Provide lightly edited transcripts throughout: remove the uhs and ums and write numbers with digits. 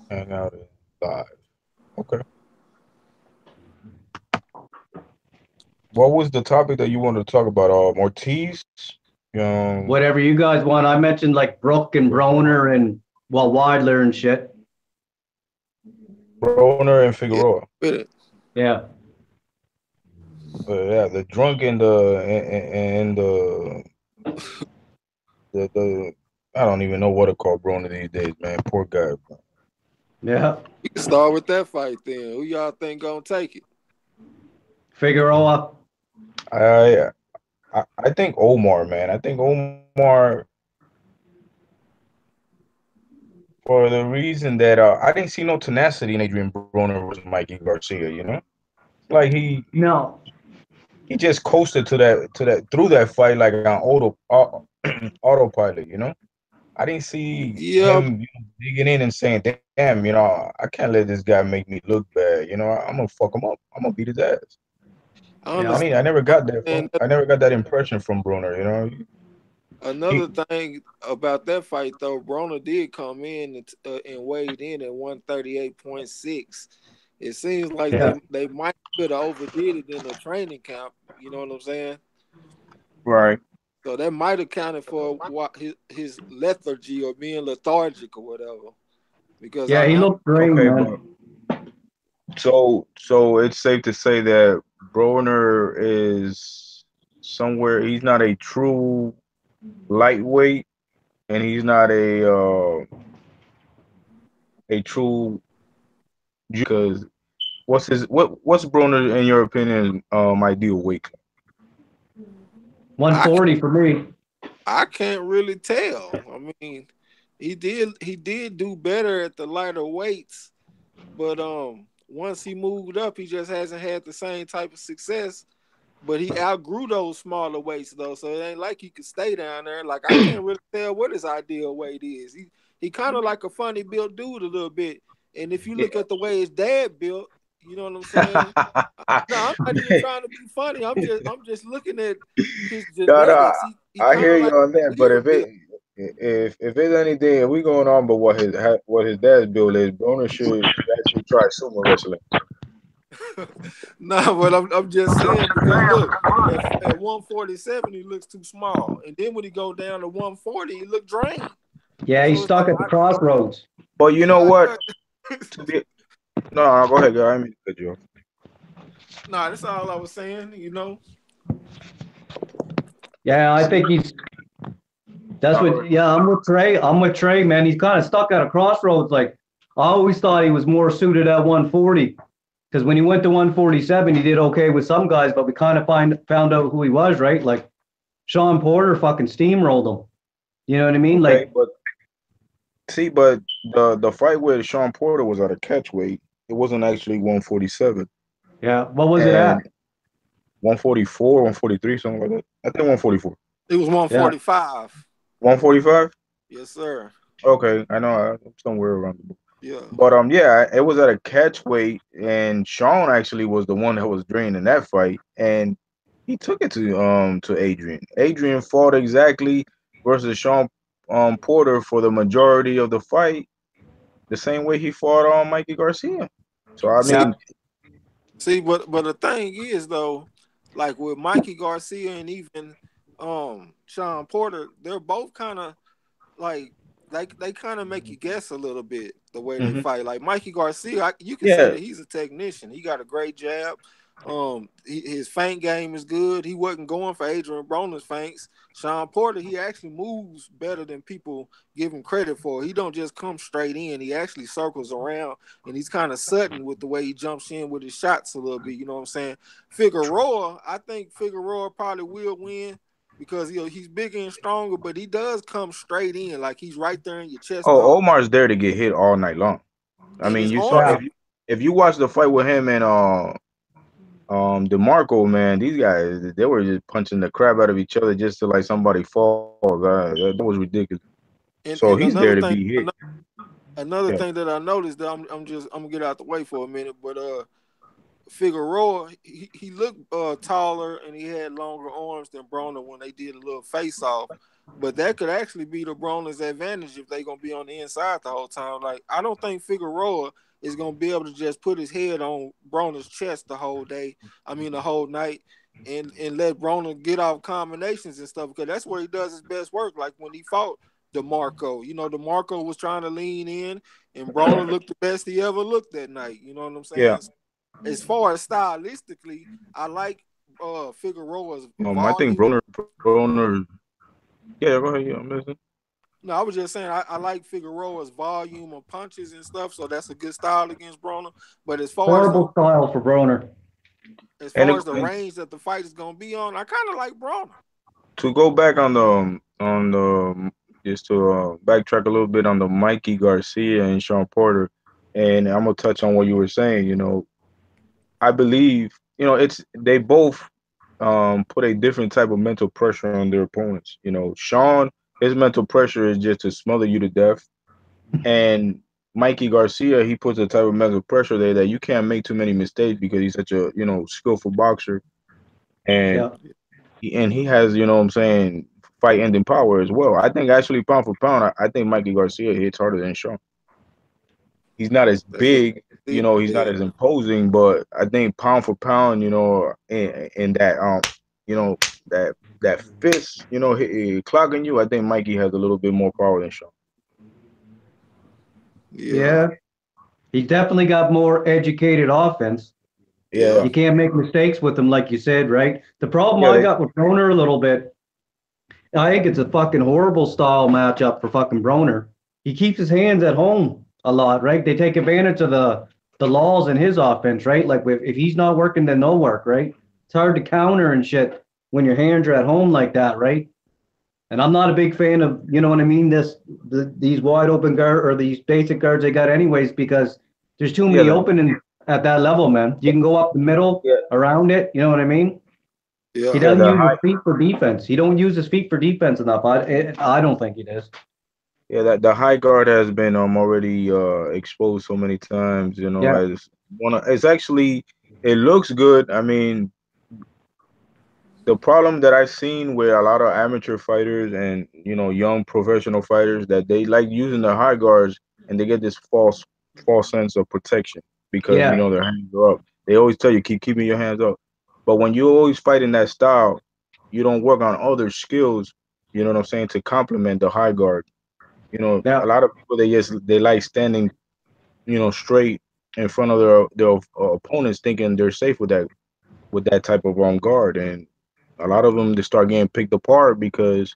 Hang out in live. Okay. What was the topic that you wanted to talk about? Ortiz, um, Whatever you guys want. I mentioned like Brook and Broner and well Weidler and shit. Broner and Yeah, Figueroa. with it. Yeah. Yeah, the drunk and the I don't even know what to call Broner these days, man. Poor guy, bro. Yeah. We can start with that fight then. Who y'all think gonna take it? Figueroa. I I think Omar, man. I think Omar for the reason that I didn't see no tenacity in Adrian Broner versus Mikey Garcia. Like No. he just coasted to that through that fight like on autopilot. I didn't see Yeah, him digging in and saying, "Damn, I can't let this guy make me look bad. I'm gonna fuck him up. I'm gonna beat his ass." I Yeah. understand. I never got that And I never got that impression from Broner. another He thing about that fight, though, Broner did come in and weighed in at 138.6. It seems like Yeah. they might could have overdid it in the training camp. You know what I'm saying? right. So that might have counted for what his lethargy or being lethargic or whatever. Because Yeah. He looked drained, Okay, man. but so it's safe to say that Broner is somewhere. He's not a true lightweight, and he's not a true because what's Broner in your opinion ideal weight? I 140 for me. I can't really tell. I mean, he did do better at the lighter weights, but once he moved up, he just hasn't had the same type of success. But he outgrew those smaller weights though, so it ain't like he could stay down there. Like I can't really tell what his ideal weight is. He kind of like a funny built dude a little bit. And if you look at the way his dad built, you know what I'm saying? No, I'm not even trying to be funny. I'm just looking at his God, genetics. He I kind hear of you like on that, but weird built. if it's anything, if we going on, but what his dad's build is, Broner should actually try sumo wrestling. No, but I'm just saying because look, at 147 he looks too small, and then when he go down to 140 he look drained. Yeah. He's So it's like, stuck at the crossroads. But you know like what? To be No, go ahead, girl. I mean, cut you off. nah, that's all I was saying. Yeah. I See, think he's. That's no, go what. ahead. Yeah. I'm with Trey. I'm with Trey, man. He's kind of stuck at a crossroads. Like I always thought he was more suited at 140. Because when he went to 147, he did okay with some guys, but we kind of found out who he was, right? Like Sean Porter fucking steamrolled him. You know what I mean? Okay, Like, but see, but the fight with Sean Porter was at a catch weight. It wasn't actually 147 yeah, what was it at? and 144, 143, something like that. I think 144. It was Yeah, 145. 145? Yes, sir. Okay, I know somewhere around the. Yeah. But yeah, it was at a catch weight, and Sean actually was the one that was draining that fight, and he took it to Adrian. Adrian fought exactly versus Sean Porter for the majority of the fight, the same way he fought on Mikey Garcia. So I See, yeah, mean, but the thing is though, like with Mikey Garcia and even Sean Porter, they're both kind of like they kind of make you guess a little bit the way they mhm. fight. Like Mikey Garcia, you can say Yeah, that he's a technician. He got a great jab. His feint game is good. He wasn't going for Adrian Broner's feints. Sean Porter, he actually moves better than people give him credit for. He don't just come straight in. He actually circles around, and he's kind of sudden with the way he jumps in with his shots a little bit. You know what I'm saying? Figueroa, I think Figueroa probably will win because he's bigger and stronger, but he does come straight in, like he's right there in your chest oh, off, Omar's there to get hit all night long. I and mean, his you saw arms. yeah, if you watch the fight with him and DeMarco, man, these guys they were just punching the crap out of each other just to like somebody fall. That was ridiculous. So And he's there to another be thing, hit. another Yeah. thing that I noticed that I'm gonna get out the way for a minute, but Figueroa he looked taller and he had longer arms than Broner when they did a little face off. But that could actually be the Broner's advantage if they're gonna be on the inside the whole time. Like I don't think Figueroa is gonna be able to just put his head on Broner's chest the whole day. I mean the whole night, and let Broner get off combinations and stuff because that's where he does his best work. Like when he fought DeMarco, DeMarco was trying to lean in, and Broner looked the best he ever looked that night. You know what I'm saying? Yeah. As far as stylistically, I like Figueroa's I think volume. Broner. Yeah, go ahead. Yeah, I'm listening. No, I was just saying I like Figueroa's volume of punches and stuff, so that's a good style against Broner. But as far Horrible style for Broner. as the range that the fight is gonna be on, I kind of like Broner. To go back on the just to backtrack a little bit on the Mikey Garcia and Sean Porter, and I'm gonna touch on what you were saying. I believe it's they both put a different type of mental pressure on their opponents. Sean, his mental pressure is just to smother you to death, and Mikey Garcia, he puts a type of mental pressure there that you can't make too many mistakes because he's such a skillful boxer, and he has what I'm saying, fight ending power as well. I think actually pound for pound, I think Mikey Garcia hits harder than Sean. He's not as big, he's not as imposing, but I think pound for pound, in that that fist, clogging you, I think Mikey has a little bit more power than Sean. Yeah. He definitely got more educated offense. Yeah. You can't make mistakes with him, like you said, right? The problem I got with Broner a little bit, I think it's a fucking horrible style matchup for fucking Broner. He keeps his hands at home a lot, right? They take advantage of the laws in his offense, right? Like if he's not working, then no work, right? It's hard to counter and shit when your hands are at home like that, right? And I'm not a big fan of, you know what I mean, these wide open guard or these basic guards they got anyways, because there's too many openings at that level, man. You can go up the middle, around it, you know what I mean? Yeah. He doesn't use his feet for defense. He don't use his feet for defense enough. I don't think he does. Yeah, that the high guard has been already exposed so many times, as it's actually, it looks good. I mean, the problem that I've seen with a lot of amateur fighters and young professional fighters, that they like using the high guards and they get this false sense of protection because their hands are up. They always tell you keep keeping your hands up, but when you always fight in that style, you don't work on other skills. You know what I'm saying, to complement the high guard. A lot of people they like standing, straight in front of their opponents, thinking they're safe with that type of guard, and a lot of them they start getting picked apart because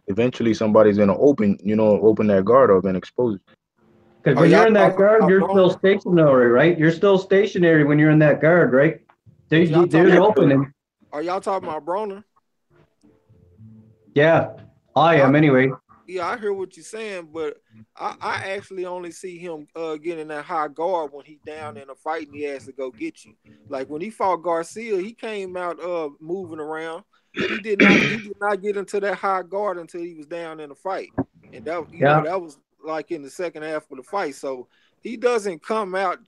eventually somebody's gonna open that guard up and expose it. Because when you're in that guard, you're still stationary, right? You're still stationary when you're in that guard, right? There's opening. Are y'all talking about Broner? Yeah, I am anyway. Yeah, I hear what you're saying, but I actually only see him getting that high guard when he down in a fight and he has to go get you. Like when he fought Garcia, he came out moving around. He did not get into that high guard until he was down in a fight, and that that was like in the second half of the fight. So he doesn't come out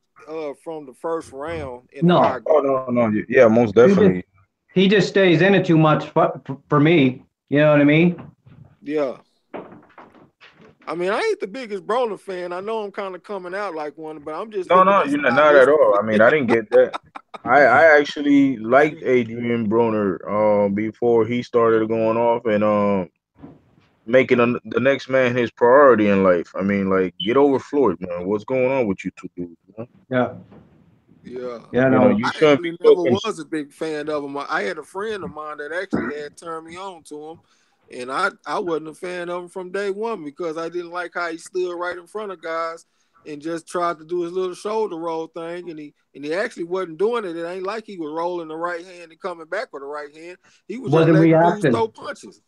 from the first round in the high guard. Oh, no, yeah, most definitely. He just stays in it too much for me. You know what I mean? Yeah. I mean, I ain't the biggest Broner fan. I know I'm kind of coming out like one, but I'm just no, you're not at all. I mean, I didn't get that. I actually liked Adrian Broner before he started going off and making the next man his priority in life. I mean, like, get over Floyd, man. What's going on with you two dudes? Yeah. Yeah. No. I actually never was a big fan of him. I had a friend of mine that actually had turned me on to him. And I wasn't a fan of him from day one because I didn't like how he stood right in front of guys and just tried to do his little shoulder roll thing. And he actually wasn't doing it. It ain't like he was rolling the right hand and coming back with the right hand. He was just letting dudes throw punches.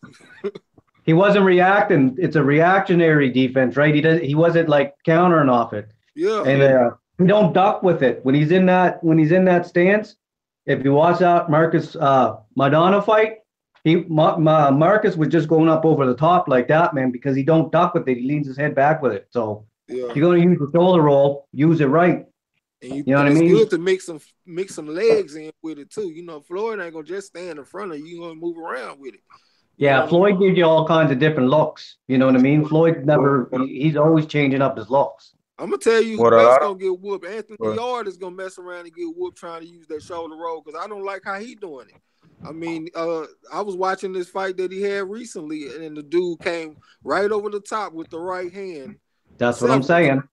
He wasn't reacting. It's a reactionary defense, right? He wasn't like countering off it. Yeah. And he don't duck with it when he's in that stance. If you watch out Marcus Maidana fight. Marcus was just going up over the top like that, man, because he don't duck with it. He leans his head back with it. So you're going to use the shoulder roll, use it right. And you know what I mean? It's good to mix some legs in with it too. Floyd ain't gonna just stand in front of you. You're gonna move around with it. You know Yeah, what I mean? Floyd gives you all kinds of different looks. You know what I mean? Floyd never, he's always changing up his looks. I'm gonna tell you who What a else lot of gonna get whooped. Anthony what, Yard is gonna mess around and get whooped trying to use that shoulder roll because I don't like how he doing it. I mean, I was watching this fight that he had recently, and the dude came right over the top with the right hand, That's what I'm several saying. times.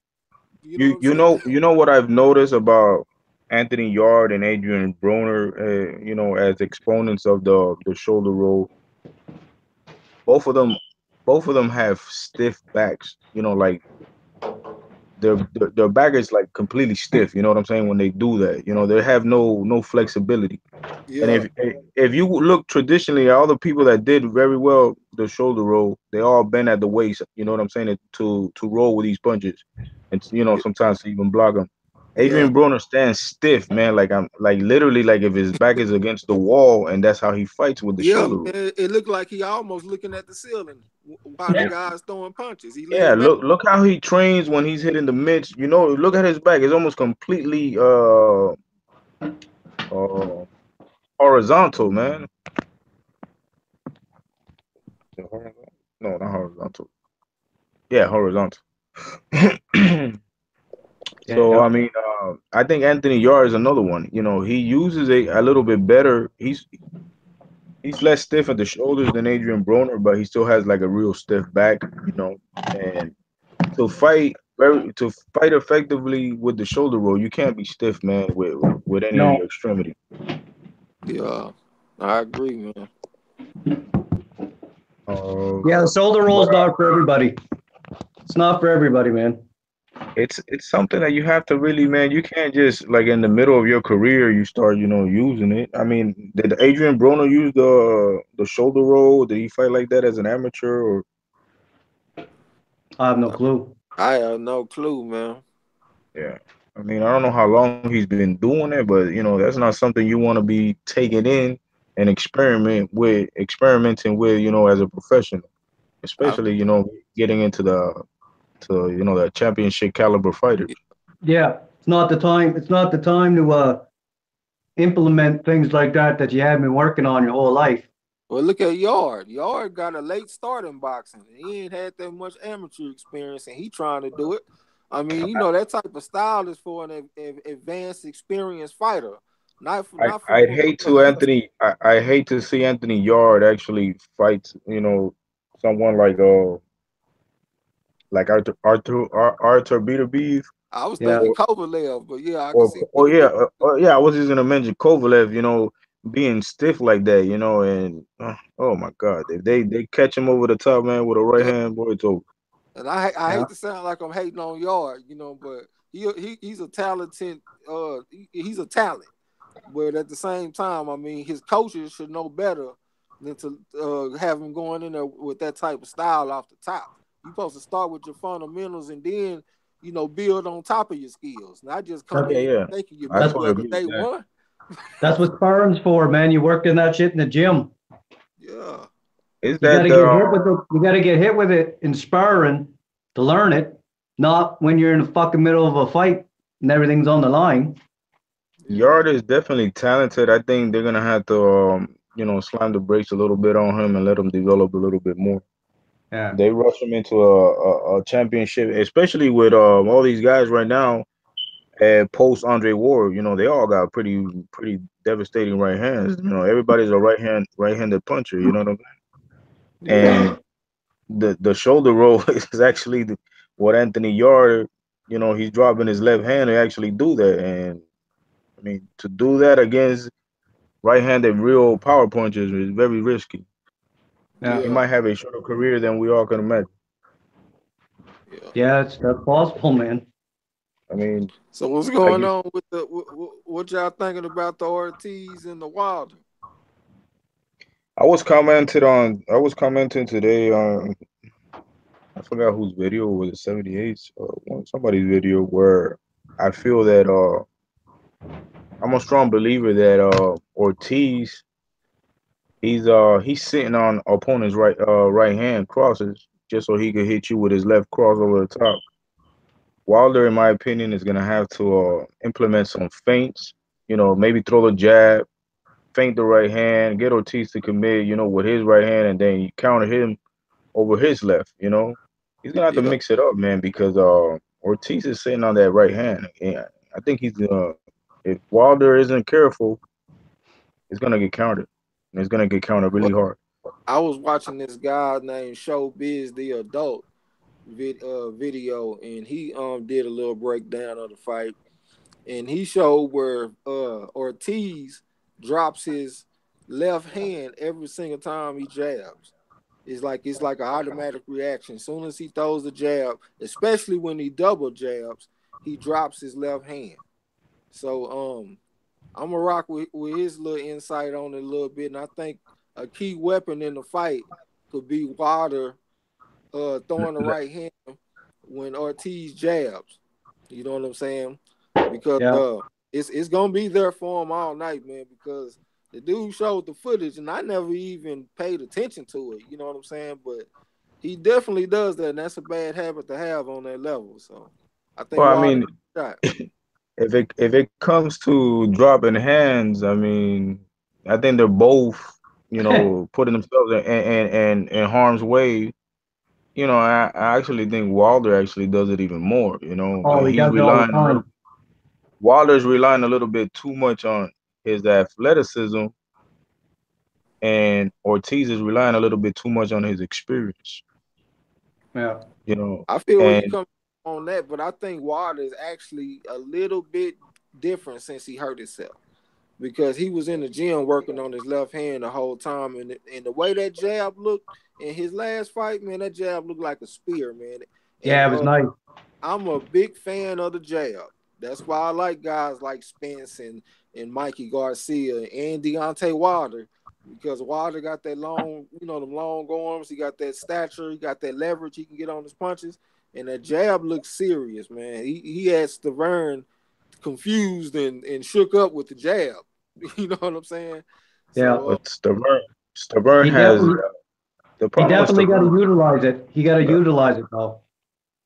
You know what I'm saying? you know what I've noticed about Anthony Yard and Adrian Broner, you know, as exponents of the shoulder roll. Both of them, both of them have stiff backs. You know, like their back is like completely stiff. You know what I'm saying? When they do that, you know, they have no flexibility. And Yeah, if you look traditionally, all the people that did very well the shoulder roll, they all bend at the waist. You know what I'm saying? To roll with these punches, and you know yeah, sometimes to even block them. yeah. Adrian Broner stands stiff, man. Like I'm like literally like if his back is against the wall, and that's how he fights with the Yeah, shoulder man, roll. it looked like he almost looking at the ceiling while the guy's throwing punches. He Yeah, leaned back. look how he trains when he's hitting the mitts. You know, look at his back. It's almost completely uh horizontal, man. No, not horizontal. Yeah, horizontal. So Yeah. I mean, I think Anthony Yard is another one. You know, he uses it a little bit better. He's less stiff at the shoulders than Adrian Broner, but he still has like a real stiff back. You know, and to fight effectively with the shoulder roll, you can't be stiff, man, with any of No. your extremity. Yeah, I agree, man. Yeah, the shoulder But roll's not for everybody. It's not for everybody, man. it's something that you have to really, man. You can't just like in the middle of your career you start, you know, using it. I mean, did Adrian Broner use the shoulder roll? Did he fight like that as an amateur or I have no clue. I have no clue, man. yeah? I mean, I don't know how long he's been doing it, but you know, that's not something you want to be taking in and experimenting with, you know, as a professional, I, especially, you know, getting into to you know the championship caliber fighters. Yeah, it's not the time. It's not the time to implement things like that you have been working on your whole life. well, look at Yard. Yard got a late start in boxing. He ain't had that much amateur experience, and he trying to do it. I mean, you know that type of style is for an advanced, experienced fighter, not for I'd hate to beginners. I hate to see Anthony Yard actually fight, you know, someone like Arthur Beterbiev I was Yeah, thinking or Kovalev, but yeah, I can see Peter yeah B. yeah I was just gonna mention Kovalev, you know, being stiff like that, you know, and oh my God, if they catch him over the top, man, with a right Yeah, hand, boy, it's over. and I yeah. hate to sound like I'm hating on Yard, you know, but he's a talented he's a talent. But at the same time, I mean, his coaches should know better than to have him going in there with that type of style off the top. You're supposed to start with your fundamentals and then, you know, build on top of your skills. Not just come That, Yeah, in yeah, thinking you're I totally Mayweather agree with day that. one. that's what sparring's for, man. You worked in that shit in the gym. Yeah, Is You that got to the get hit with it. You got to get hit with it in sparring to learn it, not when you're in the fucking middle of a fight and everything's on the line. yeah. Yard is definitely talented. I think they're gonna have to, you know, slam the brakes a little bit on him and let him develop a little bit more. Yeah. They rush him into a championship, especially with all these guys right now. Post Andre Ward, you know, they all got pretty devastating right hands. You know, everybody's a right-handed puncher. You know what I'm saying? Yeah. And the shoulder roll is actually what Anthony Yard, you know, he's dropping his left hand to actually do that. And I mean, to do that against right-handed real power punchers is very risky. Yeah. He Yeah. might have a shorter career than we all can imagine. Yeah. Yeah, that's possible, man. I mean, So what's like going you, on with the what y'all thinking about the Ortiz and the Wilder? I was commenting today on I forgot whose video was it 78 somebody's video where I feel that I'm a strong believer that Ortiz he's sitting on opponent's right hand crosses just so he could hit you with his left cross over the top. Wilder, in my opinion, is gonna have to implement some feints. You know, maybe throw the jab, feint the right hand, get Ortiz to commit, with his right hand, and then you counter him over his left. He's gonna have to Yeah. mix it up, man, because Ortiz is sitting on that right hand. And I think if Wilder isn't careful, he's gonna get countered, and he's gonna get countered really Well, hard. I was watching this guy named Showbiz the Adult video, and he did a little breakdown of the fight, and he showed where Ortiz drops his left hand every single time he jabs. It's like an automatic reaction. As soon as he throws the jab, especially when he double jabs, he drops his left hand. So I'm gonna rock with his little insight on it a little bit, and I think a key weapon in the fight could be Wilder throwing the right hand when Ortiz jabs. You know what I'm saying? Because Yeah. it's gonna be there for him all night, man. Because the dude showed the footage, and I never even paid attention to it. You know what I'm saying? But he definitely does that, and that's a bad habit to have on that level. So I think Well, I Wilder mean, shot. if it comes to dropping hands, I mean, I think they're both, putting themselves in harm's way. I actually think Wilder actually does it even more. Oh, he He's does it all the relying a little. time. Wilder's relying a little bit too much on his athleticism, and Ortiz is relying a little bit too much on his experience. Yeah. You know, I feel where you and come on that, but I think Wilder is actually a little bit different since he hurt himself because he was in the gym working on his left hand the whole time, and the way that jab looked in his last fight, man, that jab looked like a spear, man. And Yeah, it was nice. I'm a big fan of the jab. That's why I like guys like Spence and Mikey Garcia and Deontay Wilder because Wilder got that long, them long arms. He got that stature. He got that leverage. He can get on his punches. And that jab looks serious, man. He had Stavern confused and shook up with the jab. You know what I'm saying? Yeah. So but Stavern He has definitely the he problem with definitely got to Stavern. utilize it. He got to utilize it though.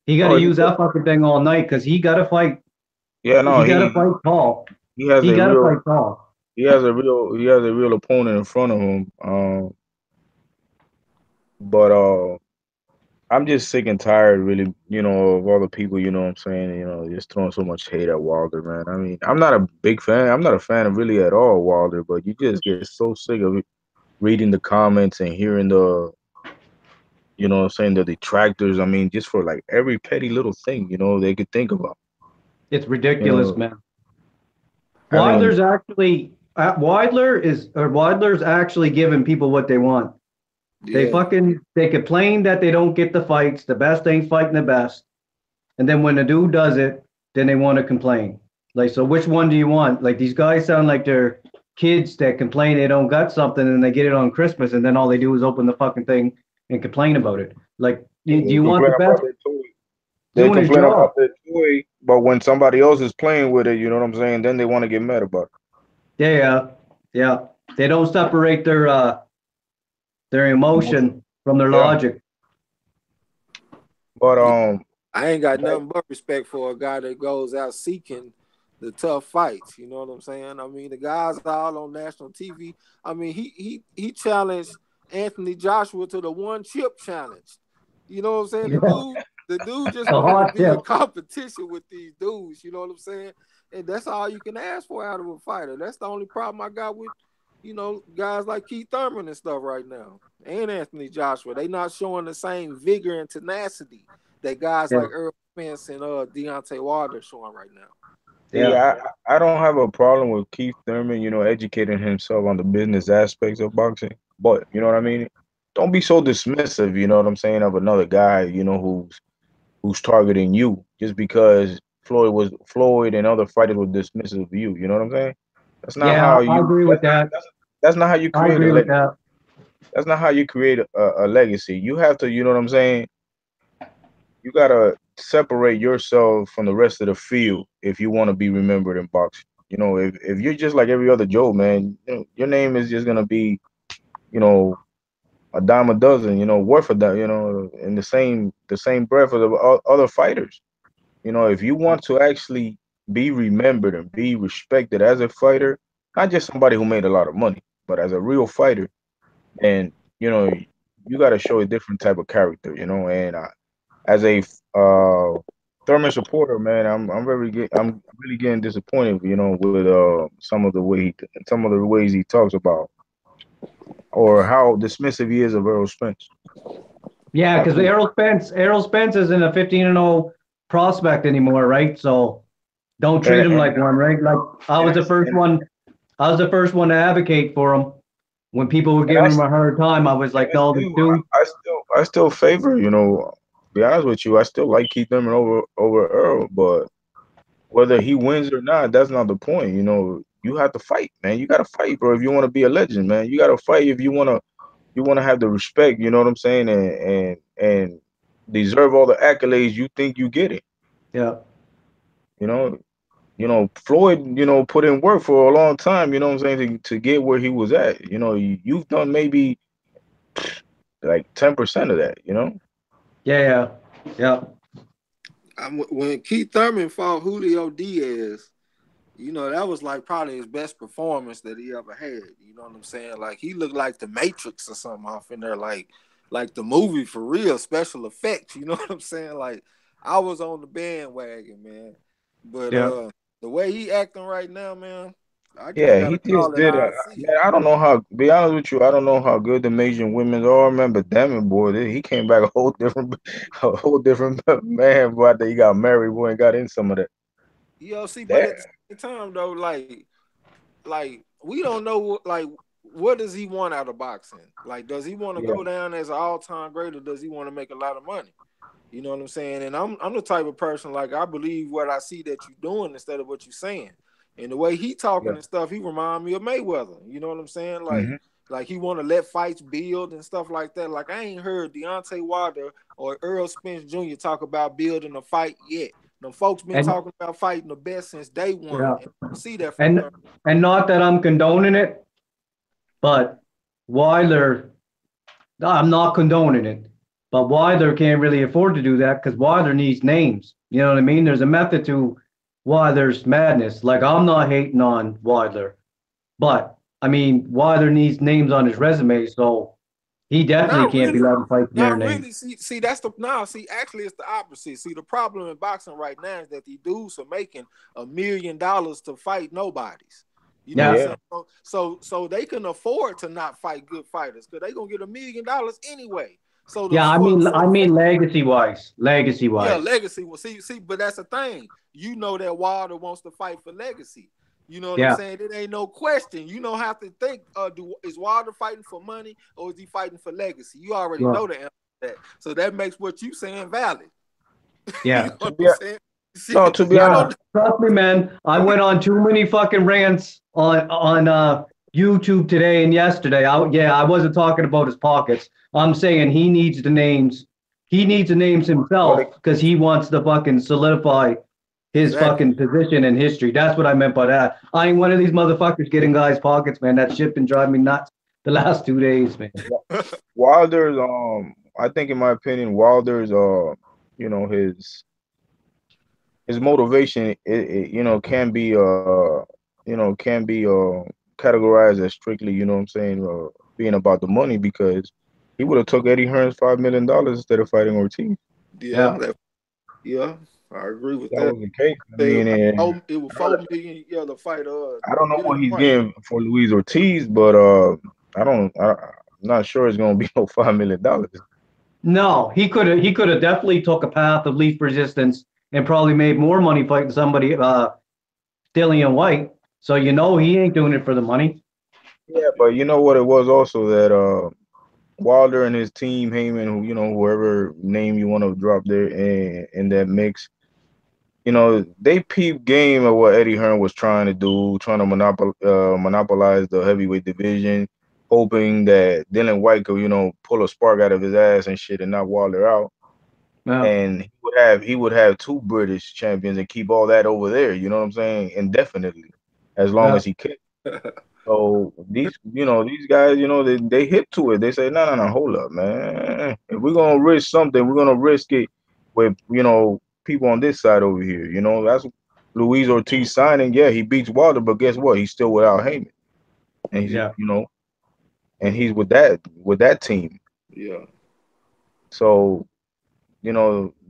He got to Oh, use that fucking thing all night because he got to fight. yeah, no, He got to fight tall. he has He a got to real fight tall. he has a real opponent in front of him. But I'm just sick and tired, really, of all the people, what I'm saying, just throwing so much hate at Wilder, man. I mean, I'm not a big fan. I'm not a fan of really at all Wilder, but you just get so sick of it, reading the comments and hearing what I'm saying, the detractors. I mean, just for like every petty little thing, they could think about. It's You ridiculous, know, man. I mean, Widler's actually giving people what they want. yeah, They complain that they don't get the fights. The best ain't fighting the best. And then when the dude does it, then they want to complain. Like, so which one do you want? Like, these guys sound like they're kids that complain they don't got something and they get it on Christmas and then all they do is open the fucking thing and complain about it. Like, do they you want the complain best about their toy. They doing his complain job? about their toy, but when somebody else is playing with it, you know what I'm saying, then they want to get mad about it. Yeah, yeah, yeah. They don't separate their Emotion. emotion from their Yeah, logic. but yeah. I ain't got nothing but respect for a guy that goes out seeking the tough fights. You know what I'm saying? I mean, the guys all on national TV. I mean, he challenged Anthony Joshua to the one chip challenge. You know what I'm saying? Yeah, The dude just the wanted to hot be in tip. competition with these dudes. You know what I'm saying? And that's all you can ask for out of a fighter. That's the only problem I got with, guys like Keith Thurman and stuff right now, and Anthony Joshua. They not showing the same vigor and tenacity that guys Yeah, like Earl Spence and Deontay Wilder showing right now. see, yeah, I don't have a problem with Keith Thurman, educating himself on the business aspects of boxing. But you know what I mean? Don't be so dismissive, you know what I'm saying, of another guy, who's targeting you just because Floyd and other fighters were dismissive of you. You know what I'm saying? That's not yeah. how I you. agree with that. That's not how you I create a agree with legacy. that. That's not how you create a legacy. You have to, you know what I'm saying? You gotta separate yourself from the rest of the field if you want to be remembered in boxing. If you're just like every other Joe, man, your name is just gonna be, you know, a dime a dozen, worth of that, in the same breath of the other fighters. If you want to actually be remembered and be respected as a fighter, not just somebody who made a lot of money, but as a real fighter. And you got to show a different type of character, And as a Thurman supporter, man, I'm really getting disappointed, with some of the ways he talks about or how dismissive he is of Errol Spence. Yeah, because Absolutely. Errol Spence isn't a 15-0 prospect anymore, right? So don't treat him And like one, right? Like I and was I the first and, one. I was the first one to advocate for him. When people were and I giving him a hard time, I was like, no, the dude. I still favor, be honest with you, I still like Keith Thurman over Earl, but whether he wins or not, that's not the point. You have to fight, man. You got to fight, bro. If you want to be a legend, man, you got to fight. If you want to have the respect, you know what I'm saying, and deserve all the accolades you think you get it. Yeah. You know, Floyd, put in work for a long time. You know what I'm saying, to get where he was at. You've done maybe like 10% of that. Yeah. Yeah. When Keith Thurman fought Julio Diaz, that was like probably his best performance that he ever had. You know what I'm saying? Like he looked like the Matrix or something off in there, like the movie for real, special effects. You know what I'm saying? Like I was on the bandwagon, man. But Yeah. the way he acting right now, man, I just Yeah, he gotta just call it did. how I see it. Man, I don't know how. Be honest with you, I don't know how good the Asian women are. I remember Damon, boy, he came back a whole different, a whole different man. Boy, after he got married, boy, and got in some of that. See, but That at the same time though, like we don't know what does he want out of boxing? Like, does he want to Yeah, go down as an all-time great, or does he want to make a lot of money? You know what I'm saying? And I'm the type of person like I believe what I see that you're doing instead of what you're saying. And the way he talking yeah. and stuff, he remind me of Mayweather. You know what I'm saying? Hmm. Like he want to let fights build and stuff like that. Like I ain't heard Deontay Wilder or Earl Spence Jr. talk about building a fight yet. The folks been And talking about fighting the best since day one. yeah. And I don't see that from And Thurman. and not that I'm condoning it, but Wilder, I'm not condoning it. But Wilder can't really afford to do that because Wilder needs names. You know what I mean? There's a method to Wilder's madness. Like I'm not hating on Wilder, but I mean Wilder needs names on his resume, so he definitely Not can't be really. letting fights in their Not name. really. See, that's the now. See, actually, it's the opposite. See, the problem in boxing right now is that these dudes are making $1 million to fight nobodies. You know what I'm Yeah. Yeah, saying? So they can afford to not fight good fighters because they're gonna get $1 million anyway. So the Yeah, I for mean, so I the mean, fact, legacy yeah, wise. legacy. Well, see, but that's the thing. You know that Wilder wants to fight for legacy. You know what I'm Yeah, saying? It ain't no question. You don't have to think. Is Wilder fighting for money or is he fighting for legacy? You already yeah, know the answer to that. So that makes what you saying valid. You yeah, know to what be I'm saying? no, See, to be I honest, yeah. don't. Trust me, man. I went on too many fucking rants on YouTube today and yesterday. I wasn't talking about his pockets. I'm saying he needs the names. He needs the names what himself because he wants to fucking solidify his Exactly. fucking position in history. That's what I meant by that. I ain't one of these motherfuckers getting guys' pockets, man. That shit been driving me nuts the last 2 days, man. Wilder's I think in my opinion, Wilder's his motivation can be categorized as strictly, what I'm saying, being about the money because he would have took Eddie Hearn's $5 million instead of fighting Ortiz. Yeah, Yeah. yeah, I agree with That that. was the case. I Say, mean, and it was 4 million. Yeah, the fight. I don't know what Dillian he's White. getting for Luis Ortiz, but I'm not sure it's gonna be no $5 million. No, he could have definitely took a path of least resistance and probably made more money fighting somebody Dillian White. So he ain't doing it for the money. Yeah, but you know what? It was also that Wilder and his team, Heyman, whoever name you want to drop there in that mix, they peep game of what Eddie Hearn was trying to do, trying to monopolize the heavyweight division, hoping that Dylan White could, pull a spark out of his ass and shit and knock Wilder out. Yeah. And he would have two British champions and keep all that over there, you know what I'm saying, indefinitely, as long Yeah. as he could. So these guys, they hit to it. They say, no, no, no, hold up, man. If we're gonna risk something, we're gonna risk it with people on this side over here. That's Luis Ortiz signing, yeah, he beats Wilder, but guess what? He's still without Heyman, and he's Yeah. and he's with that team. Yeah. So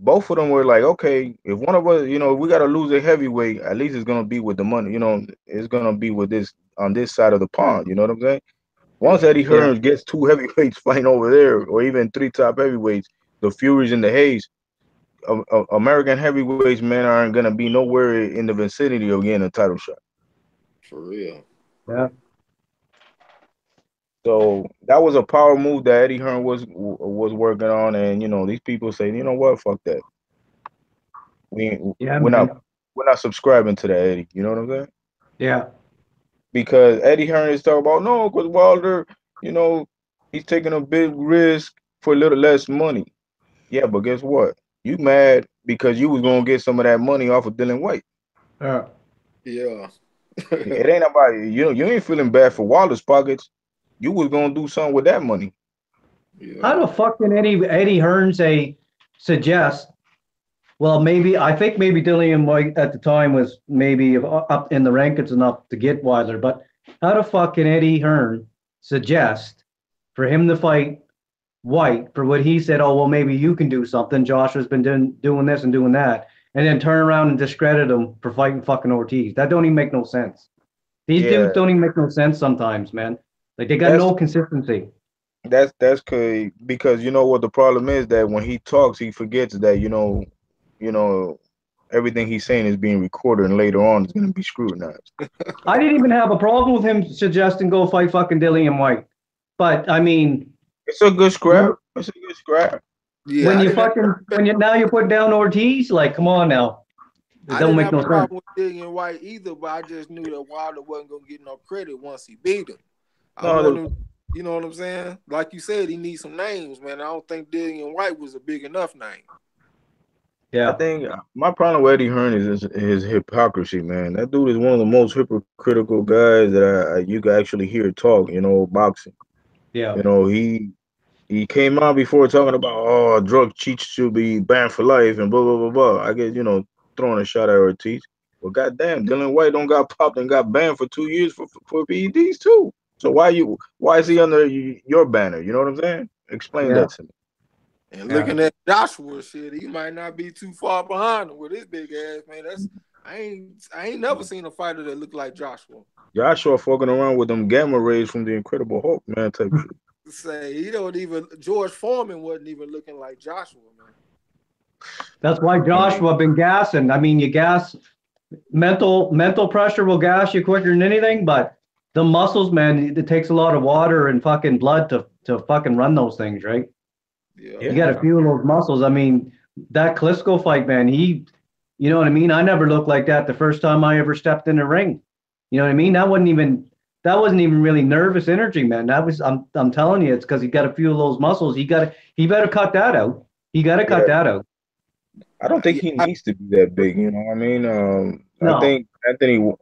both of them were like, okay, if one of us, if we got to lose a heavyweight, at least it's gonna be with the money. It's gonna be with this on this side of the pond. You know what I'm saying? Once Yeah. Eddie Yeah. Hearn gets two heavyweights fighting over there, or even three top heavyweights, the Furies and the Hayes, American heavyweights, man, aren't gonna be nowhere in the vicinity of getting a title shot. For real. Yeah. So that was a power move that Eddie Hearn was working on, and these people say, you know what, fuck that. We Yeah, we're not man. we're not subscribing to that, Eddie. You know what I'm saying? Yeah. Because Eddie Hearn is talking about no, because Wilder, you know, he's taking a big risk for a little less money. Yeah, but guess what? You mad because you was gonna get some of that money off of Dylan White. Yeah. Yeah. It ain't about you ain't feeling bad for Wilder's pockets. You was gonna do something with that money. Yeah. How the fuck can Eddie Hearn suggest? Well, maybe I think maybe Dillian White at the time was maybe up in the rankings enough to get Wilder, but how the fuck can Eddie Hearn suggest for him to fight White for what he said? Oh well, maybe you can do something. Joshua's been doing this and doing that, and then turn around and discredit him for fighting fucking Ortiz. That don't even make no sense. These Yeah, dudes don't even make no sense sometimes, man. Like they got that's no consistency. that's because you know what the problem is that when he talks, he forgets that you know everything he's saying is being recorded and later on it's gonna be scrutinized. I didn't even have a problem with him suggesting go fight fucking Dillian White. But I mean, It's a good scrap. when It's a good scrap. Yeah. I didn't have now you put down Ortiz, like come on now. It I don't didn't make have no a sense. problem with Dillian White either, but I just knew that Wilder wasn't gonna get no credit once he beat him. I No, want him, you know what I'm saying? Like you said, he needs some names, man. I don't think Dillian White was a big enough name. I Yeah. think my problem with Eddie Hearn is his hypocrisy, man. That dude is one of the most hypocritical guys that you can actually hear talk. Boxing. Yeah. He came out before talking about drug cheats should be banned for life and blah blah blah blah. I guess throwing a shot at Ortiz. Well, goddamn, Dylan White don't got popped and got banned for 2 years for PEDs too. So why is he under your banner? You know what I'm saying? Explain Yeah. that to me. And Yeah. looking at Joshua shit, he might not be too far behind him with his big ass, man. I ain't never seen a fighter that looked like Joshua. Joshua fucking around with them gamma rays from the Incredible Hulk, man, type shit. Say he don't even George Foreman wasn't even looking like Joshua, man. That's why Joshua been gassing. I mean, you gas mental pressure will gas you quicker than anything, but the muscles, man, it takes a lot of water and fucking blood to fucking run those things, right? Yeah. You got to Yeah. fuel those muscles. I mean, that Klitschko fight, man, you know what I mean? I never looked like that the first time I ever stepped in the ring. You know what I mean? That wasn't even really nervous energy, man. I'm telling you, it's because he got to fuel those muscles. He better cut that out. He got to cut Yeah. that out. I don't think he needs to be that big. You know what I mean? I No. think Anthony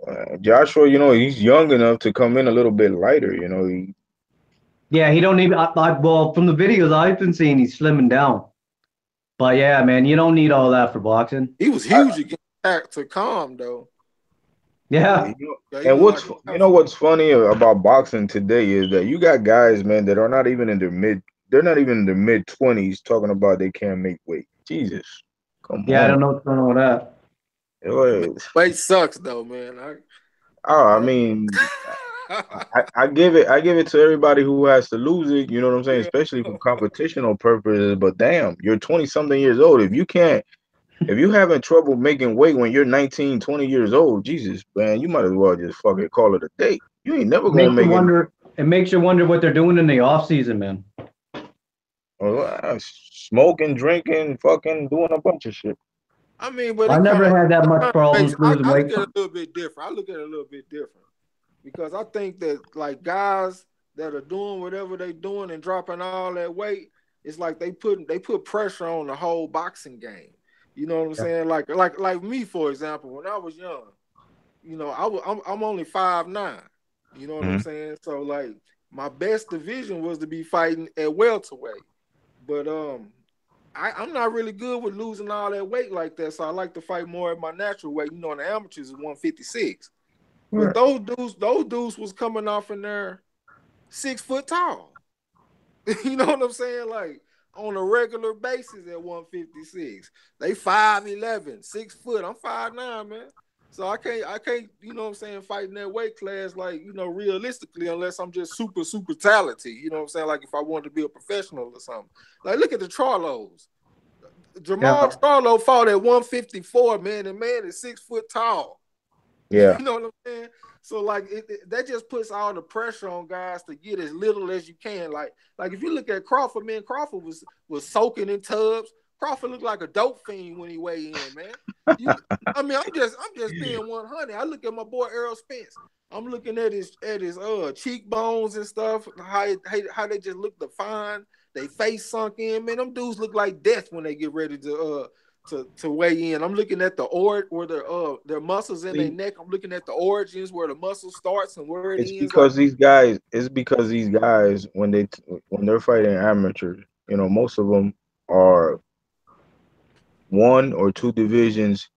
Joshua, he's young enough to come in a little bit lighter. Yeah, he don't need. Well, from the videos I've been seeing, he's slimming down. But yeah, man, you don't need all that for boxing. He was I, huge against to calm though. Yeah, Yeah, he and looked like a what's funny about boxing today is that you got guys, man, that are not even in their they're not even in their mid 20s talking about they can't make weight. Jesus, come yeah, I on. don't know what's going on with that. weight sucks though, man. I mean, I give it to everybody who has to lose it. You know what I'm saying? Yeah. Especially for competitional purposes. But damn, you're 20 something years old. If you having trouble making weight when you're 19, 20 years old, Jesus, man, you might as well just fucking call it a day. You ain't never It gonna makes you make it. wonder. It makes you wonder what they're doing in the off season, man. Smoking, drinking, fucking doing a bunch of shit. I mean, but I it kind never of had that much problems losing I weight. look at it a little bit different. I look at it a little bit different because I think that like guys that are doing whatever they doing and dropping all that weight, it's like they put pressure on the whole boxing game. You know what I'm Yeah. saying? Like me, for example, when I was young, I'm only 5'9". You know what I'm Mhm. saying? So like my best division was to be fighting at welterweight, but I'm not really good with losing all that weight like that, so I like to fight more at my natural weight. You know, in the amateurs is 156. But Right. those dudes was coming off in there 6 foot tall. You know what I'm saying? Like on a regular basis at 156. They 5'11", 6 foot. I'm 5'9", man. So I can't, you know what I'm saying, fight in that weight class like, you know, realistically, unless I'm just super talented. You know what I'm saying? Like if I wanted to be a professional or something. Like look at the Charlos. Jamal Yeah. Charlo fought at 154, man, and man is 6 foot tall. Yeah. You know what I'm saying? So like that just puts all the pressure on guys to get as little as you can. Like if you look at Crawford, man, Crawford was soaking in tubs. Crawford looked like a dope fiend when he weighed in, man. I mean, I'm just being 100. I look at my boy Errol Spence. I'm looking at his cheekbones and stuff. How they just look defined. They face sunk in, man. Them dudes look like death when they get ready to weigh in. I'm looking at the where their muscles in their See, neck. I'm looking at the origins where the muscle starts and where it it's ends. Like, because these guys. It's because these guys when they're fighting amateurs, you know, most of them are one or two divisions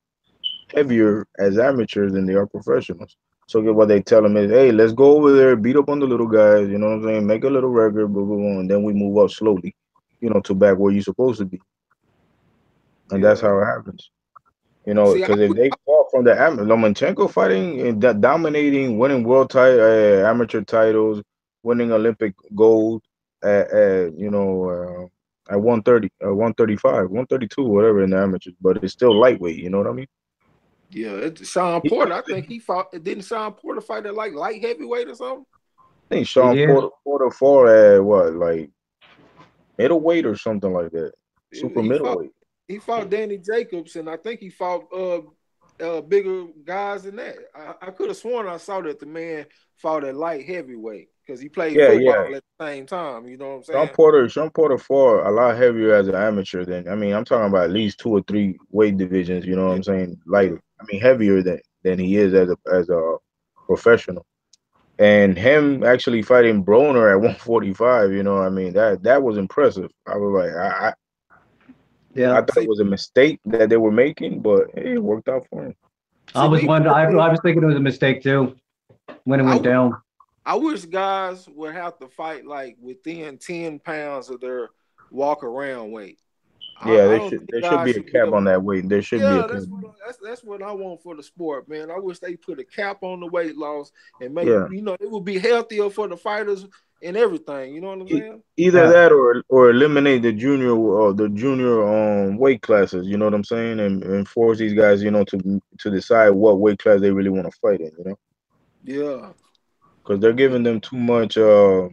heavier as amateurs than they are professionals. So what they tell them is, hey, let's go over there, beat up on the little guys. You know what I'm saying? Make a little record, blah, blah, blah, and then we move up slowly, you know, to back where you're supposed to be, and that's yeah. how it happens. You know, See, because if they fall from the Lomachenko fighting and dominating, winning amateur titles, winning Olympic gold at you know at 130, 135, 132, whatever in the amateurs, but it's still lightweight. You know what I mean? yeah, it's Sean He, Porter. I think he fought. Didn't Sean Porter fight at like light heavyweight or something? I think He Sean did. Porter fought at what, like middleweight or something like that, super He fought. middleweight. He fought Danny Jacobs, and I think he fought bigger guys than that. I could have sworn I saw that the man fought at light heavyweight because he played Yeah, yeah. football at the same time. You know what I'm saying? Sean Porter fought a lot heavier as an amateur than, I mean, I'm talking about at least two or three weight divisions, you know what Yeah, I'm saying? yeah, Lighter. I mean heavier than he is as a professional. And him actually fighting Broner at 145, you know, I mean that was impressive. I was like I Yeah. thought it See, was a mistake that they were making, but it worked out for him. I see, was me wondering. personally, I was thinking it was a mistake too when it I went would. down. I wish guys would have to fight like within 10 pounds of their walk around weight. Yeah, I don't think there should guys be a should be cap able. on that weight. There should be a Yeah, cap. that's what I want for the sport, man. I wish they put a cap on the weight loss and make, Yeah. you know, it would be healthier for the fighters and everything. You know what I'm saying? Either Yeah. that or eliminate the junior weight classes, you know what I'm saying, and force these guys, you know, to decide what weight class they really want to fight in, you know, Yeah. because they're giving them too much of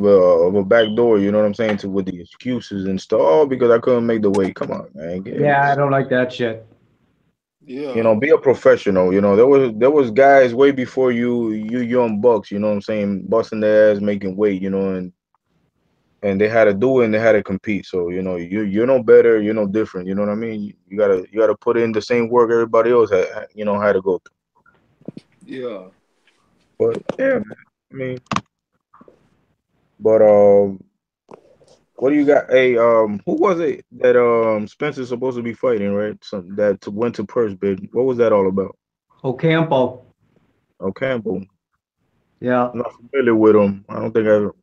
a back door, you know what I'm saying, to with the excuses and stuff. Oh, because I couldn't make the weight. Come on, man. Yeah, I don't like that shit. You Yeah. know, be a professional. You know, there was guys way before you young bucks, you know what I'm saying, busting their ass making weight, you know, and they had to do it and they had to compete. So you know, you're no better, you're no different. You know what I mean? You gotta put in the same work everybody else you know had to go through. Yeah. But yeah, I mean, but what do you got? Hey, who was it that Spencer's supposed to be fighting, right? Some that went to purse bid. What was that all about? Ocampo. Oh, Campbell. Yeah. I'm not familiar with him. I don't think I ever.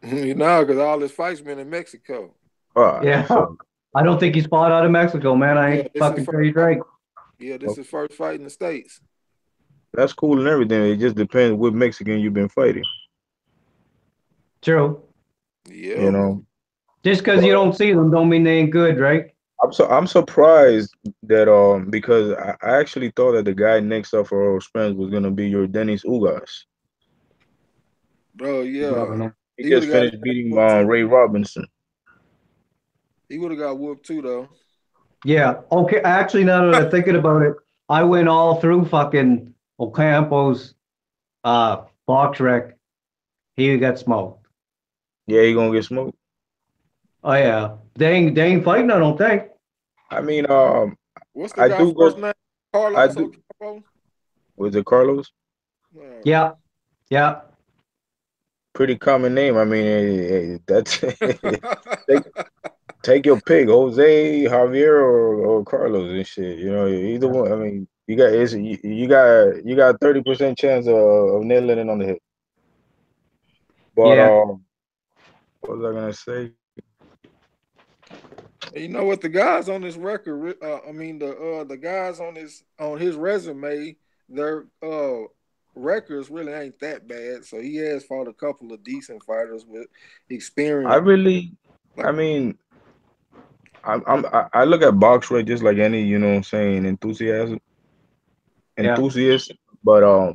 You know, because all his fights been in Mexico. All right, Yeah. so I don't think he's fought out of Mexico, man. I Yeah, ain't this is fucking sure first he's fight. right. Yeah, this okay, is first fight in the States. that's cool and everything. It just depends what Mexican you've been fighting. True. You Yeah. know, Just because you but don't see them don't mean they ain't good, right? I'm surprised that because I actually thought that the guy next up for Earl Spence was gonna be your Dennis Ugas. Bro, I yeah. don't know. He He would just have got his finished ass beating whooped too. Ray Robinson. He would have got whooped too, though. Yeah. Okay. Actually, now that I'm thinking about it, I went all through fucking Ocampo's box rec. He got smoked. Yeah, he gonna get smoked. Oh yeah. They ain't fighting, I don't think. I mean, What's the I guy do first go. name? I Carlos do. Ocampo? Was it Carlos? No. Yeah. Yeah. pretty common name. I mean, that's take take your pick, Jose, Javier, or Carlos and shit. You know, either one. I mean, you got 30% chance of nailing it on the head. But Yeah, what was I gonna say? You know what? The guys on this record, I mean the guys on his resume, their records really ain't that bad. So he has fought a couple of decent fighters with I experience. really, I Like, mean, I look at box rate just like any, you know what I'm saying, yeah, enthusiast. But I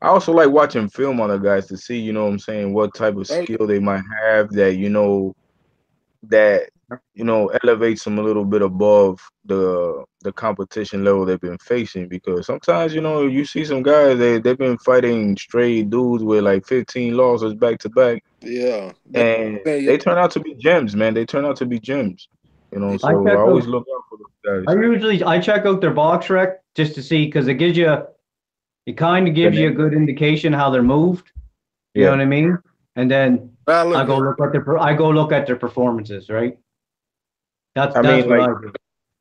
also like watching film on the guys to see, you know what I'm saying, what type of oh skill they might have that, that elevates them a little bit above the competition level they've been facing. Because sometimes, you see some guys they've been fighting straight dudes with like 15 losses back to back, yeah, and they, they turn out to be gems, man. They turn out to be gems. I So I check always out. look out for those I guys. usually I check out their box rec just to see because it kind of The gives you a name, good indication how they're moved. You know yeah. what I mean? And then I look at I go look at their performances. Right? I That's mean, what I like do.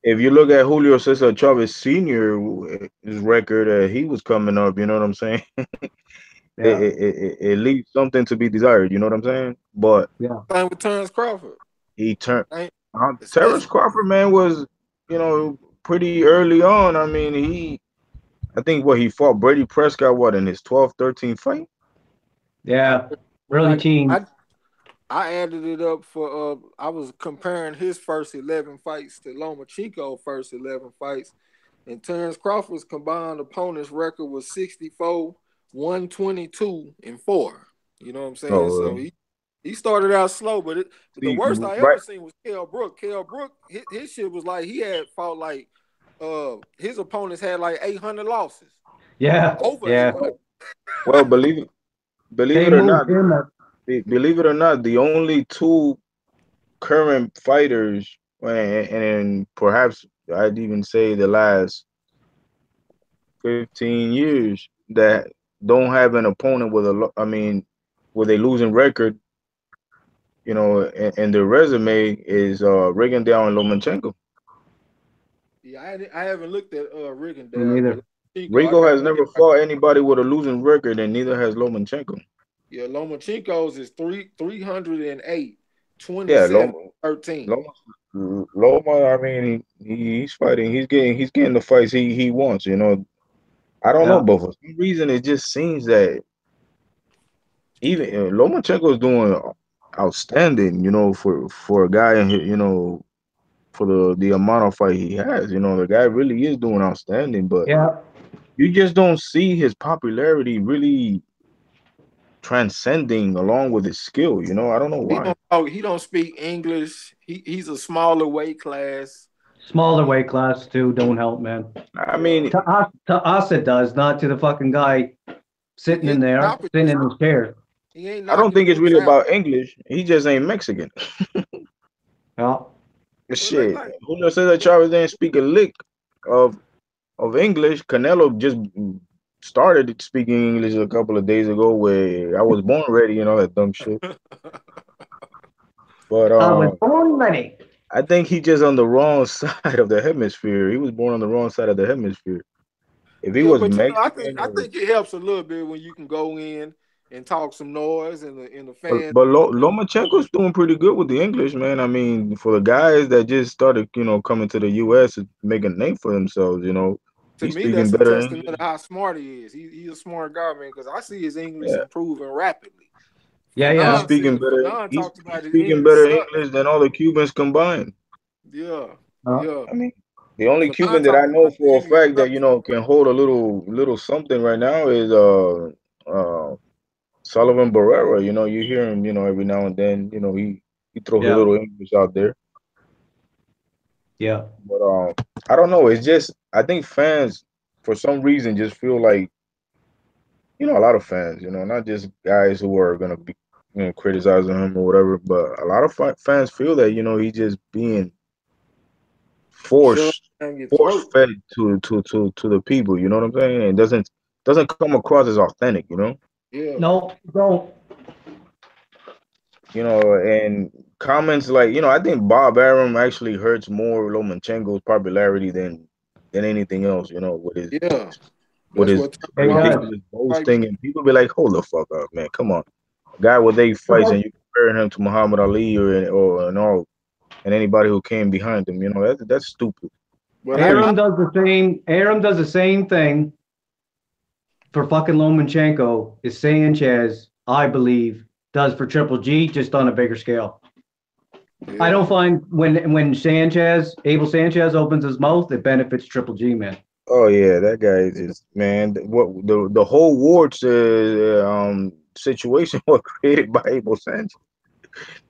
if you look at Julio Cesar Chavez Senior, his record, he was coming up. You know what I'm saying? Yeah, It leaves something to be desired. You know what I'm saying? But yeah, same with Terrence Crawford. he turned. Ain't Terrence especially Crawford, man, was pretty early on. I mean, I think he fought Brady Prescott in his 12, 13 fight. I yeah. when Early teens. I added it up for I was comparing his first 11 fights to Lomachenko first 11 fights, and Terrence Crawford's combined opponent's record was 64, 122, and 4. You know what I'm saying? So Oh, he started out slow, but the see, worst I right? ever seen was Kell Brook. Kell Brook, his shit was like he had fought like his opponents had like 800 losses. Yeah, Over yeah. 800. Well, believe They it or not, moved him. believe it or not, the only two current fighters, and perhaps I'd even say the last 15 years, that don't have an opponent I mean, with a losing record, and their resume is Rigondeaux and Lomachenko. Yeah, I haven't looked at Me Rigondeaux, neither. but Chico, I Rigo got has never fought anybody with a losing record, and neither has Lomachenko. yeah, Lomachenko's is 308, Yeah, 27, 13. Loma, Loma. I mean, he's fighting. He's getting the fights he wants. I don't know, Yeah, but for some reason, it just seems that even Lomachenko is doing outstanding. For a guy, for the amount of fight he has. The guy really is doing outstanding, but yeah. you just don't see his popularity really transcending along with his skill. I don't know He why. don't talk, he don't speak English. He's a smaller weight class. Smaller weight class too. Don't help, man. I Yeah. mean, To us it does, not to the fucking guy He, sitting he in ain't there, knocking sitting his in his chair. he ain't I don't knocking think it's dudes really out. about English. He just ain't Mexican. Yeah, Well, they Shit, like Julio Cesar Chavez didn't speak a lick of English. Canelo just started speaking English a couple of days ago, where I was born ready and all that dumb shit. But I was born ready. I think he just on the wrong side of the hemisphere. He was born on the wrong side of the hemisphere. If he yeah, was but Mexican, I or think it helps a little bit when you can go in and talk some noise and the but, fans. but Lomachenko's doing pretty good with the English, man. I mean, for the guys that just started, coming to the U.S. and making a name for themselves, To he's me, speaking that's a better testament of English. how smart he is. He's a smart guy, man. Because I see his English Yeah, improving rapidly. Yeah, yeah. Fanon He's talks about his speaking English better sucks. English than all the Cubans combined. Yeah, Uh, yeah. I mean, the only Fanon Cuban that I talks know about his for a English fact that sucks. can hold a little something right now is uh Sullivan Barrera. You hear him, every now and then. He throws a yeah, little English out there. yeah. But I don't know. It's just I think fans for some reason just feel like a lot of fans, not just guys who are gonna be criticizing him or whatever, but a lot of fans feel that he just being Shove forced down your force throat. fed to the people. You know what I'm saying? It doesn't come across as authentic. Yeah. No, don't. And comments like, I think Bob Arum actually hurts more Lomachenko's popularity than anything else, Yeah, with that's his what turned Hey him off. guys, ridiculous Like, boasting, and people be like, hold the fuck up, man. Come on. A guy with 8 fights and you comparing him to Muhammad Ali and anybody who came behind him, that's stupid. but I'm pretty sure. Arum does the same thing for fucking Lomachenko as Sanchez, I believe, does for Triple G, just on a bigger scale. I yeah, don't find when Abel Sanchez opens his mouth, it benefits Triple G, man. Oh yeah, that guy is just, man. What the whole Ward's situation was created by Abel Sanchez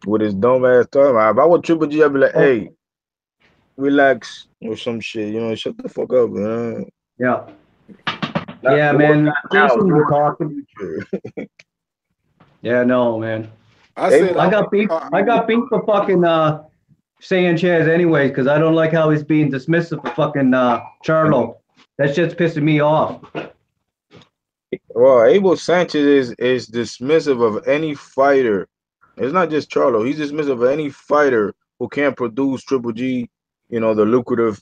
with his dumb ass talking. If I was Triple G, I'd be like, Oh, hey, relax or some shit. Shut the fuck up. yeah, Not yeah, Ward, man. They not now. shouldn't be Ward in talking. the future. Yeah, no, man. I said Abel, I I got beat. I was got beat for fucking Sanchez, anyways, because I don't like how he's being dismissive for fucking Charlo. That shit's pissing me off. well, Abel Sanchez is dismissive of any fighter. It's not just Charlo. He's dismissive of any fighter who can't produce Triple G. The lucrative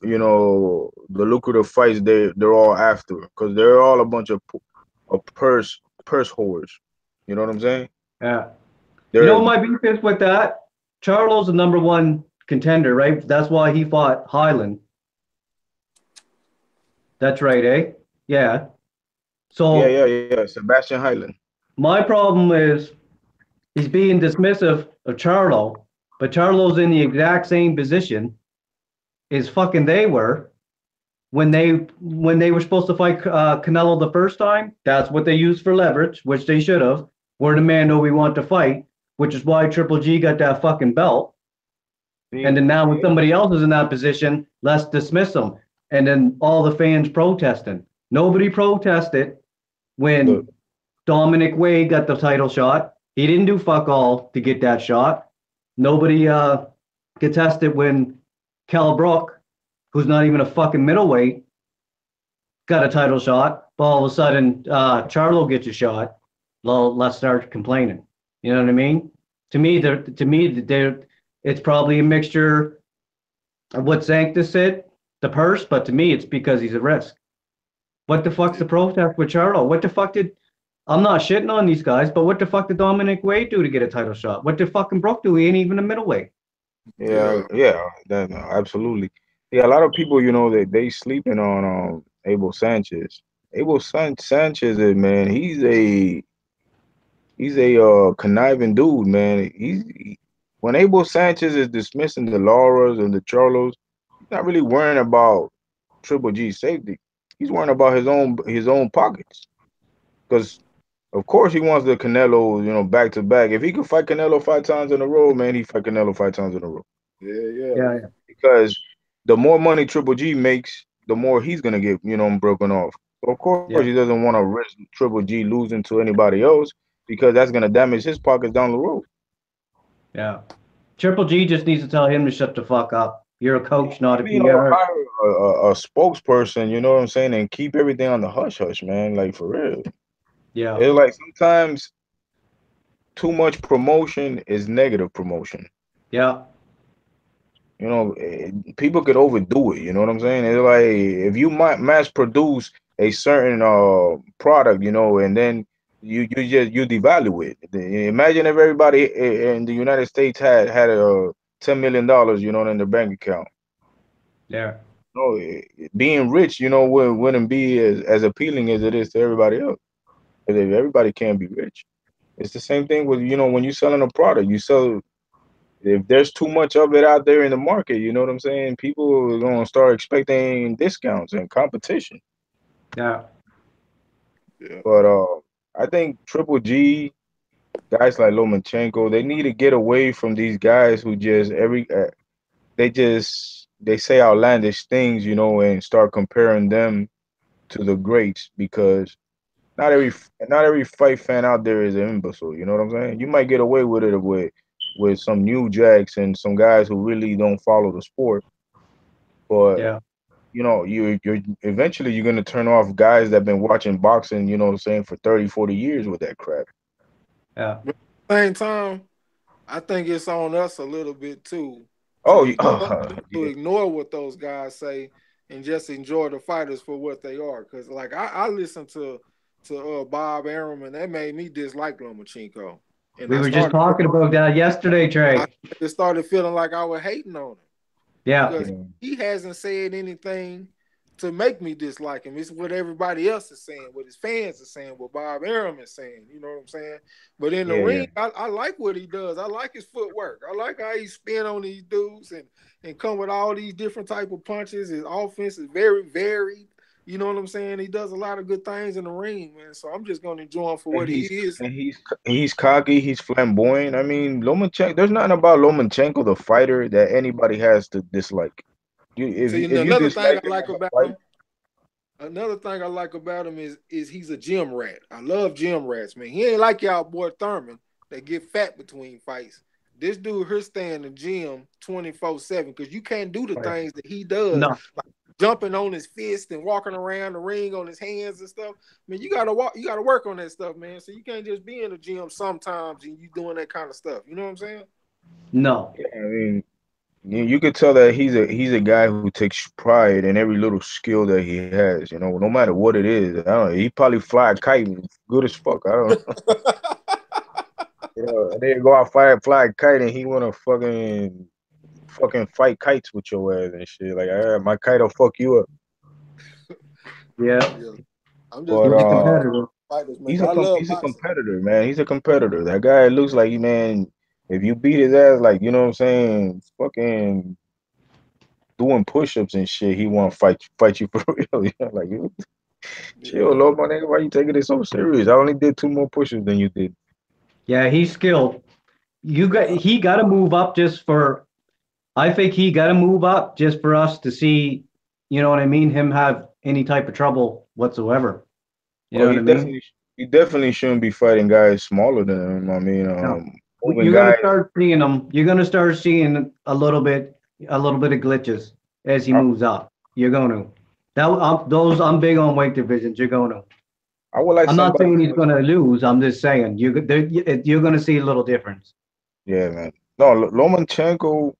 fights they're all after, because they're all a bunch of purse whores. You know what I'm saying? Yeah. You know They're what my beef is with that? Charlo's the number one contender, right? That's why he fought Highland. That's right, eh? Yeah. yeah, yeah, So yeah. Sebastian Hyland. my problem is he's being dismissive of Charlo, but Charlo's in the exact same position as fucking they were when they were supposed to fight Canelo the first time. That's what they used for leverage, which they should have. We're the man we want to fight, which is why Triple G got that fucking belt. And See, then now when somebody else is in that position, let's dismiss them. And then all the fans protesting. Nobody protested look, when Dominic Wade got the title shot. He didn't do fuck all to get that shot. Nobody contested when Kell Brook, who's not even a fucking middleweight, got a title shot. But all of a sudden, Charlo gets a shot. Well, let's start complaining. You know what I mean? To me, it's probably a mixture of what Sanctus said, the purse, but to me, it's because he's a risk. What the fuck's the protest with Charlo? What the fuck did I'm not shitting on these guys, but what the fuck did Dominic Wade do to get a title shot? What did fucking Brook do? He ain't even a middleweight. yeah, yeah. yeah, no, absolutely. Yeah, a lot of people, they sleeping on Abel Sanchez. Sanchez is, man. He's a conniving dude, man. When Abel Sanchez is dismissing the Lauras and the Charlos, he's not really worrying about Triple G's safety. He's worrying about his own pockets. Because of course he wants the Canelo, back to back. If he could fight Canelo 5 times in a row, man, he fight Canelo 5 times in a row. Yeah, yeah, Yeah, yeah, Because the more money Triple G makes, the more he's gonna get, broken off. So of course he yeah, doesn't want to risk Triple G losing to anybody else, because that's gonna damage his pockets down the road. yeah. Triple G just needs to tell him to shut the fuck up. You're a coach, not a Maybe, PR. hire a spokesperson, you know what I'm saying, and keep everything on the hush hush, man. Like, for real. Yeah, It's like sometimes too much promotion is negative promotion. yeah, People could overdo it. You know what I'm saying? It's like, if you mass produce a certain product, and then you devalue it. Imagine if everybody in the United States had a $10 million, in their bank account. yeah, Being rich, wouldn't be as appealing as it is to everybody else. 'Cause if everybody can't be rich. It's the same thing with, when you're selling a product. You sell If there's too much of it out there in the market, you know what I'm saying? People are gonna start expecting discounts and competition. yeah, yeah. But I think Triple G, guys like Lomachenko, they need to get away from these guys who just they say outlandish things, and start comparing them to the greats, because not every not every fight fan out there is an imbecile. You know what I'm saying? You might get away with it with some new jacks and some guys who really don't follow the sport, but yeah, you're eventually you're gonna turn off guys that been watching boxing, saying, for 30, 40 years with that crap. yeah, But at the same time, I think it's on us a little bit too Oh, to yeah, ignore what those guys say and just enjoy the fighters for what they are. Because like I listened to Bob Arum and that made me dislike Lomachenko, and We were just talking about that yesterday, I Trey. started feeling like I was hating on him Yeah. because he hasn't said anything to make me dislike him. It's what everybody else is saying, what his fans are saying, what Bob Arum is saying. You know what I'm saying? But in the yeah, yeah. ring, I like what he does. I like his footwork. I like how he spin on these dudes and come with all these different type of punches. His offense is very varied. You know what I'm saying? He does a lot of good things in the ring, man. So I'm just gonna enjoy him for And what he he's is. and he's cocky. He's flamboyant. I mean, Lomachenko. There's nothing about Lomachenko, the fighter, that anybody has to dislike. You See, if you another thing dislike I him like as a about fighter, him. Another thing I like about him is he's a gym rat. I love gym rats, man. He ain't like y'all boy Thurman that get fat between fights. This dude here stay in the gym 24/7 because you can't do the Right. things that he does, No. like jumping on his fist and walking around the ring on his hands and stuff. I mean, you gotta work on that stuff, man. So you can't just be in the gym sometimes and you doing that kind of stuff. You know what I'm saying? No. yeah, I mean, you could tell that he's a guy who takes pride in every little skill that he has. You know, no matter what it is. I don't know. He probably fly a kite good as fuck. I don't know. You know, and then go out fly a kite, and he wanna fucking fight kites with your ass and shit. Like, my kite'll fuck you up. Yeah. Yeah. I'm just But He's gonna a say competitor. fighters, man. I love he's a boxing. competitor, man. He's a competitor. That guy looks like, man, if you beat his ass, like, you know what I'm saying, fucking doing push-ups and shit, he want to fight you for real. You know, like, chill, Yeah. Lord, my nigga. Why you taking it so serious? I only did two more push-ups than you did. Yeah, he's skilled. Yeah. He got to move up just for. I think he got to move up just for us to see. You know what I mean? Him have any type of trouble whatsoever. You Well, know what I mean? he definitely shouldn't be fighting guys smaller than him. I mean, No. moving You're gonna guys. start seeing him. You're gonna start seeing a little bit of glitches as he I, moves up. You're gonna. I'm big on weight divisions. You're gonna. I would like I'm not somebody saying he's who was, gonna lose. I'm just saying you're gonna see a little difference. yeah, man. No, Lomachenko,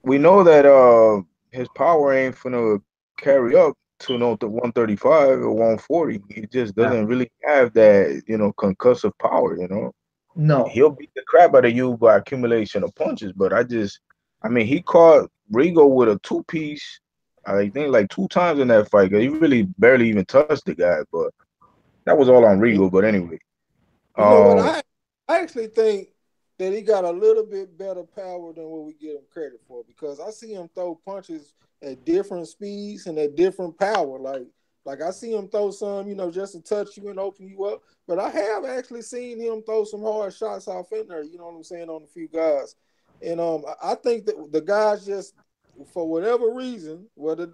we know that his power ain't finna carry up to no the 135 or 140. He just Yeah. doesn't really have that, concussive power, No. He'll beat the crap out of you by accumulation of punches, but I mean, he caught Rigo with a two piece, I think like two times in that fight. He really barely even touched the guy, but that was all on Rigo. But anyway, You know what? um, I actually think that he got a little bit better power than what we give him credit for because I see him throw punches at different speeds and at different power. Like I see him throw some, just to touch you and open you up. But I have actually seen him throw some hard shots off in there. You know what I'm saying, on a few guys. And I think that the guys just, for whatever reason, whether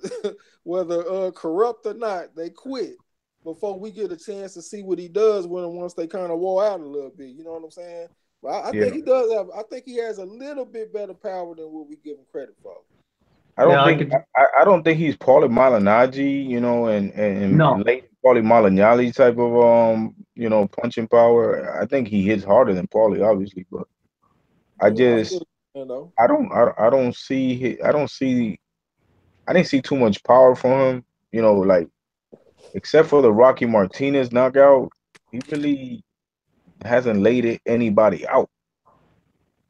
whether corrupt or not, they quit before we get a chance to see what he does once they kind of wore out a little bit. You know what I'm saying? But I yeah, think he does have. I think he has a little bit better power than what we give him credit for. Yeah, I could. I don't think he's Paulie Malignaggi, and No. late Paulie Malignaggi type of punching power. I think he hits harder than Paulie, obviously, but I Yeah, I just feel though. I don't see I didn't see too much power from him. Like except for the Rocky Martinez knockout, he really hasn't laid anybody out.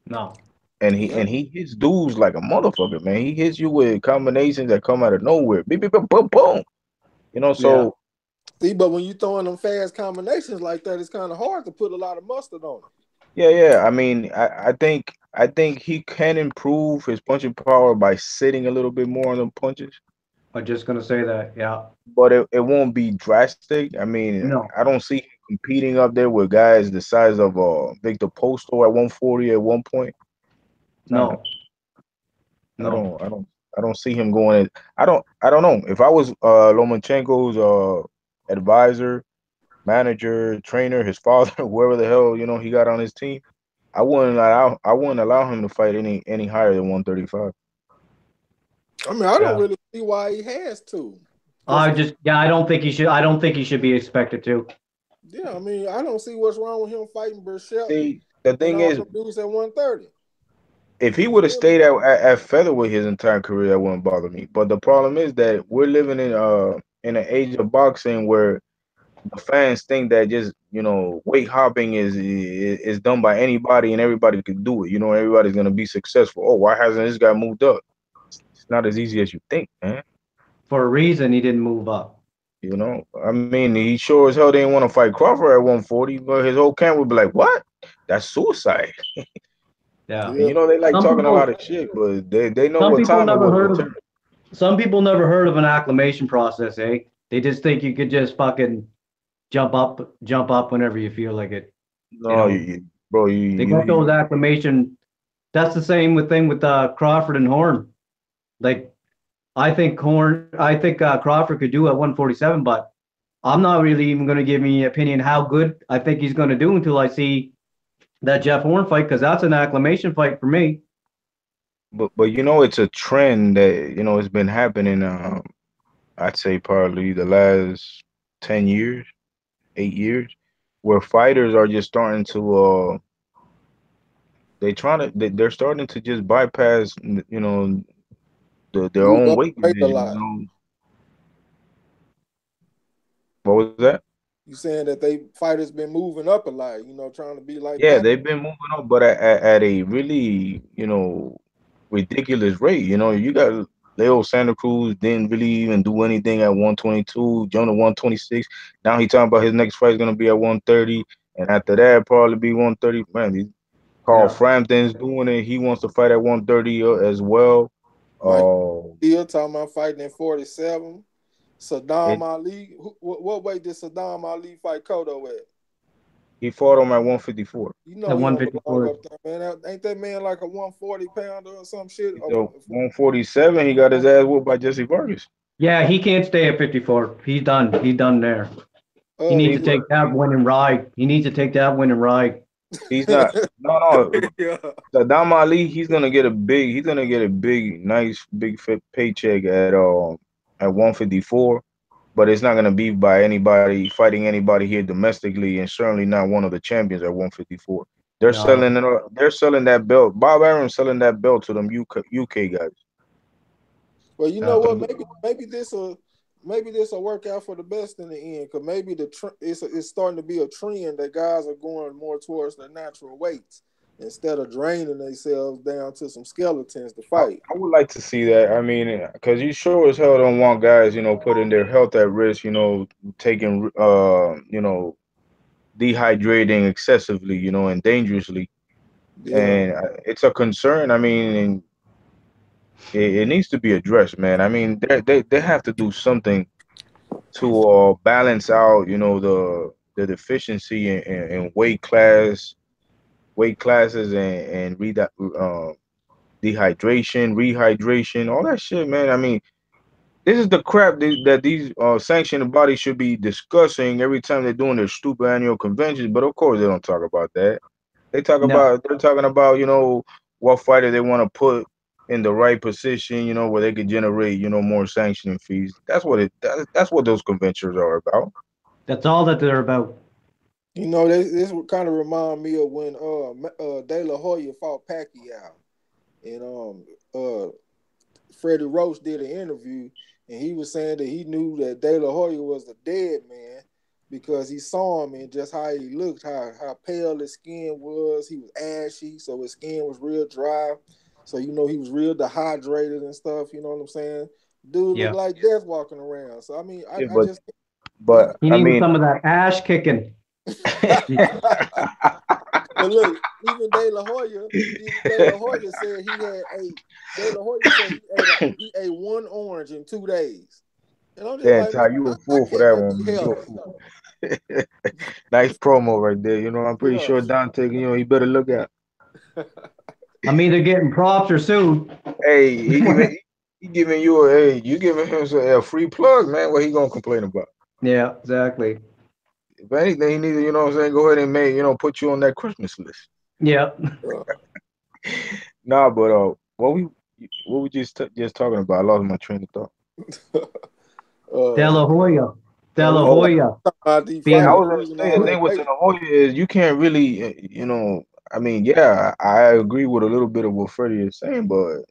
No. And he Yeah. and he hits dudes like a motherfucker, man. He hits you with combinations that come out of nowhere. Beep, beep, boom, boom, boom. Yeah. So See, but when you throwing them fast combinations like that, it's kind of hard to put a lot of mustard on it. yeah, yeah. I mean, I think he can improve his punching power by sitting a little bit more on the punches, I'm just gonna say that. Yeah. but it won't be drastic. I mean, No. I don't see him competing up there with guys the size of Victor Postol at 140 at one point. It's not No. I No. don't I don't I don't see him going. I don't know. If I was Lomachenko's advisor, manager, trainer, his father, whoever the hell he got on his team, I wouldn't allow him to fight any higher than 135. I mean, I don't Yeah. really see why he has to. Because Yeah, I don't think he should. I don't think he should be expected to. yeah, I mean, I don't see what's wrong with him fighting Burchell. See, The and thing all is, them dudes at 130. if he would have stayed at featherweight his entire career, that wouldn't bother me. But the problem is that we're living in an age of boxing where the fans think that just weight hopping is done by anybody and everybody can do it. Everybody's gonna be successful. Oh, why hasn't this guy moved up? It's not as easy as you think, man. For a reason, he didn't move up. I mean, he sure as hell didn't want to fight Crawford at 140, but his whole camp would be like, "What? That's suicide." Yeah. And Yeah, they like Some talking a lot people, of shit, but they know some what people time it never was. heard of, some people never heard of an acclimation process, eh? They just think you could just fucking jump up whenever you feel like it. You No, know, bro, they got those you acclimation. That's the same with thing with Crawford and Horn. Like I think Crawford could do at 147, but I'm not really even going to give me an opinion how good I think he's going to do until I see that Jeff Horn fight, because that's an acclimation fight for me. but it's a trend that it's been happening. I'd say probably the last 10 years, 8 years, where fighters are just starting to they're starting to just bypass their move own up weight weight a division. lot. What was that? You saying that they fighters been moving up a lot, trying to be like Yeah, Pac. they've been moving up, but at a really ridiculous rate. You got Leo Santa Cruz didn't really even do anything at 122, Jonah 126. Now he talking about his next fight is gonna be at 130, and after that probably be 130. Man, Carl Yeah. Frampton's doing it. He wants to fight at 130 as well. Mike Uh, Steele talking about fighting at 47. Saddam it Ali. What weight did Saddam Ali fight Cotto at? he fought him at 154. You know At he don't belong 154. up there, man. Ain't that man like a 140 pounder or some shit? So 147, he got his ass whooped by Jesse Vargas. Yeah, he can't stay at 54. He's done. He's done there. He needs See, to but take that win and ride. He needs to take that win and ride. he's not. No. yeah. Saddam Ali, he's gonna get a big, nice, big fit paycheck at 154, but it's not gonna be by anybody fighting anybody here domestically, and certainly not one of the champions at 154. They're No, selling it. They're selling that belt. Bob Arum's selling that belt to them UK guys. Well, you know no. what? Maybe this will work out for the best in the end. Cause maybe it's starting to be a trend that guys are going more towards the natural weights instead of draining themselves down to some skeletons to fight. I would like to see that. I mean, because you sure as hell don't want guys, putting their health at risk, taking, dehydrating excessively, and dangerously. Yeah. And it's a concern. I mean, and it needs to be addressed, man. I mean, they have to do something to balance out, the deficiency in weight classes and dehydration, rehydration, all that shit, man. I mean, this is the crap that these sanctioned bodies should be discussing every time they're doing their stupid annual conventions. But of course, they don't talk about that. No. They're talking about, what fighter they want to put in the right position, where they could generate, more sanctioning fees. That's what those conventions are about. That's all that they're about. This would kind of remind me of when De La Hoya fought Pacquiao, and Freddie Roach did an interview, and he was saying that he knew that De La Hoya was the dead man because he saw him and just how he looked, how pale his skin was. He was ashy, so his skin was real dry. So he was real dehydrated and stuff. You know what I'm saying? Dude looked Yeah. like death walking around. So I mean, Yeah, I just even but He I needed mean, some of that ash kicking. But look, even De La Hoya said he had ate. De La Hoya said he ate one orange in 2 days, and I'm just damn, like, man, Ty, you a how fool for can that that one, be man. You a healthy? fool. Nice promo right there. I'm pretty Yeah. sure Dante, he better look out. I'm either getting props or sued. Hey, he giving you you giving him a free plug, man. What he gonna complain about? Yeah, exactly. If anything, he needs to, what I'm saying, go ahead and put you on that Christmas list. Yeah. Nah, but what we just talking about? I lost my train of thought. De uh, La Hoya. De La we Oh, Hoya about these yeah, I being fighters was gonna losing say all the that thing with De weight. La Hoya is you can't really, I mean, yeah, I agree with a little bit of what Freddie is saying, but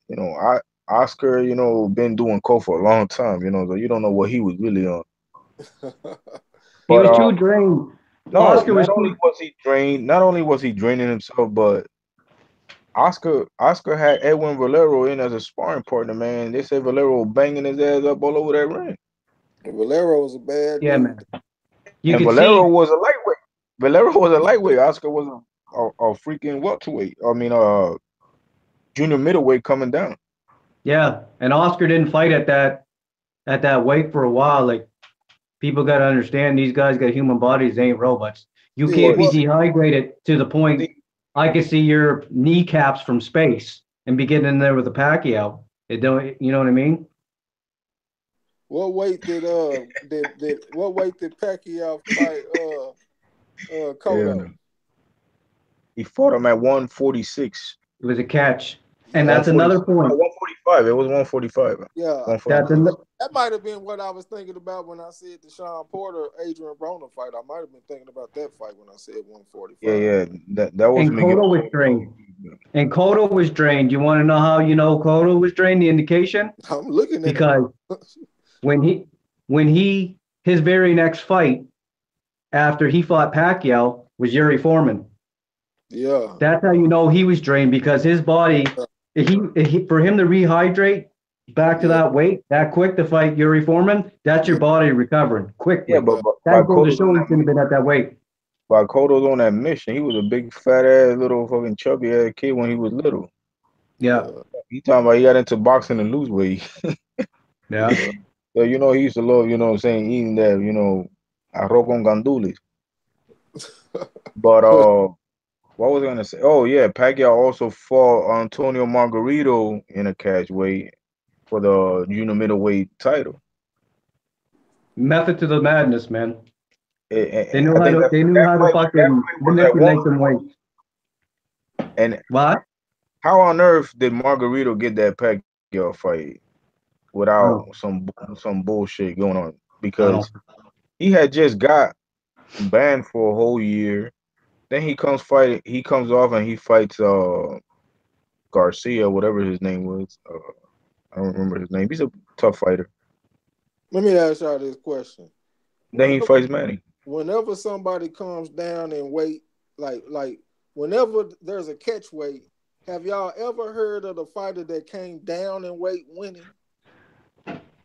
Oscar, been doing coke for a long time, so you don't know what he was really on. He But was too drained. no, Oscar was too. not only was he draining himself, but Oscar had Edwin Valero in as a sparring partner, man. They said Valero banging his ass up all over that ring. Valero was a bad Yeah, dude. man. You And could see. Valero was a lightweight. Valero was a lightweight. Oscar was a freaking welterweight. I mean, junior middleweight coming down. Yeah, and Oscar didn't fight at that weight for a while. Like people got to understand, these guys got human bodies. They ain't robots. You Yeah, can't But be what dehydrated to the point see, I can see your kneecaps from space and be getting in there with a Pacquiao. It don't, you know what I mean? what weight did what weight did Pacquiao fight Cotto? yeah, he fought him at 146. It was a catch, and Yeah, that's another 146. No, point. 145. It was 145. yeah. That's 145. an, That might have been what I was thinking about when I said the Sean Porter Adrian Broner fight. I might have been thinking about that fight when I said Yeah, 145. yeah. That was and Miguel. Cotto was drained. And Cotto was drained. You want to know how you know Cotto was drained? The indication? I'm looking at it. Because when he when he his very next fight after he fought Pacquiao was Yuri Foreman. Yeah. That's how you know he was drained because his body, for him to rehydrate back to Yeah. that weight that quick to fight Yuri Foreman, that's your Yeah. body recovering Yeah, quickly. but, Yeah. but by That goes to Cotto's show on he that shouldn't have been at that weight. While Cotto's on that mission, he was a big fat ass little fucking chubby ass kid when he was little. Yeah, Yeah. He talking about he got into boxing and lose weight. yeah. So he used to love, what I'm saying, eating that, arroz con gandules. But what was I gonna say? Oh yeah, Pacquiao also fought Antonio Margarito in a catch weight for the junior middleweight title. Method to the madness, man. They I knew how think to that they knew that how to fight that fucking fight was at manipulate them weights. 140. And What? how on earth did Margarito get that Pacquiao fight I without don't some bullshit going on? I Because don't he had just got banned for a whole year. Then he comes off and he fights Garcia, whatever his name was. I don't remember his name. He's a tough fighter. Let me ask y'all this question. Then he Whenever fights Manny. whenever somebody comes down in weight, like whenever there's a catch weight, have y'all ever heard of the fighter that came down in weight winning?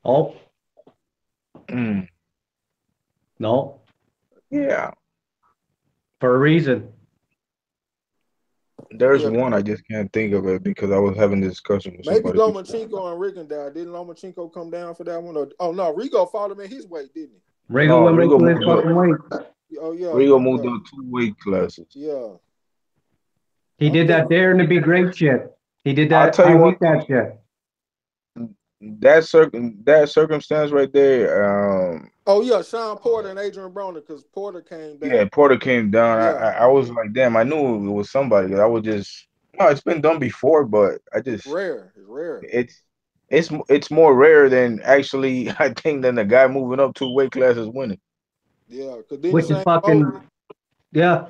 oh Mm, no, yeah, for a reason. there's Yeah, one I just can't think of it because I was having this discussion with maybe somebody before. Lomachenko and Rigondeaux. Didn't Lomachenko come down for that one? Oh no, Rigo fought him in his weight, didn't Regal No, went right to his fucking weight. he? Oh yeah, Rigo yeah, moved up 2 weight classes. yeah. He I'm did that thinking. daring to be great shit. He did I'll that. tell I you one hate that shit. thing. That circumstance right there. Oh yeah, Sean Porter and Adrian Broner because Porter came Yeah, down. Porter came down. Yeah, I was like, damn, I knew it was somebody. 'Cause I was just no, it's been done before, but it's rare. It's rare. it's it's more rare than actually I think than the guy moving up 2 weight classes winning. Yeah, because then Which is Shane fucking Mosley. yeah.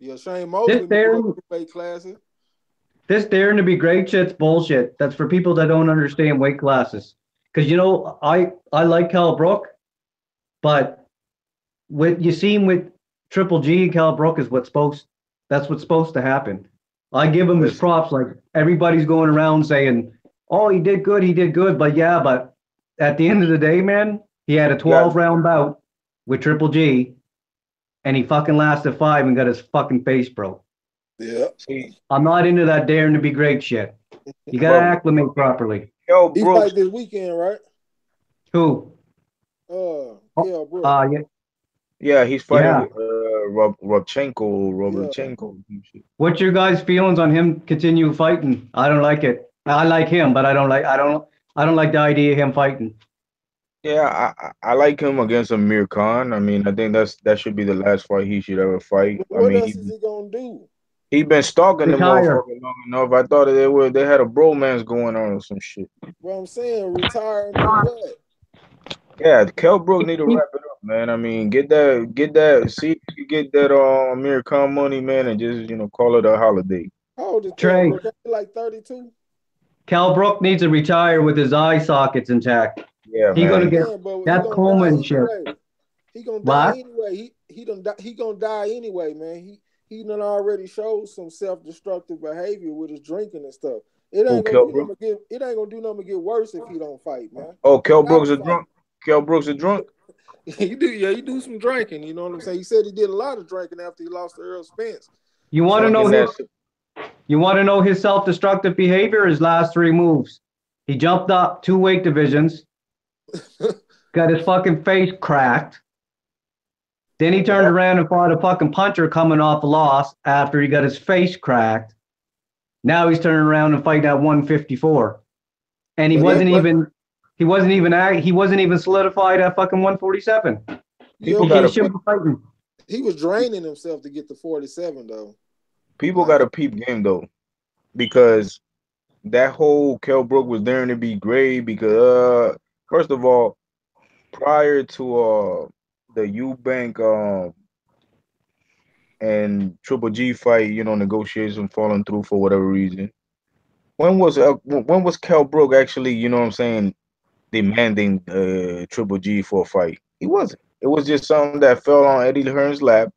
Yeah, Shane This Mosley moved up daring, two weight classes. this daring to be great shit's bullshit. That's for people that don't understand weight classes. Because I like Cal Brook, but what you seen with Triple G and Cal Brook is that's what's supposed to happen. I give him his Listen, props. Like everybody's going around saying, "Oh, he did good," but yeah, but at the end of the day, man, he had a you got 12-round bout with Triple G, and he fucking lasted 5 and got his fucking face broke. Yeah. see, I'm not into that daring to be great shit. You gotta but acclimate properly. Kell He Brooks, fight this weekend, right? Who? Oh, Kell Brook. yeah, yeah, he's fighting yeah. with Yeah. Robchenko. What's your guys' feelings on him continue fighting? I don't like it. I like him, but I don't like the idea of him fighting. Yeah, I like him against Amir Khan. I mean, I think that should be the last fight he should ever fight. I What mean, else is he gonna do? he been stalking the Retire. motherfucker long enough. I thought they had a bromance going on or some shit. What I'm saying, retire and do what? Yeah, Kell Brook need to He- wrap it up, man. I mean, get that. See if you get that Amir Khan money, man, and just call it a holiday. How old is Kell Trey, Brook? Ain't he like 32? Cal Brook needs to retire with his eye sockets intact. Yeah, He gonna man. get Man, but he that gonna die Coleman shit. anyway. He gonna die What? anyway. He gonna die anyway, man. He done already showed some self destructive behavior with his drinking and stuff. Who, Kell Brook? It ain't gonna do nothing to get worse if he don't fight, man. Oh, He Kell gotta Brook's a fight. drunk. Kell Brook's a drunk. You do some drinking. You know what I'm saying? He said he did a lot of drinking after he lost to Earl Spence. You want to Drinking know that. his self-destructive behavior? His last three moves. He jumped up 2 weight divisions, got his fucking face cracked. Then he turned around and fought a fucking puncher coming off a loss after he got his face cracked. Now he's turning around and fighting at 154, and he wasn't even solidified at fucking 147. People Yeah, got He to shouldn't be fighting. he was draining himself to get to 47 though. people got to peep game though, because that whole Kell Brook was there to be great. Because first of all, prior to the Eubank and Triple G fight, negotiation falling through for whatever reason. When was Kell Brook actually, what I'm saying, demanding Triple G for a fight? He wasn't. It was just something that fell on Eddie Hearn's lap.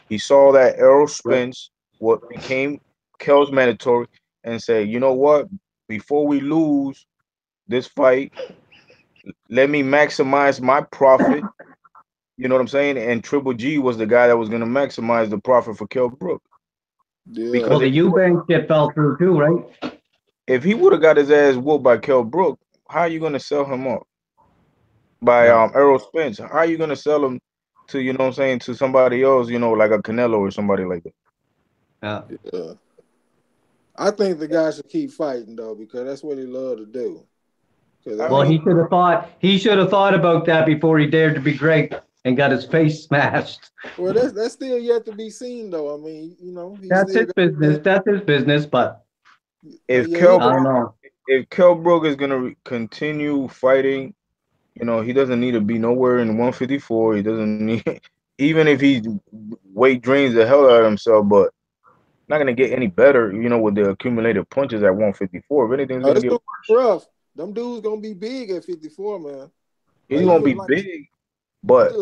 He saw that Errol Spence, what became Kell's mandatory, and said, you know what? Before we lose this fight, let me maximize my profit. You know what I'm saying? And Triple G was the guy that was going to maximize the profit for Kell Brook. Yeah. Because Well, the Eubank shit fell through too, right? if he would have got his ass whooped by Kell Brook, how are you going to sell him off? By Yeah. Errol Spence, how are you going to sell him to, what I'm saying, to somebody else, like a Canelo or somebody like that? Yeah. Yeah. I think the guy should keep fighting though, because that's what he love to do. I Well, mean, he should have thought about that before he dared to be great and got his face smashed. Well, that's still yet to be seen though. I mean, he That's still his got business. That's his business, but if yeah, Kell I don't know. if Kell Brook is going to continue fighting, he doesn't need to be nowhere in 154. He doesn't need, even if he weight drains the hell out of himself, but not gonna get any better, with the accumulated punches at 154. If anything, it's oh, gonna it's get gonna worse. be rough. Them dudes gonna be big at 54, man. He's Like gonna you be like big, but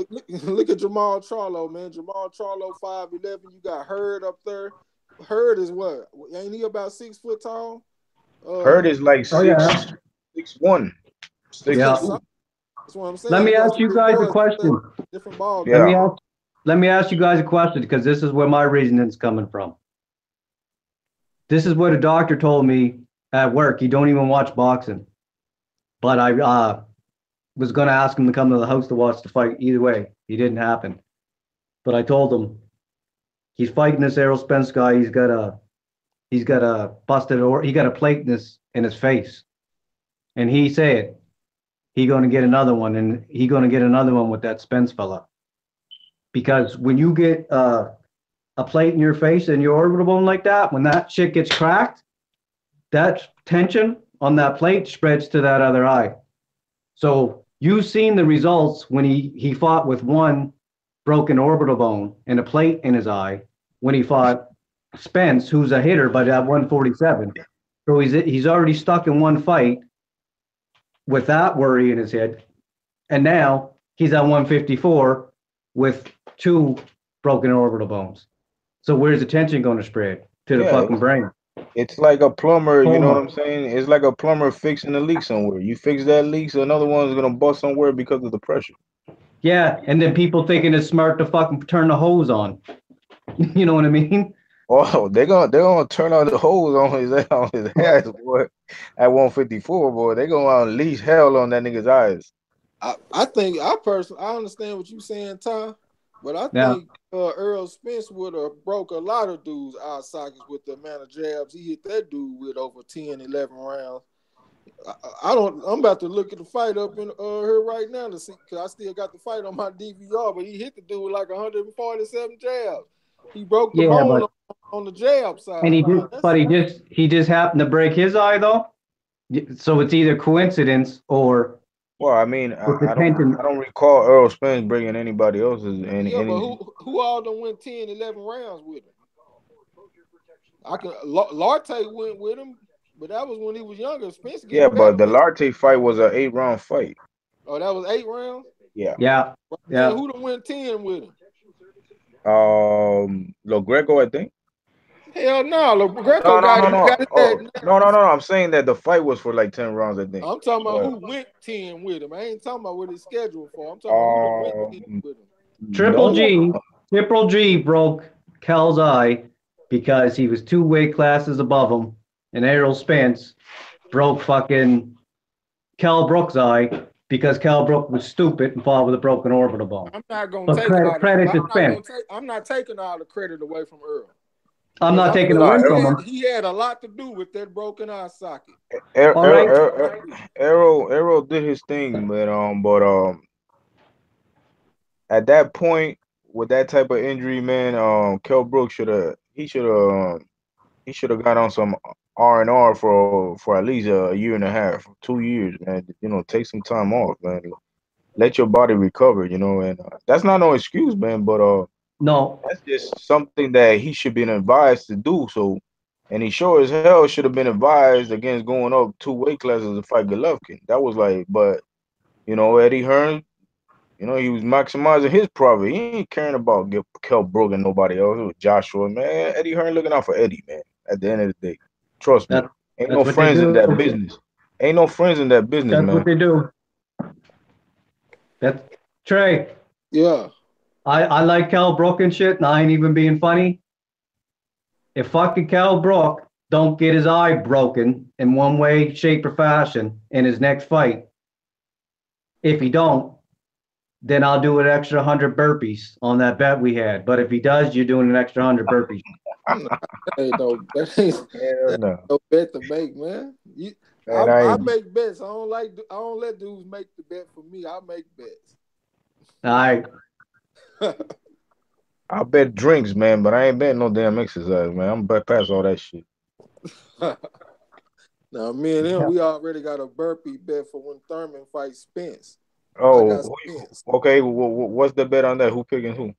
look at Jamal Charlo, man. Jamal Charlo 5'11". You got Hurd up there. Hurd is what? Ain't he about 6 foot tall? Hurt is like Oh yeah, 6'1", six yeah. two. That's what I'm Let saying. me You got ask some you big guys a boys up there. question. Different ball Let game. Yeah. me ask. Let me ask you guys a question because this is where my reasoning's coming from. This is what a doctor told me at work. He don't even watch boxing, but I was going to ask him to come to the house to watch the fight. Either way, he didn't happen. But I told him he's fighting this Errol Spence guy. He's got a busted or he got a plate in his face, and he said he going to get another one, and he going to get another one with that Spence fella. Because when you get a plate in your face and your orbital bone like that, when that shit gets cracked, that tension on that plate spreads to that other eye. So you've seen the results when he fought with one broken orbital bone and a plate in his eye when he fought Spence, who's a hitter, but at 147. So he's already stuck in one fight with that worry in his head. And now he's at 154 with two broken orbital bones. So where's the tension going to spread? To the Yeah, fucking brain. it's like a plumber. You know what I'm Coma. saying? It's like a plumber fixing a leak somewhere. You fix that leak, so another one's gonna bust somewhere because of the pressure. Yeah, and then people thinking it's smart to fucking turn the hose on. You know what I mean? Oh, they're gonna turn on the hose on his ass, boy. At 154, boy, they gonna unleash hell on that nigga's eyes. I think I understand what you're saying, Ty, but I Yeah. think Earl Spence would have broke a lot of dudes' eye sockets with the amount of jabs he hit that dude with over 10, 11 rounds. I'm about to look at the fight up in here right now to see, because I still got the fight on my DVR, but he hit the dude with like 147 jabs. He broke the Yeah, bone but on the jab and side, man. he just happened to break his eye though. So it's either coincidence or Well, I mean, with the I don't tension. I don't recall Earl Spence bringing anybody else's Yeah, but any. who all done went 10, 11 rounds with him? I can Larte went with him, but that was when he was younger. Spence Yeah, getting but better the with. Larte fight was an 8 round fight. Oh, that was 8 rounds. Yeah. Yeah, Then yeah. who done went 10 with him? Lo Greco, I think. Hell no, Greco No, no, got no, it. no. Got his Oh, head. no. I'm saying that the fight was for like 10 rounds, I think. I'm talking about But who went 10 with him. I ain't talking about what his schedule for. I'm talking about who done went 10 um, with him. Triple no. G, Triple G broke Cal's eye because he was 2 weight classes above him, and Errol Spence broke fucking Cal Brook's eye because Cal Brook was stupid and fought with a broken orbital bone. I'm not gonna But take all the. credit to Spence. I'm not taking all the credit away from Earl I'm because not I taking feel a No, like win from him. he had a lot to do with that broken eye socket. All right. Arrow did his thing, but at that point with that type of injury, man, Kell Brooks he should have got on some R&R for at least a year and a half, 2 years, man. You know, take some time off, man. Let your body recover, you know, and that's not no excuse, man, but No, that's just something that he should been advised to do. So, and he sure as hell should have been advised against going up 2 weight classes to fight Golovkin. That was like, but Eddie Hearn, he was maximizing his profit. He ain't caring about Kell Brook and nobody else. It was Joshua, man. Eddie Hearn looking out for Eddie, man. At the end of the day, trust me. that Ain't no that's what they friends in do. that business. Ain't no friends in that business, That's what man. they do. That's Trey. Yeah. I like Cal Brook and shit, and I ain't even being funny. If fucking Cal Brook don't get his eye broken in one way, shape, or fashion in his next fight, if he don't, then I'll do an extra 100 burpees on that bet we had. But if he does, you're doing an extra 100 burpees. Nah, that Hell ain't no. no bet to make, man. Man, I I ain't. make bets. I don't let dudes make the bet for me. I make bets. All right. I bet drinks, man, but I ain't betting no damn exercise, man. I'm past all that shit. Now me and him, we already got a burpee bet for when Thurman fights Spence. I got Oh, Spence. okay. What's the bet on that? Who picking who?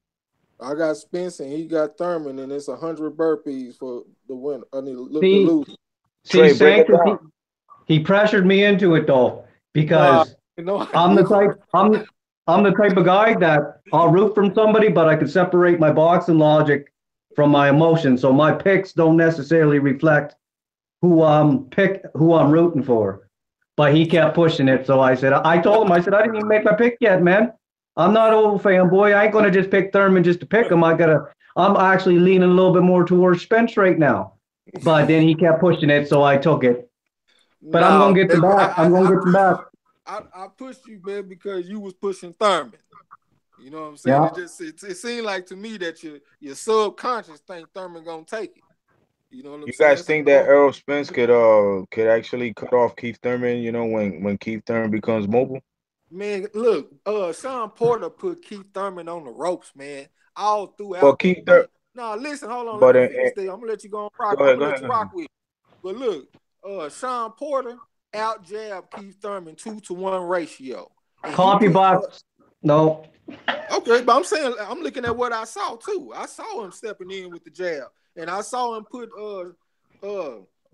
I got Spence and he got Thurman, and it's 100 burpees for the winner. I mean, look the See, loser. see, Trey, break it Sanchez, down. he pressured me into it though, Nah, because no, I I'm the didn't. type I'm the type of guy that I'll root from somebody, but I can separate my boxing logic from my emotions. So my picks don't necessarily reflect who I'm rooting for. But he kept pushing it. So I told him, I said, I didn't even make my pick yet, man. I'm not an old fanboy. I ain't gonna just pick Thurman just to pick him. I'm actually leaning a little bit more towards Spence right now. But then he kept pushing it, so I took it. But I'm No, gonna get them man, back. I'm gonna get them back. I pushed you, man, because you was pushing Thurman. You know what I'm saying? Yeah. It seemed like to me that your subconscious think Thurman gonna take it. You know what I'm You saying? guys So, think that Errol Spence could actually cut off Keith Thurman? When Keith Thurman becomes mobile. man, look, Sean Porter put Keith Thurman on the ropes, man, all But throughout that Keith fight. Thurman, No, listen, hold on, let but me finish there. I'm gonna let you go on rock. go I'm ahead, gonna go let ahead, you go ahead. rock with it. But look, Sean Porter out jabbed Keith Thurman 2-to-1 ratio. And he Coffee put box. No. okay, but I'm saying I'm looking at what I saw too. I saw him stepping in with the jab, and I saw him put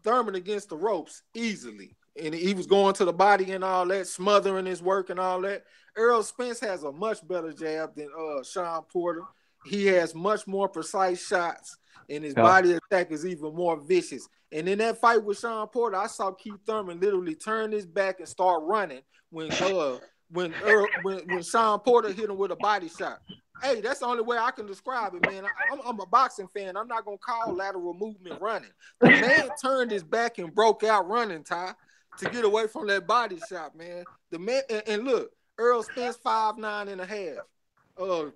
Thurman against the ropes easily, and he was going to the body and all that, smothering his work and all that. Errol Spence has a much better jab than Sean Porter. He has much more precise shots, and his Yeah. body attack is even more vicious. And in that fight with Sean Porter, I saw Keith Thurman literally turn his back and start running when Sean Porter hit him with a body shot. Hey, that's the only way I can describe it, man. I'm a boxing fan. I'm not gonna call lateral movement running. The man turned his back and broke out running, Ty, to get away from that body shot, man. The man and look, Earl Spence 5'9.5.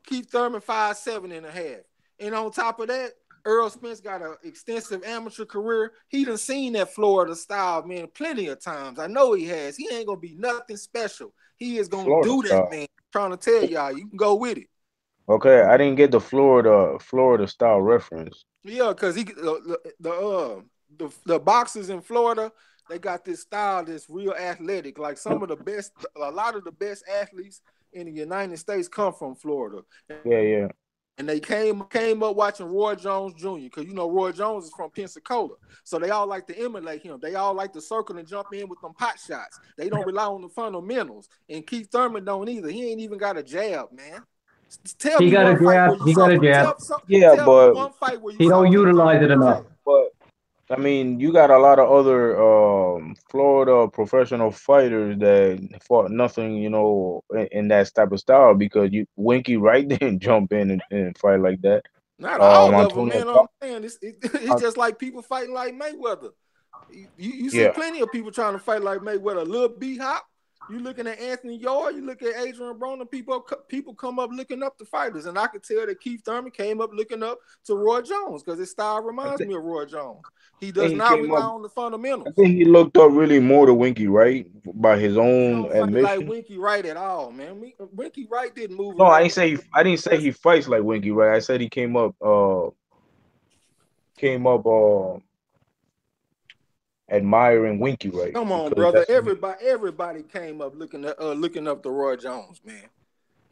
Keith Thurman 5'7.5. And on top of that, Earl Spence got an extensive amateur career. He done seen that Florida style, man, plenty of times. I know he has. He ain't gonna be nothing special. He is gonna Florida do that, style. man. I'm trying to tell y'all, you can go with it. Okay, I didn't get the Florida style reference. Yeah, because the boxers in Florida, they got this style that's real athletic. Like some of the best, a lot of the best athletes in the United States come from Florida. Yeah, yeah. And they came up watching Roy Jones Jr. because you know Roy Jones is from Pensacola, so they all like to emulate him. They all like to circle and jump in with them pot shots. They don't rely on the fundamentals. And Keith Thurman don't either. He ain't even got a jab, man. Tell He me got a one fight where jab. you He saw. got a jab. Yeah, Tell me but one fight where you He saw don't Keith utilize Thurman it with a enough. jab. but I mean, you got a lot of other Florida professional fighters that fought nothing, in that type of style because Winky Wright didn't jump in and fight like that. Not all of them, Antonio, man. I'm saying it's just like people fighting like Mayweather. You see yeah, plenty of people trying to fight like Mayweather. Lil B Hop. You looking at Anthony Yarde, you look at Adrian Broner, people come up looking up to fighters. And I could tell that Keith Thurman came up looking up to Roy Jones because his style reminds me of Roy Jones. He does he not came rely up. on the I fundamentals. think he looked up really more to Winky Wright by his He own don't fight like admission. Winky Wright at all, man. Winky Wright didn't move No, around. I didn't say he fights like Winky Wright. I said he came up admiring Winky Wright Come on, because brother. that's Everybody came up looking up to Roy Jones, man.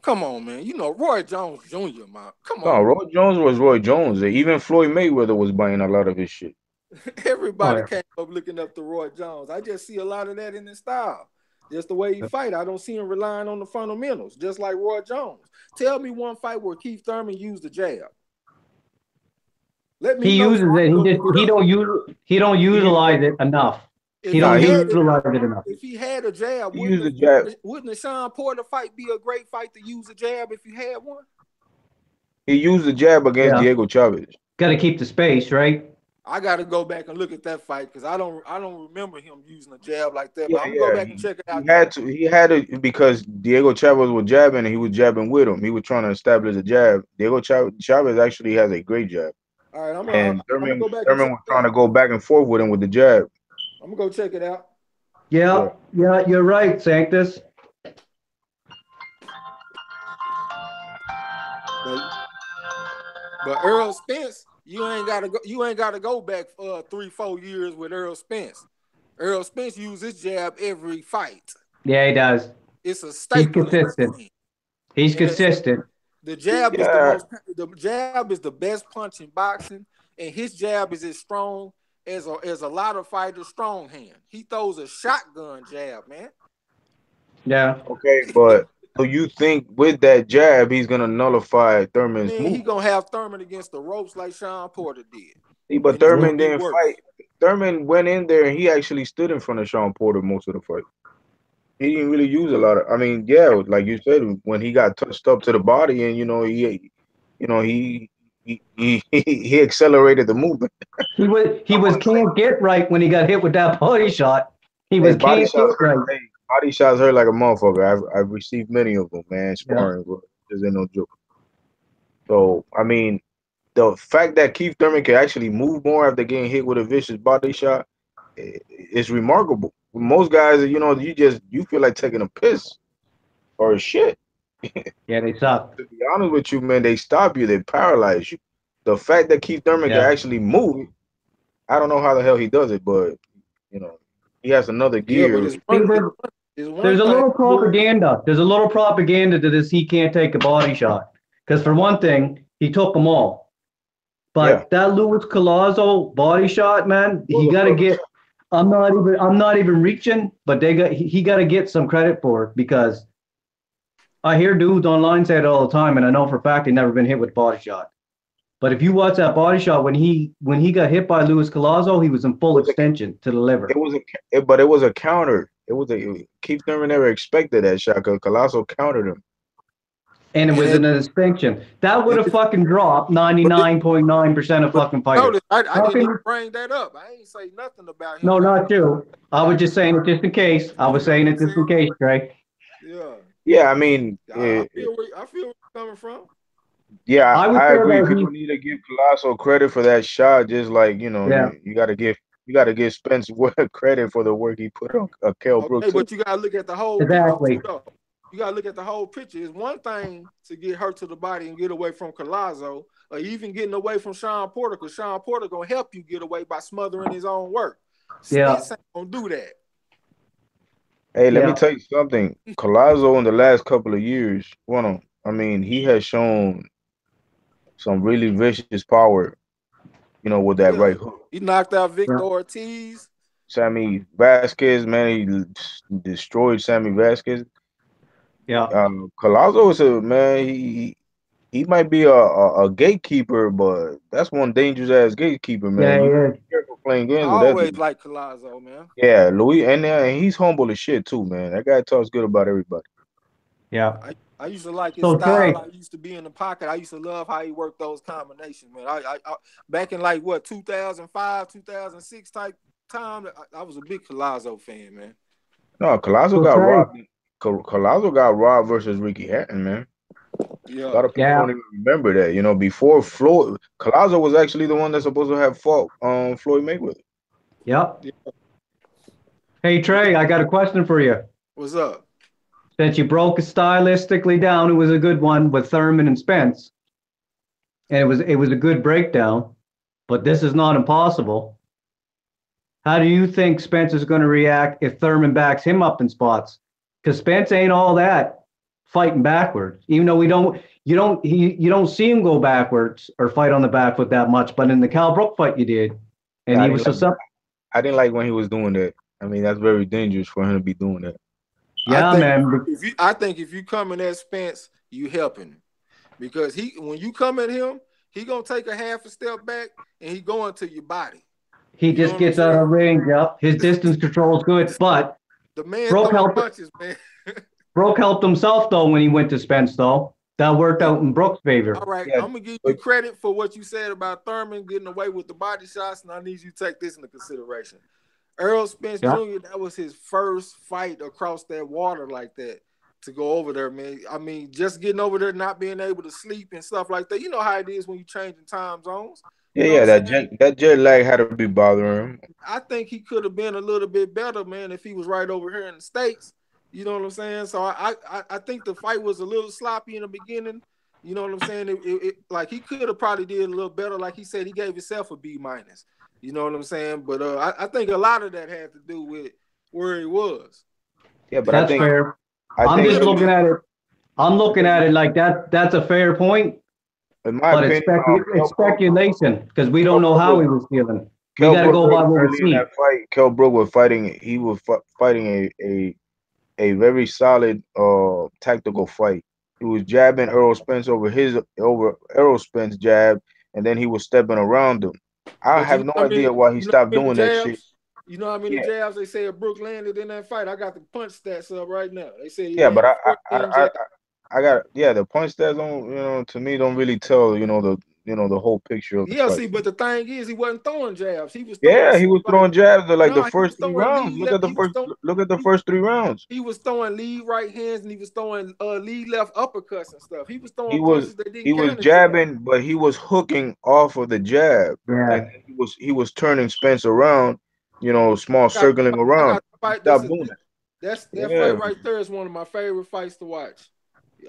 Come on, man. You know Roy Jones Jr., man. Come no, on. Roy Jones was Roy Jones. Even Floyd Mayweather was buying a lot of his shit. Everybody Oh, came up looking up to Roy Jones. I just see a lot of that in his style. Just the way he fight. I don't see him relying on the fundamentals, just like Roy Jones. Tell me one fight where Keith Thurman used the jab. Let me he know. uses it. He don't utilize it enough. He don't utilize it enough. If he had a jab, He used the jab. wouldn't the Sean Porter fight be a great fight to use a jab if you had one? He used the jab against Diego Chavez. Got to keep the space, right? I got to go back and look at that fight because I don't remember him using a jab like that. But I'm gonna Yeah, go back and check it out. He had to because Diego Chavez was jabbing and he was jabbing with him. He was trying to establish a jab. Diego Chavez actually has a great jab. All right, I'm Thurman gonna go back and check was it trying to out. go back and forth with him with the jab. I'm gonna go check it out. Yeah, you're right, Sanctus. But Earl Spence, you ain't gotta go back 3-4 years with Earl Spence. Earl Spence uses his jab every fight. Yeah, he does. It's a staple. He's consistent. He's consistent. The jab the jab is the best punch in boxing, and his jab is as strong as a lot of fighters' strong hand. He throws a shotgun jab, man. Yeah. Okay, but so you think with that jab he's gonna nullify Thurman's move? He gonna have Thurman against the ropes like Sean Porter did. But Thurman didn't fight. Thurman went in there and he actually stood in front of Sean Porter most of the fight. He didn't really use a lot of. I mean, yeah, like you said, when he got touched up to the body and he accelerated the movement. He was can't get right when he got hit with that body shot. He was can't get right. Hey, body shots hurt like a motherfucker. I've received many of them, man. Sparring, bro. This ain't no joke. So I mean, the fact that Keith Thurman can actually move more after getting hit with a vicious body shot is remarkable. Most guys, you feel like taking a piss or a shit. Yeah, they suck. To be honest with you, man, they stop you, they paralyze you. The fact that Keith Thurman can actually move, I don't know how the hell he does it, but he has another gear. There's a little propaganda. There's a little propaganda to this. He can't take a body shot because, for one thing, he took them all. But that Luis Collazo body shot, man, he got to get. I'm not even reaching, but he got to get some credit for it because I hear dudes online say it all the time, and I know for a fact he's never been hit with a body shot. But if you watch that body shot when he got hit by Luis Collazo, he was in full extension to the liver. It was a counter. Keith Thurman never expected that shot because Collazo countered him. And it was an extension. That would have fucking dropped 99.9% of fucking fighters. I didn't even bring that up. I ain't say nothing about him. No, not you. I was just saying it just in case. I was saying it just in case, Trey. Yeah. Yeah, I mean, I feel where you're coming from. Yeah, I agree. People need to give Collazo credit for that shot. Just like you gotta give Spence credit for the work he put on Kell Brooks. But you gotta look at the whole exactly. picture. You gotta look at the whole picture. It's one thing to get hurt to the body and get away from Collazo, or even getting away from Sean Porter, because Sean Porter gonna help you get away by smothering his own work. Yeah. Spence ain't gonna do that. Hey, let me Yeah. tell you something. Collazo in the last couple of years, well, I mean, he has shown some really vicious power, with that Yeah, right hook. he knocked out Victor Yeah. Ortiz. Sammy Vasquez, man, he destroyed Sammy Vasquez. Yeah. Collazo is a man. He might be a gatekeeper, but that's one dangerous ass gatekeeper, man. Yeah. You Yeah. be careful playing I games with that always dude. like Collazo, man. Yeah, Louis, and he's humble as shit too, man. That guy talks good about everybody. Yeah. I used to like his So style. Trey, I used to be in the pocket. I used to love how he worked those combinations, man. I back in like what 2005, 2006 type time. I was a big Collazo fan, man. No, Collazo so got Trey, robbed. Collazo got robbed versus Ricky Hatton, man. A Yeah, lot of people yeah, don't even remember that. Before Floyd, Collazo was actually the one that's supposed to have fought Floyd Mayweather. yep. yeah. Hey Trey, I got a question for you. What's up? Since you broke it stylistically down, it was a good one with Thurman and Spence, and it was a good breakdown. But this is not impossible. How do you think Spence is going to react if Thurman backs him up in spots? Because Spence ain't all that fighting backwards. Even though you don't see him go backwards or fight on the back foot that much. But in the Cal Brook fight, you did, and Yeah, he was susceptible. I didn't like when he was doing that. I mean, that's very dangerous for him to be doing that. I Yeah, think man. if you come in at Spence, you helping him because when you come at him, he gonna take a half a step back and he going to your body. He You know just what I'm gets out saying? of range. Yep, his distance control is good, but The man Broke throwing helped. punches, man. Brook helped himself though when he went to Spence though. That worked Yeah. out in Brook's All favor. right, Yeah, I'm gonna give you but credit for what you said about Thurman getting away with the body shots, and I need you to take this into consideration. Earl Spence Yeah. Jr., that was his first fight across that water like that to go over there, man. I mean, just getting over there, not being able to sleep and stuff like that. You know how it is when you change in time zones. You know yeah, what I'm saying? that jet lag had to be bothering him. I think he could have been a little bit better, man, if he was right over here in the States. You know what I'm saying? So I think the fight was a little sloppy in the beginning. You know what I'm saying? Like he could have probably did a little better. Like he said, he gave himself a B minus. You know what I'm saying? But I think a lot of that had to do with where he was. Yeah, but Then That's fair. I I'm he think just could have looking been. at it. I'm looking at it like that. That's a fair point, in my but it's opinion, it's speculation because we don't Kel know Brook how was he was feeling. We Kel got to Brook go by what we early in see. that fight. Kel Brook was fighting. He was fighting a very solid tactical fight. He was jabbing Errol Spence over Errol Spence jab, and then he was stepping around him. I But have no idea why he you know how stopped many doing that shit. jabs? You know how many Yeah, jabs they say Brook landed in that fight? I got the punch stats up right now. They said he yeah, but landed 14 jabs. I got the punch stats don't to me don't really tell the whole picture of the Yeah, fight. see, but the thing is, he wasn't throwing jabs. He was throwing Yeah, he stuff was like throwing jabs like the no, he was first three throwing rounds. lead left. He was throwing Look at the he, first 3 rounds. he was throwing lead right hands and he was throwing lead left uppercuts and stuff. He was He throwing was punches that didn't he was count as jabs. jabbing, but he was hooking off of the jab, and Yeah, then he was turning Spence around, small circling I around. got the He fight. stopped doing that. That fight Yeah, right there is one of my favorite fights to watch.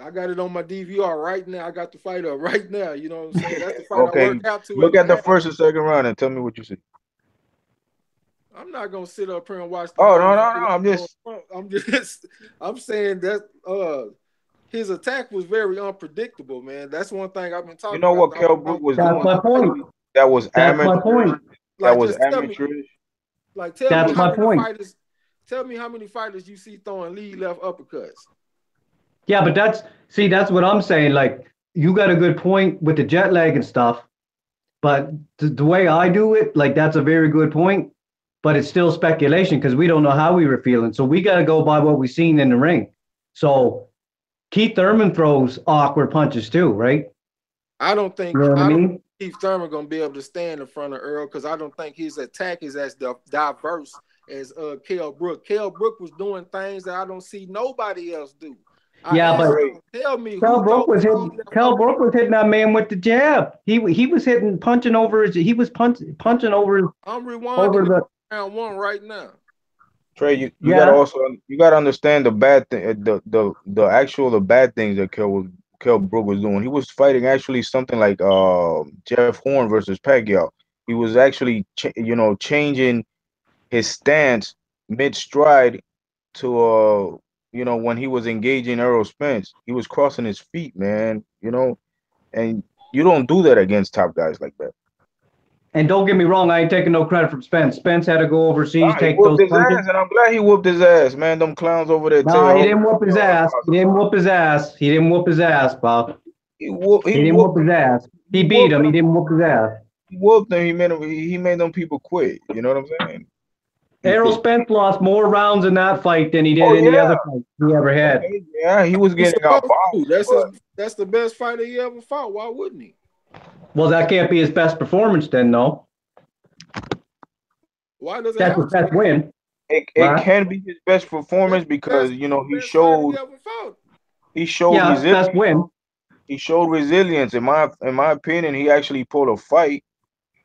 I got it on my DVR right now. I got the fight up right now. You know what I'm saying? That's the fight I okay. worked out to in Look the at the past. first and second round and tell me what you see. I'm not gonna sit up here and watch the Oh, no, whole no, fight. no. I'm just I'm just I'm saying that his attack was very unpredictable, man. That's one thing I've been you talking know about what the whole Kell time. Brook was that's doing. my point. That was That's my amateurish. point. That Like was just amateurish. tell me That's how my many point. fighters tell me how many fighters you see throwing lead left uppercuts. Yeah, but that's what I'm saying. Like you got a good point with the jet lag and stuff, but the way I do it, like that's a very good point. But it's still speculation because we don't know how we were feeling. So we got to go by what we seen in the ring. So Keith Thurman throws awkward punches too, right? I don't You think know what I I don't mean? think Keith Thurman gonna be able to stand in front of Earl because I don't think his attack is as diverse as Kell Brook. Kell Brook was doing things that I don't see nobody else do. I Yeah, asked but Trey, him, tell me who throws lead left Cal uppercut. Brook was hitting that man with the jab. He was hitting punching over his he was punching I'm over rewinding the round one right now. Trey, you gotta yeah. also you gotta understand the bad thing, the bad things that Kell Brook was doing. He was fighting actually something like Jeff Horn versus Pacquiao. He was actually changing. his stance mid stride to when he was engaging Errol Spence, he was crossing his feet, man. And you don't do that against top guys like that. And don't get me wrong, I ain't taking no credit from Spence. Spence had to go overseas, Nah, he take whooped those his punches. ass, and I'm glad he whooped his ass, man. Them clowns over there tell No, you, he oh, didn't whoop his ass. He didn't whoop his ass. He didn't whoop his ass, Bob. he He didn't whooped whoop his ass. he He beat whooped him. He them. didn't whoop his ass. He whooped them. He made them people quit. You know what I'm saying? Errol Spence lost more rounds in that fight than he did Oh any yeah, other fight he ever had. okay, yeah. He was He's getting out supposed to. boxed, but That's the best fighter he ever fought. Why wouldn't he? Well, that can't be his best performance then, though. Why does it That's have his to best be? win, it right? can be his best That's performance the because he best fighter he showed ever fought. he showed Yeah, best resilience. win. He showed resilience. In my opinion, he actually pulled a fight,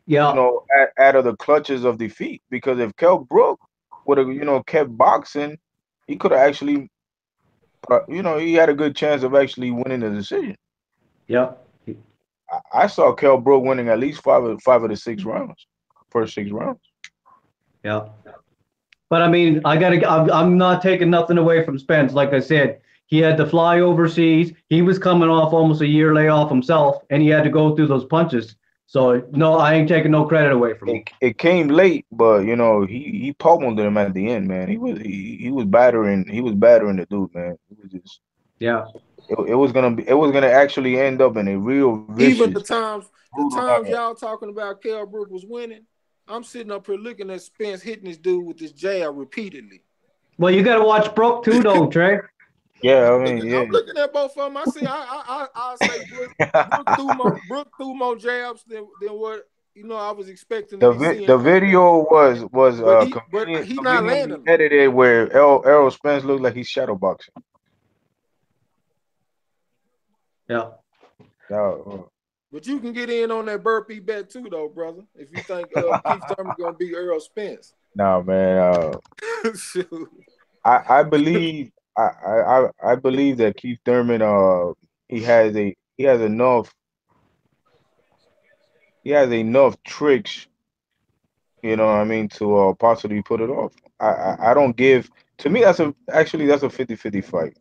Yeah, out of the clutches of defeat. Because if Kell Brook would have, kept boxing, he could have actually, he had a good chance of actually winning the decision. yeah, I saw Kell Brook winning at least five of the 6 rounds, first 6 rounds. yeah. But I mean, I'm not taking nothing away from Spence. Like I said, he had to fly overseas. He was coming off almost a year layoff himself, and he had to go through those punches. So no, I ain't taking no credit away from him. It came late, but he pummeled him at the end, man. He was battering the dude, man. It was just Yeah. it was gonna actually end up in a real Even vicious, the brutal times knockout. y'all talking about Kell Brook was winning, I'm sitting up here looking at Spence hitting this dude with this jab repeatedly. Well, you got to watch Brook too, though, Trey. Yeah, I mean, I'm looking at both of them. I see. I say yeah. Brook threw more jabs than what I was expecting to The be seeing the from him. video was But convenient, he not conveniently landing them. edited where Errol Spence looked like he's shadowboxing. Yeah. Uh, But you can get in on that burpee bet too, though, brother. If you think Keith Thurman gonna beat Earl Spence. no, man. Shoot. I believe I believe that Keith Thurman he has enough tricks, what I mean, to possibly put it off. I don't give to me that's a 50-50 fight.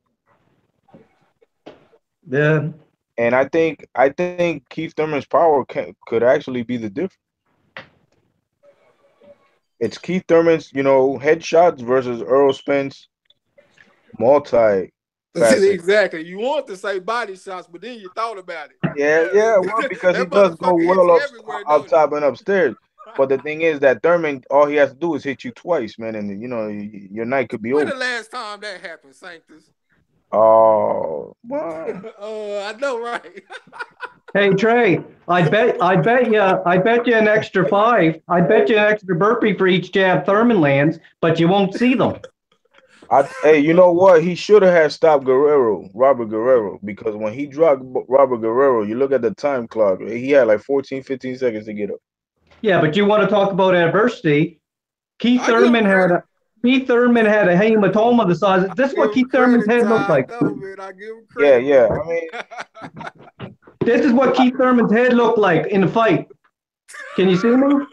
Yeah. And I think Keith Thurman's power could actually be the difference. It's Keith Thurman's, headshots versus Earl Spence multi facet. Exactly. You want to say body shots, but then you thought about Yeah, yeah, well, it. because he That does go motherfucker hits well everywhere, up don't it? top and upstairs. But the thing is that Thurman, all he has to do is hit you twice, man, and your night could be When over. the last time that happened, Sanctus? Oh, well, I know, right? Hey Trey, I bet you an extra five. I bet you an extra burpee for each jab Thurman lands, but you won't see them. hey, you know what? He should have had stopped Robert Guerrero, because when he dropped Robert Guerrero, you look at the time clock, he had like 14, 15 seconds to get up. Yeah, but you want to talk about adversity? Keith I give him Thurman had credit. a Keith Thurman had a hematoma the size. I This is give what him Keith Thurman's credit, head looked Ty. like. No, man, I give him Yeah, credit, yeah. man. I mean, This is what Keith Thurman's head looked like in the fight. Can you see me?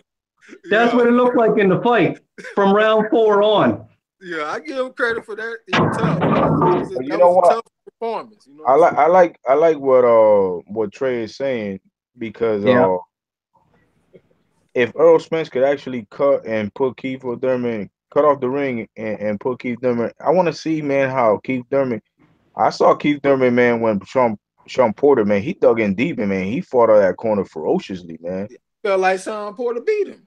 That's Yeah, what it looked like in the fight from round 4 on. yeah, I give him credit for that. He tough, man. but you That know was a what? tough performance. You know what I I'm like saying? I like I like what Trey is saying, because Yeah. if Earl Spence could actually cut and put Keith Thurman, cut off the ring, and put Keith Thurman, I want to see, man, how Keith Thurman. I saw Keith Thurman, man, when Sean Porter, man, he dug in deep, and man, he fought out that corner ferociously, man. Felt like Sean Porter beat him.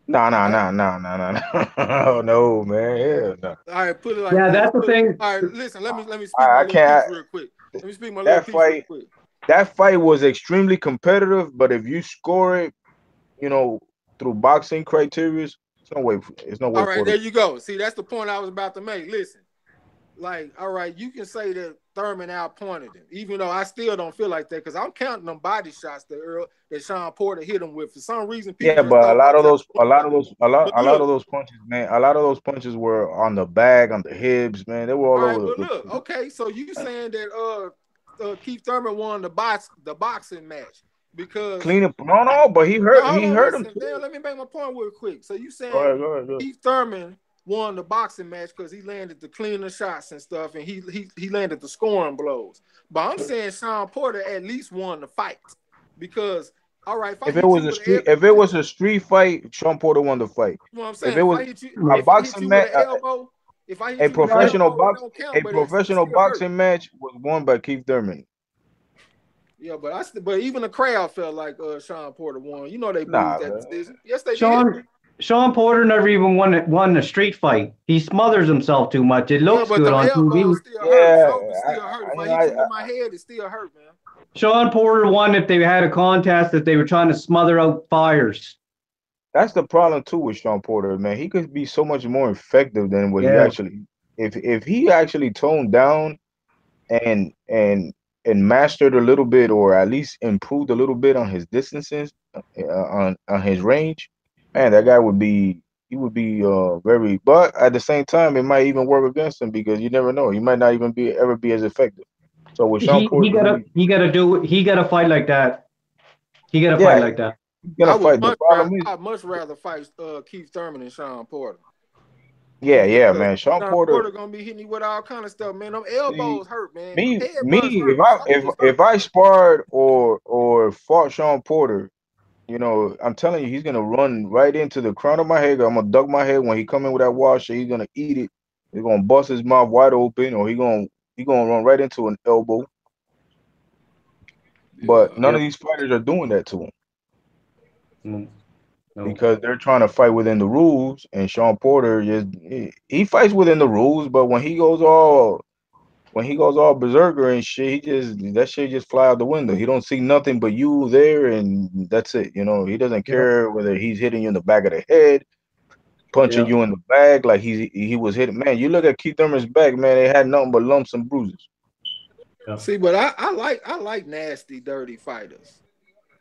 Nah, nah, I, nah, nah, nah, nah, nah. Oh, no, man, hell no. all right, put it like Yeah, this. that's the thing. All right, listen. Let me speak my I little piece can't. real quick. Let me speak my little That piece real fight, quick. that fight was extremely competitive, but if you score it, you know, through boxing criteria, it's no way All right, for there it. you go. See, that's the point I was about to make. Listen, like, all right, you can say that Thurman outpointed him, even though I still don't feel like that because I'm counting them body shots that Sean Porter hit him with. For some reason, people Yeah, just but a thought lot about of Sean those, a lot Porter. of those, a lot, But a lot of look, those punches, man. A lot of those punches were on the back, on the hips, man. They were all all right, over but the look, place. okay, so you saying that Keith Thurman won the boxing match. because Clean up. No, but he no, hurt. hold He on, hurt him listen, too. damn, let me make my point real quick. So you Go saying ahead. Go ahead. Go ahead. Keith Thurman won the boxing match because he landed the cleaner shots and stuff, and he landed the scoring blows. But I'm saying Sean Porter at least won the fight because all right, if I hit you with an If it was a street fight, Sean Porter won the fight. you know what I'm If saying? it was a If I hit boxing you with match, an elbow, if I hit a you with an Right. professional elbow, it box, don't count, a but it professional still hurt. boxing match was won by Keith Thurman. Yeah, but even the crowd felt like Sean Porter won. You know they booed Nah, that man. decision. Yes, they did. Sean Porter never even won a street fight. He smothers himself too much. It Yeah, looks but good them on TV. elbows still hurt. Yeah, Shoulders still hurt. If I hit I, you with my head, it still hurt, man. Sean Porter won if they had a contest that they were trying to smother out fires. that's the problem too with Sean Porter, man. He could be so much more effective than what he Yeah. actually. If he actually toned down and mastered a little bit, or at least improved a little bit on his distances, on his range, man, that guy would be he would be very. But at the same time, it might even work against him because you never know. He might not even ever be as effective. So with Sean He Porter, gotta he gotta fight like that. He gotta fight yeah, like that. he's gonna fight. The problem is, I'd much rather fight Keith Thurman and Sean Porter. yeah, Because man, Sean Sean Porter. Porter gonna be hitting you with all kind of stuff, man. Them See, elbows hurt, man. Them me, headbutts hurt. Shoulders if hurt. I sparred or fought Sean Porter, I'm telling you, he's gonna run right into the crown of my head. I'm gonna duck my head when he come in with that washer. He's gonna eat it. He's gonna bust his mouth wide open, or he gonna run right into an elbow. But Yeah. none of Yep. these fighters are doing that to him Mm, no. because they're trying to fight within the rules. And Sean Porter just he fights within the rules, but when he goes all berserker and shit, that shit just fly out the window. He don't see nothing but you there, and that's it. He doesn't Yep. care whether he's hitting you in the back of the head, punching Yep. you in the back like he was hitting. Man, you look at Keith Thurman's back, man, it had nothing but lumps and bruises. Yep. See, but I like nasty, dirty fighters.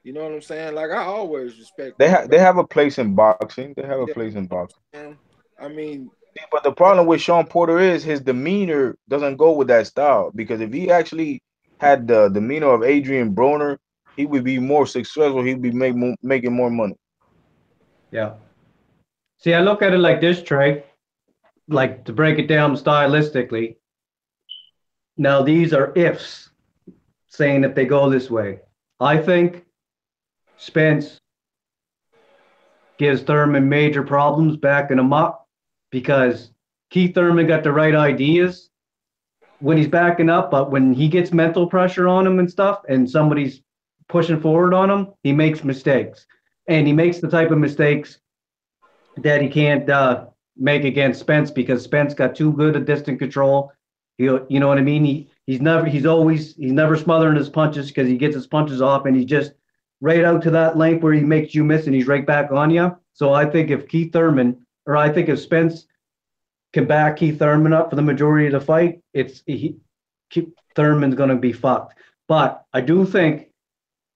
You know what I'm saying? Like I always respect that. They have a place in boxing. They have a Yeah, place in boxing. man. I mean, But the problem with Sean Porter is his demeanor doesn't go with that style. Because if he actually had the demeanor of Adrian Broner, he would be more successful. He'd be making more money. Yeah. See, I look at it like this, Trey. Like to break it down stylistically. Now these are ifs, saying if they go this way. I think Spence gives Thurman major problems backing him up because Keith Thurman got the right ideas when he's backing up, but when he gets mental pressure on him and stuff, and somebody's pushing forward on him, he makes mistakes, and he makes the type of mistakes that he can't make against Spence because Spence got too good at distant control. You know what I mean? He's never smothering his punches because he gets his punches off and he's just right out to that length where he makes you miss and he's right back on you. So I think if Spence can back Keith Thurman up for the majority of the fight, Thurman's going to be fucked. But I do think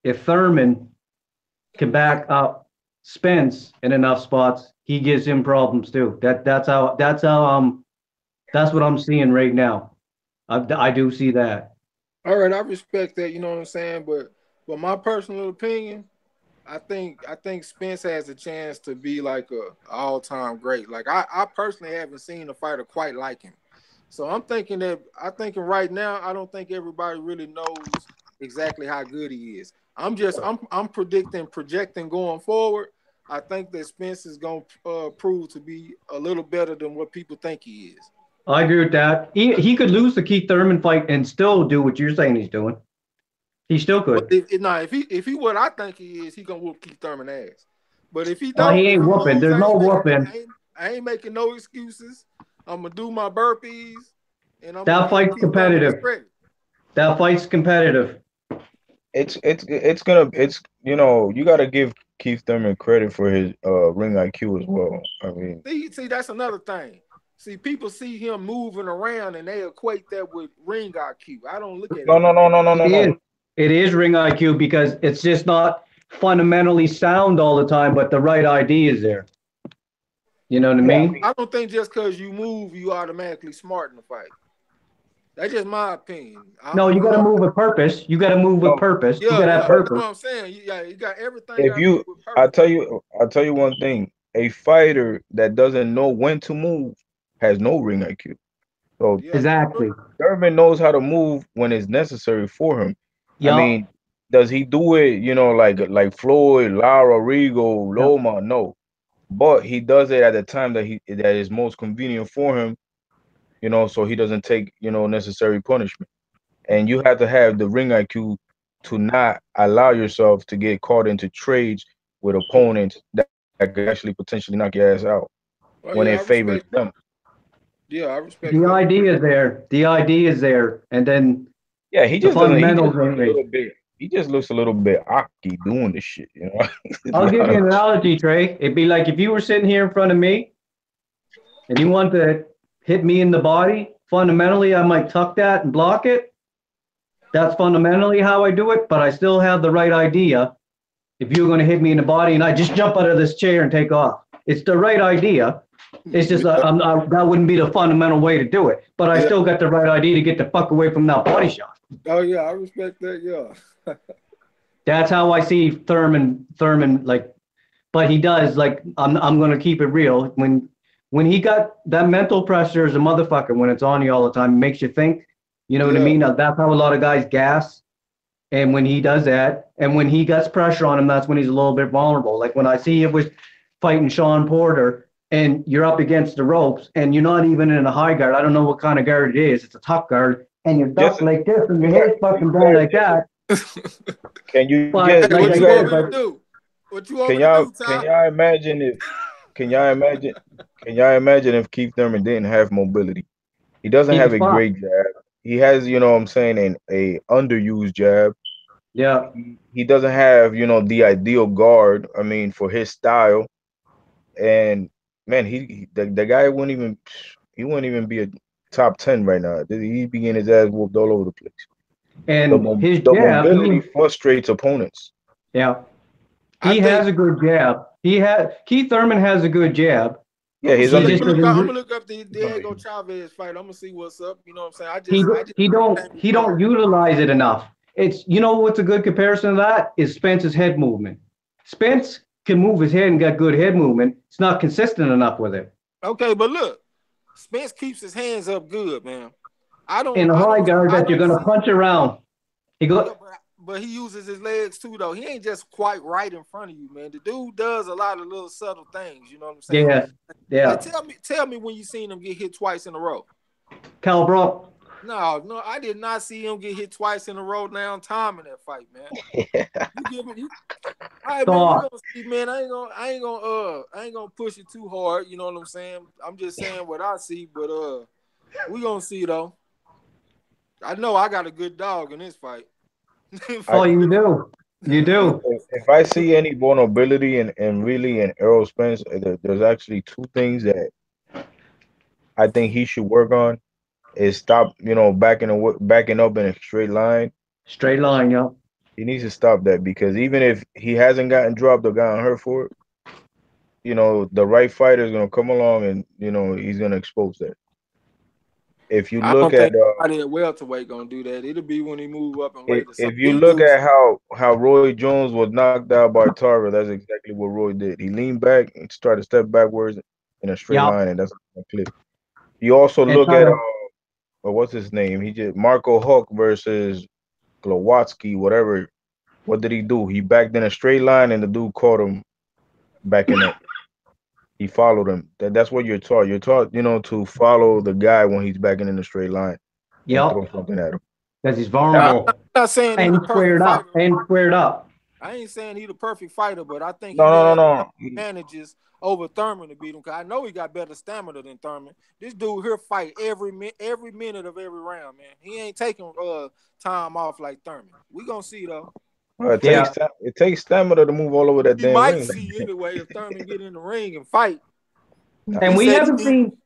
if Thurman can back up Spence in enough spots, he gives him problems too. That's what I'm seeing right now. I do see that. all right, I respect that. You know what I'm saying? But my personal opinion, I think Spence has a chance to be like a all time great. Like I personally haven't seen a fighter quite like him. So I'm thinking right now, I don't think everybody really knows exactly how good he is. I'm projecting going forward. I think that Spence is going to prove to be a little better than what people think he is. I agree with that. He could lose the Keith Thurman fight and still do what you're saying he's doing. He still But could. if he what I think he is, he gonna whoop Keith Thurman ass. But if he Well, don't, he if ain't he whooping. lose, There's no whooping. I ain't making no excuses. I'm gonna do my burpees, and I'm gonna That give fight's Keith Thurman his competitive. credit. That fight's competitive. It's you got to give Keith Thurman credit for his ring IQ as well. I mean, See, that's another thing. See, people see him moving around and they equate that with ring IQ. I don't look at it no, no, like no, that. no, no, no, It no. is. It is ring IQ because it's just not fundamentally sound all the time, but the right idea is there. You know what I Yeah, I mean? mean, I don't think just because you move, you automatically smart in the fight. That's just my opinion. No, you got to move with purpose. You got to move with No, purpose. You Yeah, got to have yeah. That's purpose. what I'm saying. You got everything if got to move you, with purpose. I'll tell you one thing. A fighter that doesn't know when to move has no ring IQ. So Yeah, that's Exactly. true. Thurman knows how to move when it's necessary for him. I Yup. mean, does he do it, like Floyd, Lara, Rigo, Yep. Loma? No. But he does it at the time that is most convenient for him, so he doesn't take, necessary punishment. And you have to have the ring IQ to not allow yourself to get caught into trades with opponents that could actually potentially knock your ass out Oh when yeah, it I favors respect. them. Yeah, I respect The that. idea is there. The idea is there. And then Yeah, he the just doesn't. He just fundamentals looks ain't a right. little bit. He just looks a little bit aki doing this shit. It's I'll give not you a, an analogy, Trey. It'd be like if you were sitting here in front of me and you want to hit me in the body, fundamentally, I might tuck that and block it. That's fundamentally how I do it, but I still have the right idea. If you're going to hit me in the body and I just jump out of this chair and take off, it's the right idea. It's just that wouldn't be the fundamental way to do it, but I Yeah. still got the right idea to get the fuck away from that body shot. Oh yeah, I respect that. Yeah. That's how I see Thurman like, but he does like I'm going to keep it real when he got that mental pressure as a motherfucker when it's on you all the time, it makes you think. You know what I Yeah. mean? Now, that's how a lot of guys gas. And when he does that, and when he gets pressure on him, that's when he's a little bit vulnerable. Like when I see him with fighting Sean Porter, and you're up against the ropes, and you're not even in a high guard. I don't know what kind of guard it is. It's a top guard, and you're just ducked like this, and your you head's got fucking down like just that. can you But get Hey, like can what I you you want guys said, me to but do? What you want me to do, can Ty? y'all imagine if can y'all imagine can y'all imagine if Keith Thurman didn't have mobility? He doesn't he have was a fucked. great jab. He has, what I'm saying, a underused jab. Yeah. He doesn't have, the ideal guard. I mean, for his style. And man, the guy wouldn't even be a top 10 right now. He'd be getting his ass whooped all over the place. The And his the jab, mobility frustrates opponents. yeah, I he think has a good jab. Keith Thurman has a good jab. Yeah, I'm gonna his see. He I'm just gonna underused. look up. I'm doesn't. gonna look up the Diego Chavez fight. I'm gonna see what's up. You know what I'm saying? He I just he can't don't be he don't wrong. utilize it enough. It's what's a good comparison to that is Spence's head movement. Spence can move his head and got good head movement. It's not consistent enough with it. Okay, but look, Spence keeps his hands up good, man. In a high guard I that you're don't gonna see. punch around. He Yeah, go but he uses his legs too, though. He ain't just quite right in front of you, man. The dude does a lot of little subtle things. You know what I'm saying? yeah, Like yeah. tell me when you seen him get hit twice in a row. Cal Brock. No, I did not see him get hit twice in a row down time in that fight, man. You give me you, all right, man. We Thought. gonna see, man. I ain't gonna push it too hard. You know what I'm saying? I'm just saying what I see, but we gonna see though. I know I got a good dog in this fight. I Oh, you do. You do. if I see any vulnerability and really in Errol Spence, there's actually two things that I think he should work on. Is stop, backing up in a straight line. Straight line, yo. He needs to stop that because even if he hasn't gotten dropped or gotten hurt for it, the right fighter is gonna come along and he's gonna expose that. If you I look don't at think nobody at welterweight gonna do that. It'll be when he move up and weight or if something. you These look dudes, at how Roy Jones was knocked out by Tarver, that's exactly what Roy did. He leaned back and started to step backwards in a straight Yup. line, and that's a clip. You also And look at Tyler, what's his name? He did Marco Huck versus Glowatsky, whatever. What did he do? He backed in a straight line, and the dude caught him backing up. He followed him. That's what you're taught. You're taught, to follow the guy when he's backing in a straight line and throw yep, something at him. because he's I'm vulnerable not saying he the and perfect squared fighter. up and squared up. I ain't saying he the perfect fighter, but I think No, he no, has no, enough no. advantages over Thurman to beat him. Cause I know he got better stamina than Thurman. This dude here fight every minute of every round, man. He ain't taking time off like Thurman. We gonna see though. Well, it Yeah. takes time. It takes stamina to move all over that We damn might ring. see anyway if Thurman get in the ring and fight. And He we said he haven't need. seen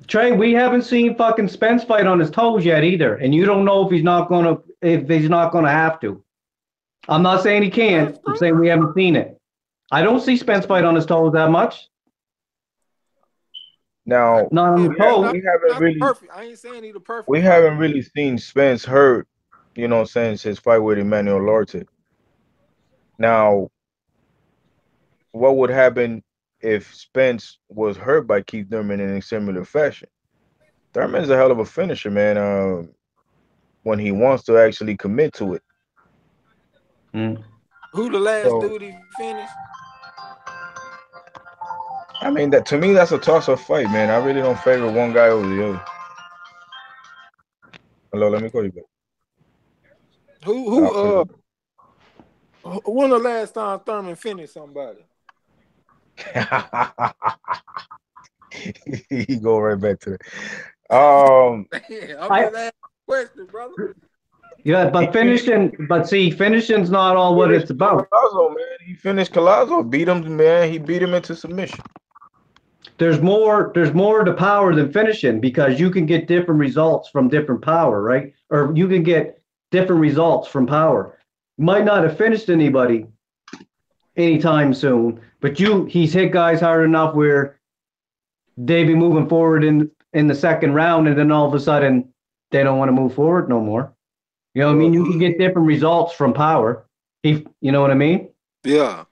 Trey, we haven't seen fucking Spence fight on his toes yet either. And you don't know if he's not gonna have to. I'm not saying he That's can't. I'm true. saying we haven't seen it. I don't see Spence fight on his toes that much. Now Not on the toe. we haven't Not really perfect. I ain't saying he the perfect fighter. seen Spence hurt, since his fight with Emmanuel Lorte. Now, what would happen if Spence was hurt by Keith Thurman in a similar fashion? Thurman's a hell of a finisher, man. When he wants to actually commit to it. Mm. Who the last So dude he finished? I mean, that to me, that's a toss-up fight, man. I really don't favor one guy over the other. Hello, let me call you back. I'll call you When the last time Thurman finished somebody? back. He go right back to it. I'm I just asking a question, brother. Yeah, He but finishing's not all what finished it's about. Collazo, man. He finished Collazo, beat him, man. He beat him into submission. There's more to power than finishing because you can get different results from different power, right? Or you can get different results from power. Might not have finished anybody anytime soon, but he's hit guys hard enough where they be moving forward in the second round, and then all of a sudden they don't want to move forward no more. You know what I Well, mean? You can get different results from power. You know what I mean? Yeah.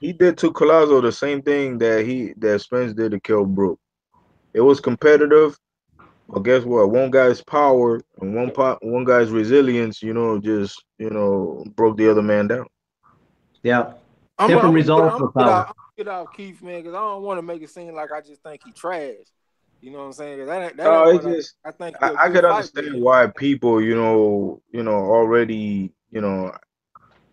he did to Collazo the same thing that Spence did to Kell Brook. It was competitive, but guess what? One guy's power and one guy's resilience, just broke the other man down. Yeah. I'm Different gonna results for power. get out Keith, man, because I don't want to make it seem like I just think he trash. You know what I'm saying? 'Cause that No, ain't it's what just I think he a I good could fighter. understand why people, already,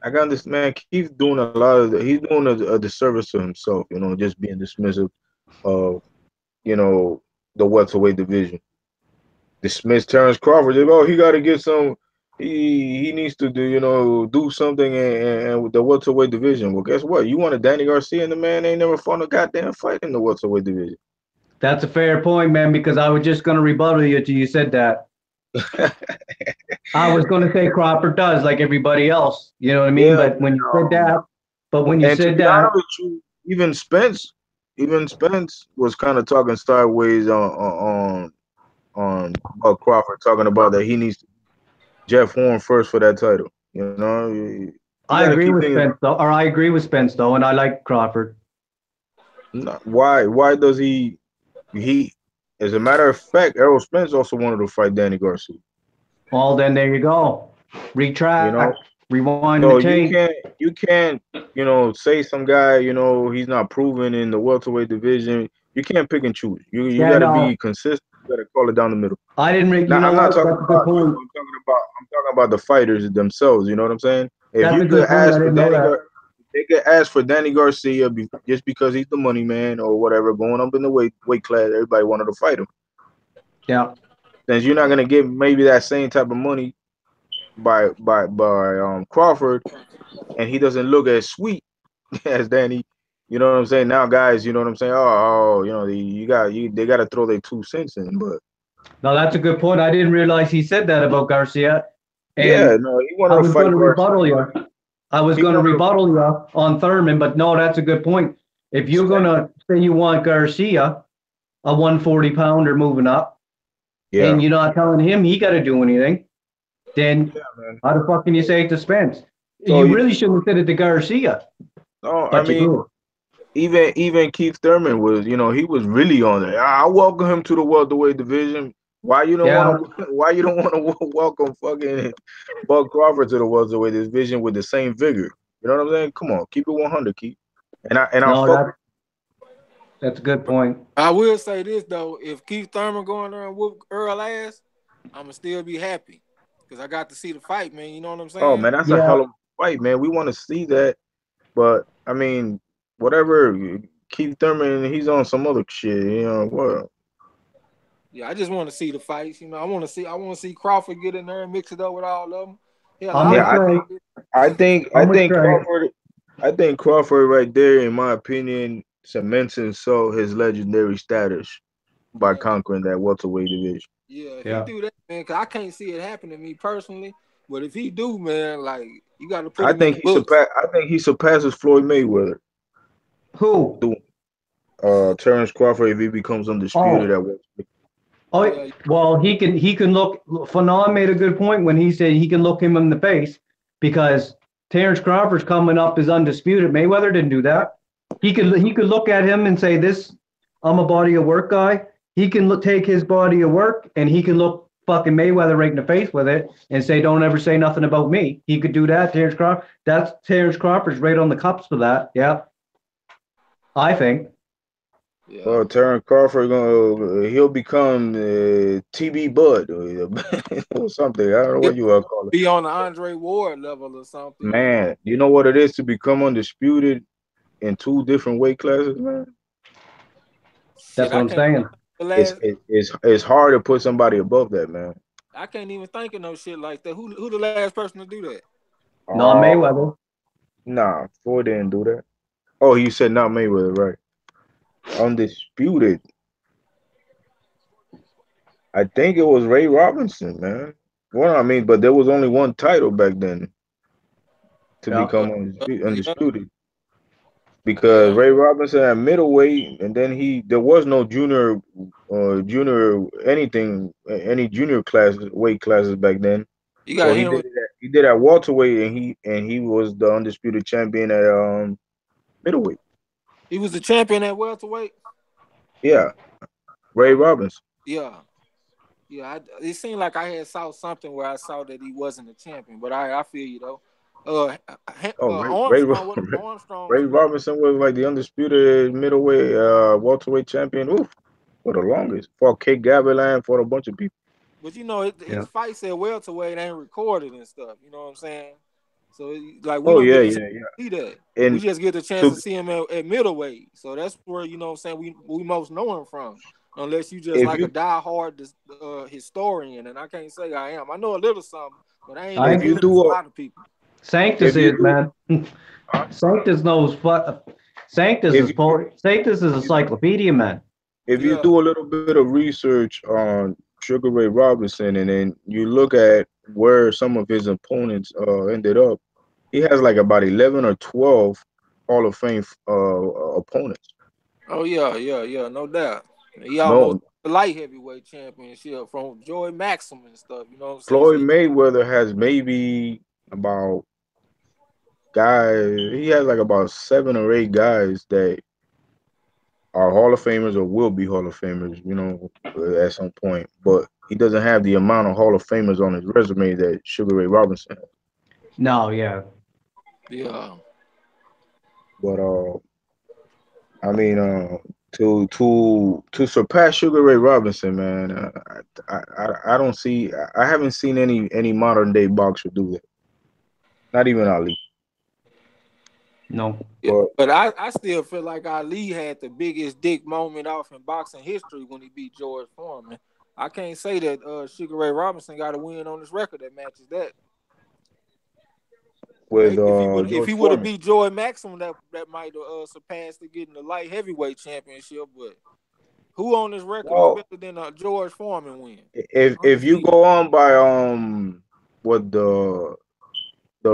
I can understand. Man, Keith's doing a lot of he's doing a disservice to himself, just being dismissive of, you know, the welterweight division. Dismiss Terrence Crawford. Oh, he got to get some. He needs to do something and with the welterweight division. Well, guess what? You wanted Danny Garcia, and the man ain't never fought a goddamn fight in the welterweight division. That's a fair point, man, because I was just going to rebuttal you till you said that. I was going to say Crawford does like everybody else. You know what I mean? Yeah, But when you said that, but when you and to said be that, honest with you, even Spence was kind of talking sideways on Buck Crawford, talking about that he needs Jeff Horn first for that title. You I got to agree keep with things. Spence, though, or I agree with Spence, though, and I like Crawford. Why does he? As a matter of fact, Errol Spence also wanted to fight Danny Garcia. Well, then there you go. You know, Retract, rewind the so you tape. can't you can't say some guy he's not proven in the welterweight division. You can't pick and choose. You Yeah, got to be no, consistent. You got to call it down the middle. I didn't. Now You know I'm not what? talking That's a good about you. point. I'm talking about the fighters themselves. You know what I'm saying? If That's you a could good point. I ask for didn't know that. they could ask for Danny Garcia just because he's the money man or whatever, going up in the weight class. Everybody wanted to fight him. Yeah. Since you're not gonna give maybe that same type of money by Crawford, and he doesn't look as sweet as Danny. You know what I'm saying? Now, guys, you know what I'm saying? They got to throw their 2 cents in, but No, that's a good point. I didn't realize he said that about Garcia. yeah, And no, he I wanted to was going fight to rebuttal Garcia. you. I was He going to wanted rebuttal you on Thurman, but no, that's a good point. If you're going to, to say you want Garcia, a 140 pounder moving up, yeah, and you're not telling him he got to do anything, then yeah, man. how the fuck can you say it to Spence? So You really shouldn't have said it to Garcia, no, I but you mean, do. even Keith Thurman was, he was really on it. I welcome him to the welterweight division. Why you don't Yeah. want to? Why you don't want to welcome fucking Buck Crawford to the welterweight division with the same vigor? You know what I'm saying? Come on, keep it 100, Keith. And I No, fuck. that's a good point. I will say this though: if Keith Thurman going there and whoop Earl ass, I'ma still be happy because I got to see the fight, man. You know what I'm Oh saying? man, that's a Yeah. hell of a fight, man. We want to see that, but I mean, whatever. Keith Thurman, he's on some other shit. What? Yeah, I just want to see the fights. I want to see Crawford get in there and mix it up with all of them. Hell, I'm I with Yeah, Trey. I I'm with think Trey. Crawford. I think Crawford right there, in my opinion, cements his legendary status by yeah, conquering that welterweight division. yeah. If he Yeah. do that, man, cause I can't see it happen to me personally. But if he do, man, like you got to put I him in think the books. I think he surpasses Floyd Mayweather. Who? Doing Terrence Crawford if he becomes undisputed Oh, at welterweight. oh, Yeah, well, he can look. Fanon made a good point when he said he can look him in the face because Terrence Crawford's coming up as undisputed. Mayweather didn't do that. He could look at him and say, "This, I'm a body of work guy." He can take his body of work and he can look fucking Mayweather right in the face with it and say, "Don't ever say nothing about me." He could do that. Terrence Crawford. That's Terrence Crawford's right on the cups for that. Yeah, I think. yeah. Well, Terrence Crawford he'll become TB Bud or something. I don't know He'll what you want to call it. be on the Andre Ward level or something, you know. Man, you know what it is to become undisputed in two different weight classes, man. Shit, That's what I'm saying. the last It's hard to put somebody above that, man. I can't even think of no shit like that. Who the last person to do that? Not Oh, Mayweather. nah, Ford didn't do that. Oh, you said not Mayweather, right? Undisputed. I think it was Ray Robinson, man. Well, I mean, but there was only one title back then to Yeah. become Yeah, undisputed because yeah. Ray Robinson at middleweight, and then there was no junior anything, any junior classes weight classes back then. You So got Henry. he did at welterweight, and he was the undisputed champion at middleweight. He was the champion at welterweight. Yeah, Ray Robinson. Yeah, yeah. It seemed like I had saw something where I saw that he wasn't a champion, but I feel you though. Oh, Armstrong. What Armstrong Ray was the Robinson was like the undisputed middleweight, welterweight champion. Oof, for the longest. Fought Kate Gavilan, fought a bunch of people. but you know Yeah. his fights at welterweight ain't recorded and stuff. You know what I'm saying? So like we Oh don't yeah, get a chance yeah, yeah. to see that. We And just get the chance to to see him at middleweight. So that's where you know what I'm saying we most know him from. Unless you just if like a you diehard historian, and I can't say I am. I know a little something, but I ain't I as if you good as do a a lot of people. Sanctus if you is, do man. huh? Sanctus knows Sanctus if is you Sanctus is if you encyclopedia, man. if you Yeah. do a little bit of research on Sugar Ray Robinson, and then you look at where some of his opponents ended up, he has like about 11 or 12 Hall of Fame opponents. Oh yeah, no doubt. He almost No, the light heavyweight championship from Joey Maxim and stuff. You know what I'm saying? So Floyd Mayweather has maybe about he has like about 7 or 8 guys that are Hall of Famers or will be Hall of Famers, at some point. But he doesn't have the amount of Hall of Famers on his resume that Sugar Ray Robinson has. No, yeah. yeah, But I mean, to surpass Sugar Ray Robinson, man, I don't see. I haven't seen any modern day boxer do that. Not even Ali. No. yeah. But But I still feel like Ali had the biggest dick moment off in boxing history when he beat George Foreman. I can't say that Sugar Ray Robinson got a win on his record that matches that. with Maybe if George he would have Foreman, beat Joey Maxim, that might have surpassed it getting the light heavyweight championship. But who on this record is well, better than George Foreman win? if you Undefeated. go on by what the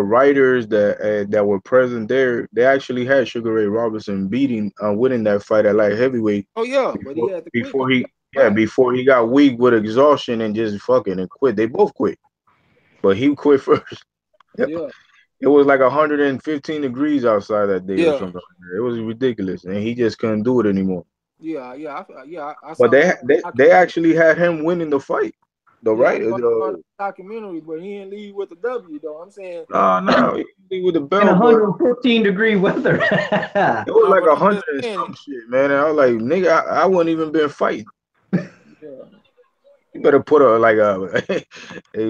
writers that were present there, they actually had Sugar Ray Robinson winning that fight at light heavyweight Oh yeah, but he before had to quit on before he yeah right. before he got weak with exhaustion and just fucking and quit. They both quit, but he quit first. Yeah, It was like 115 degrees outside that day or yeah, something like that. It was ridiculous, and he just couldn't do it anymore. I But saw that they documentary. actually had him winning the fight. The Yeah, I right saw the documentary, but he didn't leave with a W though. I'm saying, no, he with the In belt, but 115-degree weather. it was no, like but a I'm hundred just and saying, some shit, man. And I was like, nigga, I wouldn't even been fighting. yeah, You better put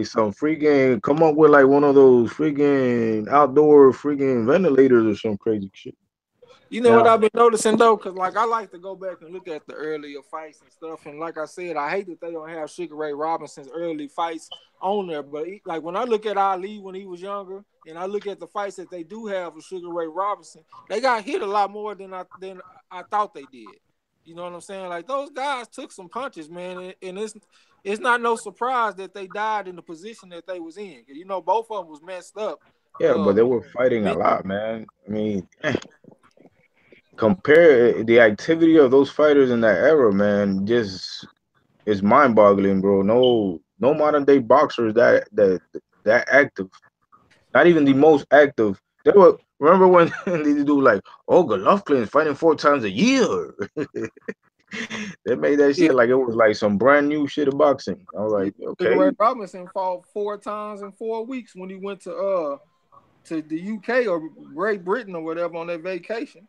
some freaking come up with like one of those freaking outdoor freaking ventilators or some crazy shit. you know what Yeah. I've been noticing though, because like I like to go back and look at the earlier fights and stuff, and like I said, I hate that they don't have Sugar Ray Robinson's early fights on there. But like when I look at Ali when he was younger, and I look at the fights that they do have with Sugar Ray Robinson, they got hit a lot more than I thought they did. You know what I'm saying? Like those guys took some punches, man, and it's not no surprise that they died in the position that they was in. You know, both of them was messed up. Yeah, but Uh, they were fighting a men- lot, man. I mean, compare the activity of those fighters in that era, man, just it's mind-boggling, bro. No modern day boxers that active. Not even the most active. They were remember when they do like, oh, Golovkin is fighting 4 times a year. They made that Yeah, shit like it was like some brand new shit of boxing. I was yeah. like, Sugar Ray okay, Robinson fought 4 times in 4 weeks when he went to the UK or Great Britain or whatever on that vacation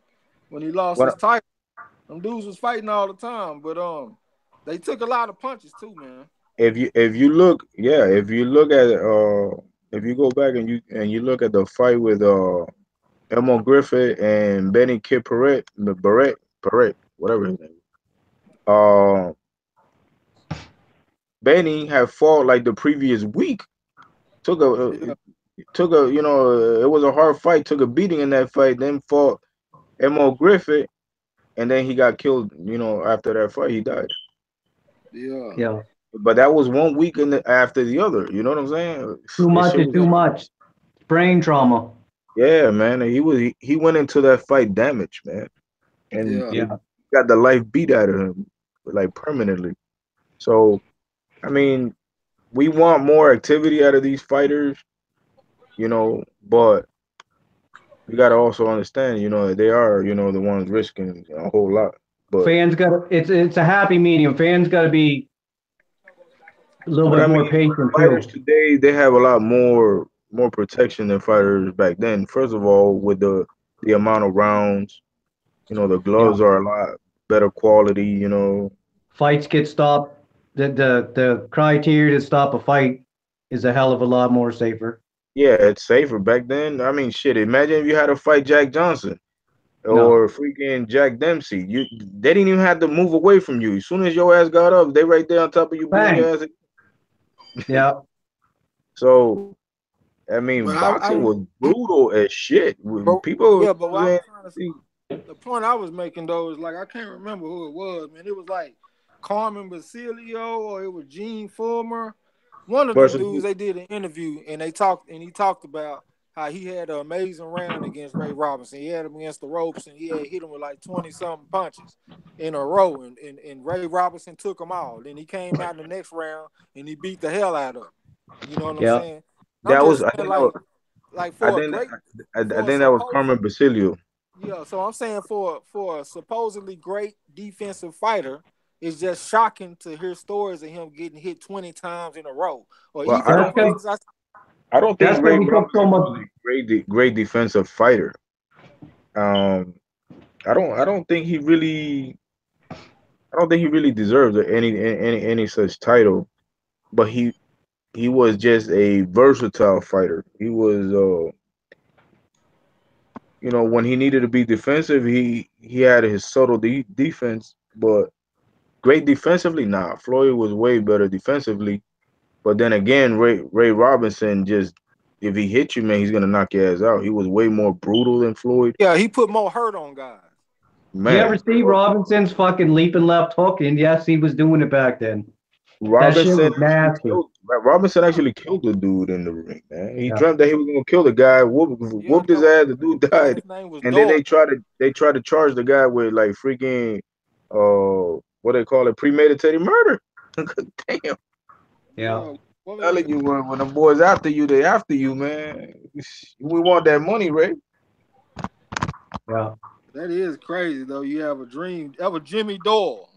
when he lost his what title. Them dudes was fighting all the time, but they took a lot of punches too, man. if you look, yeah, if you go back and you look at the fight with Elmo Griffith and Benny Kid Barrett, whatever his name. Uh, Benny had fought like the previous week. Took a Yeah, it was a hard fight. Took a beating in that fight. Then fought Mo Griffith, and then he got killed. After that fight, he died. yeah, Yeah. But that was 1 week after the other. You know what I'm saying? Too This much shit is was too much. Brain trauma. yeah, man. He went into that fight damaged, man, and yeah. it Yeah. got the life beat out of him like permanently. So I mean, we want more activity out of these fighters, but we got to also understand, that they are, the ones risking a whole lot. But Fans got to, it's a happy medium. Fans got to be a little but bit I mean, more patient fighters too. today they have a lot more protection than fighters back then. First of all, with the amount of rounds, the Yeah. gloves are a lot better quality. Fights get stopped. The criteria to stop a fight is a hell of a lot more safer. Yeah, it's safer back then. I mean, shit. Imagine if you had to fight Jack Johnson No. or freaking Jack Dempsey. They didn't even have to move away from you. As soon as your ass got up, they right there on top of you, beating Bang. your ass. Yeah. So I mean, But boxing was brutal as shit. but People yeah, but what I was saying, trying to the point I was making though is like I can't remember who it was, man. It was like Carmen Basilio or it was Gene Fulmer. One of them versus dudes they did an interview and he talked about how he had an amazing round against Ray Robinson. He had him against the ropes and he had hit him with like 20 something punches in a row and Ray Robinson took them all. Then he came out in the next round and he beat the hell out of him. You know what I'm Yeah. saying? I'm that was. just I saying think that was. like I for a think great I for a think that was supposed Carmen Basilio. yeah, so I'm saying for a supposedly great defensive fighter, it's just shocking to hear stories of him getting hit 20 times in a row, or Well, even the That's because ones I I don't think that's because Ray he took so Robinson much. was a great defensive fighter. Um, I don't think he really. I don't think he really deserves any such title. But he was just a versatile fighter. He was, when he needed to be defensive, he had his subtle defense, but great defensively. Nah, Floyd was way better defensively. But then again, Ray Robinson just if he hit you, man, he's gonna knock your ass out. He was way more brutal than Floyd. yeah, he put more hurt on guys. You ever Man, see Robinson's fucking leaping left hook? And yes, he was doing it back then. That shit Robinson was nasty. actually killed the dude in the ring, man. He Yeah. dreamt that he was gonna kill the guy, Yeah, whooped his ass, the dude yeah, died, his name was and then Doyle. they tried to charge the guy with like freaking what they call it, premeditated murder. Damn, Yeah. Yeah, what was telling it? you when the boys after you, they after you, man. We want that money, Ray. Yeah. That is crazy though. You have a dream. That was Jimmy Doyle.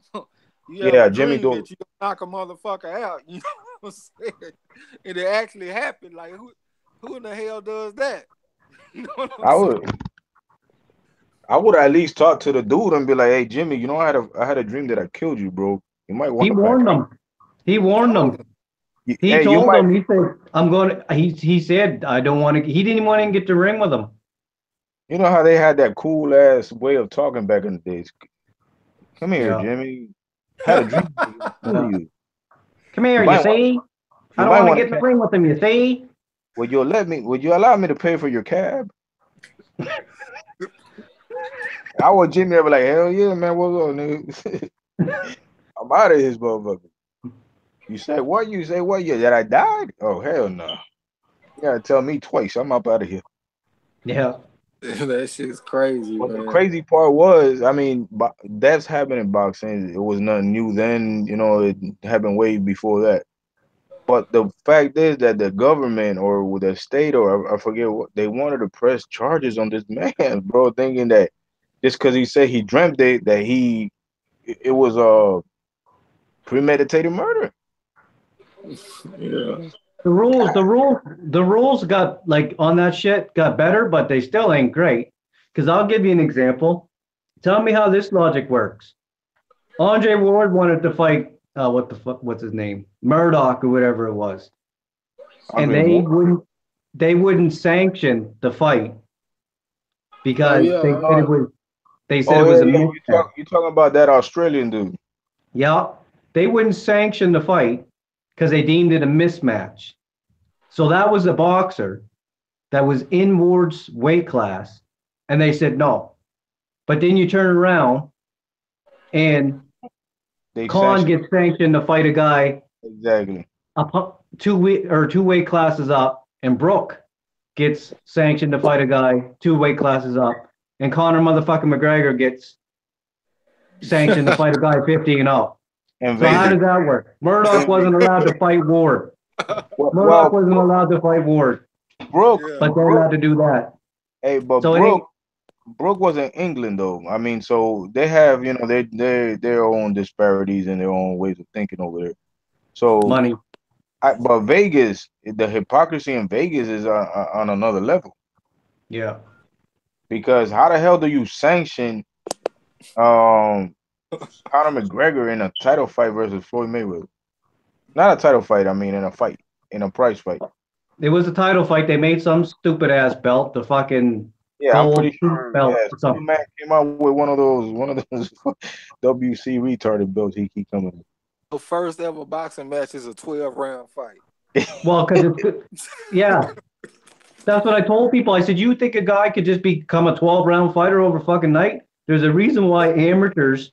You have a Yeah, Jimmy dream Dole. that you knock a motherfucker out. You know what I'm saying? And it actually happened. Like who in the hell does that? You know what I'm I saying? would I would at least talk to the dude and be like, hey Jimmy, I had a dream that I killed you, bro. You might want He to back warned out. them. He He warned told them. him. He Hey, you told might. them. He said, "I'm going." He said, "I don't want to." He didn't want to get the ring with him. You know how they had that cool ass way of talking back in the days. Come here, Yeah. Jimmy. Had a dream I was gonna kill Yeah. you. Come You here. You might want. see? I You don't might want to want get to in the catch. ring with him. You see? Would you allow me to pay for your cab? I would Jimmy ever like, hell yeah, man. What's up, nigga? I'm out of his motherfucker. You say what? You say what? Yeah, that I died? Oh hell no. You gotta tell me twice. I'm up out of here. Yeah. That shit's crazy, But the man. crazy part was, I mean, that's happened in boxing. It was nothing new then. You know, it happened way before that. But the fact is that the government or the state or I forget what they wanted to press charges on this man, bro, thinking that just because he said he dreamt it, that it was a premeditated murder. Yeah. The rules got like on that shit got better, but they still ain't great. Because I'll give you an example. Tell me how this logic works. Andre Ward wanted to fight what the fuck what's his name? Murdoch or whatever it was. And Andre Ward. they wouldn't sanction the fight Oh because yeah. they said Oh it yeah, was a yeah. mismatch. You talking about that Australian dude? Yeah. They wouldn't sanction the fight because they deemed it a mismatch. So that was a boxer that was in Ward's weight class, and they said no. But then you turn around and They Khan sanctioned gets sanctioned to fight a guy exactly. up two weight classes up, and Brooke gets sanctioned to fight a guy two weight classes up, and Conor motherfucking McGregor gets sanctioned to fight a guy 50 and up. And So how Vegas. does that work? Murdoch wasn't allowed to fight Ward. Murdoch Well, wasn't allowed to fight Ward, Brooke, Yeah. but they're allowed to do that. hey, but So it ain't. Brooke was in England though. I mean, so they have, you know, their own disparities and their own ways of thinking over there. So, Money. but Vegas, the hypocrisy in Vegas is on another level Yeah. because how the hell do you sanction um Conor McGregor in a title fight versus Floyd Mayweather? Not a title fight, I mean in a fight, in a prize fight. It was a title fight. They made some stupid ass belt, the fucking Yeah, I'm gold pretty sure. belt Yeah, or some something. man came out with one of those WC retarded belts. He keep coming. The first ever boxing match is a 12-round fight. Well, because yeah, that's what I told people. I said, you think a guy could just become a 12-round fighter over fucking night? There's a reason why amateurs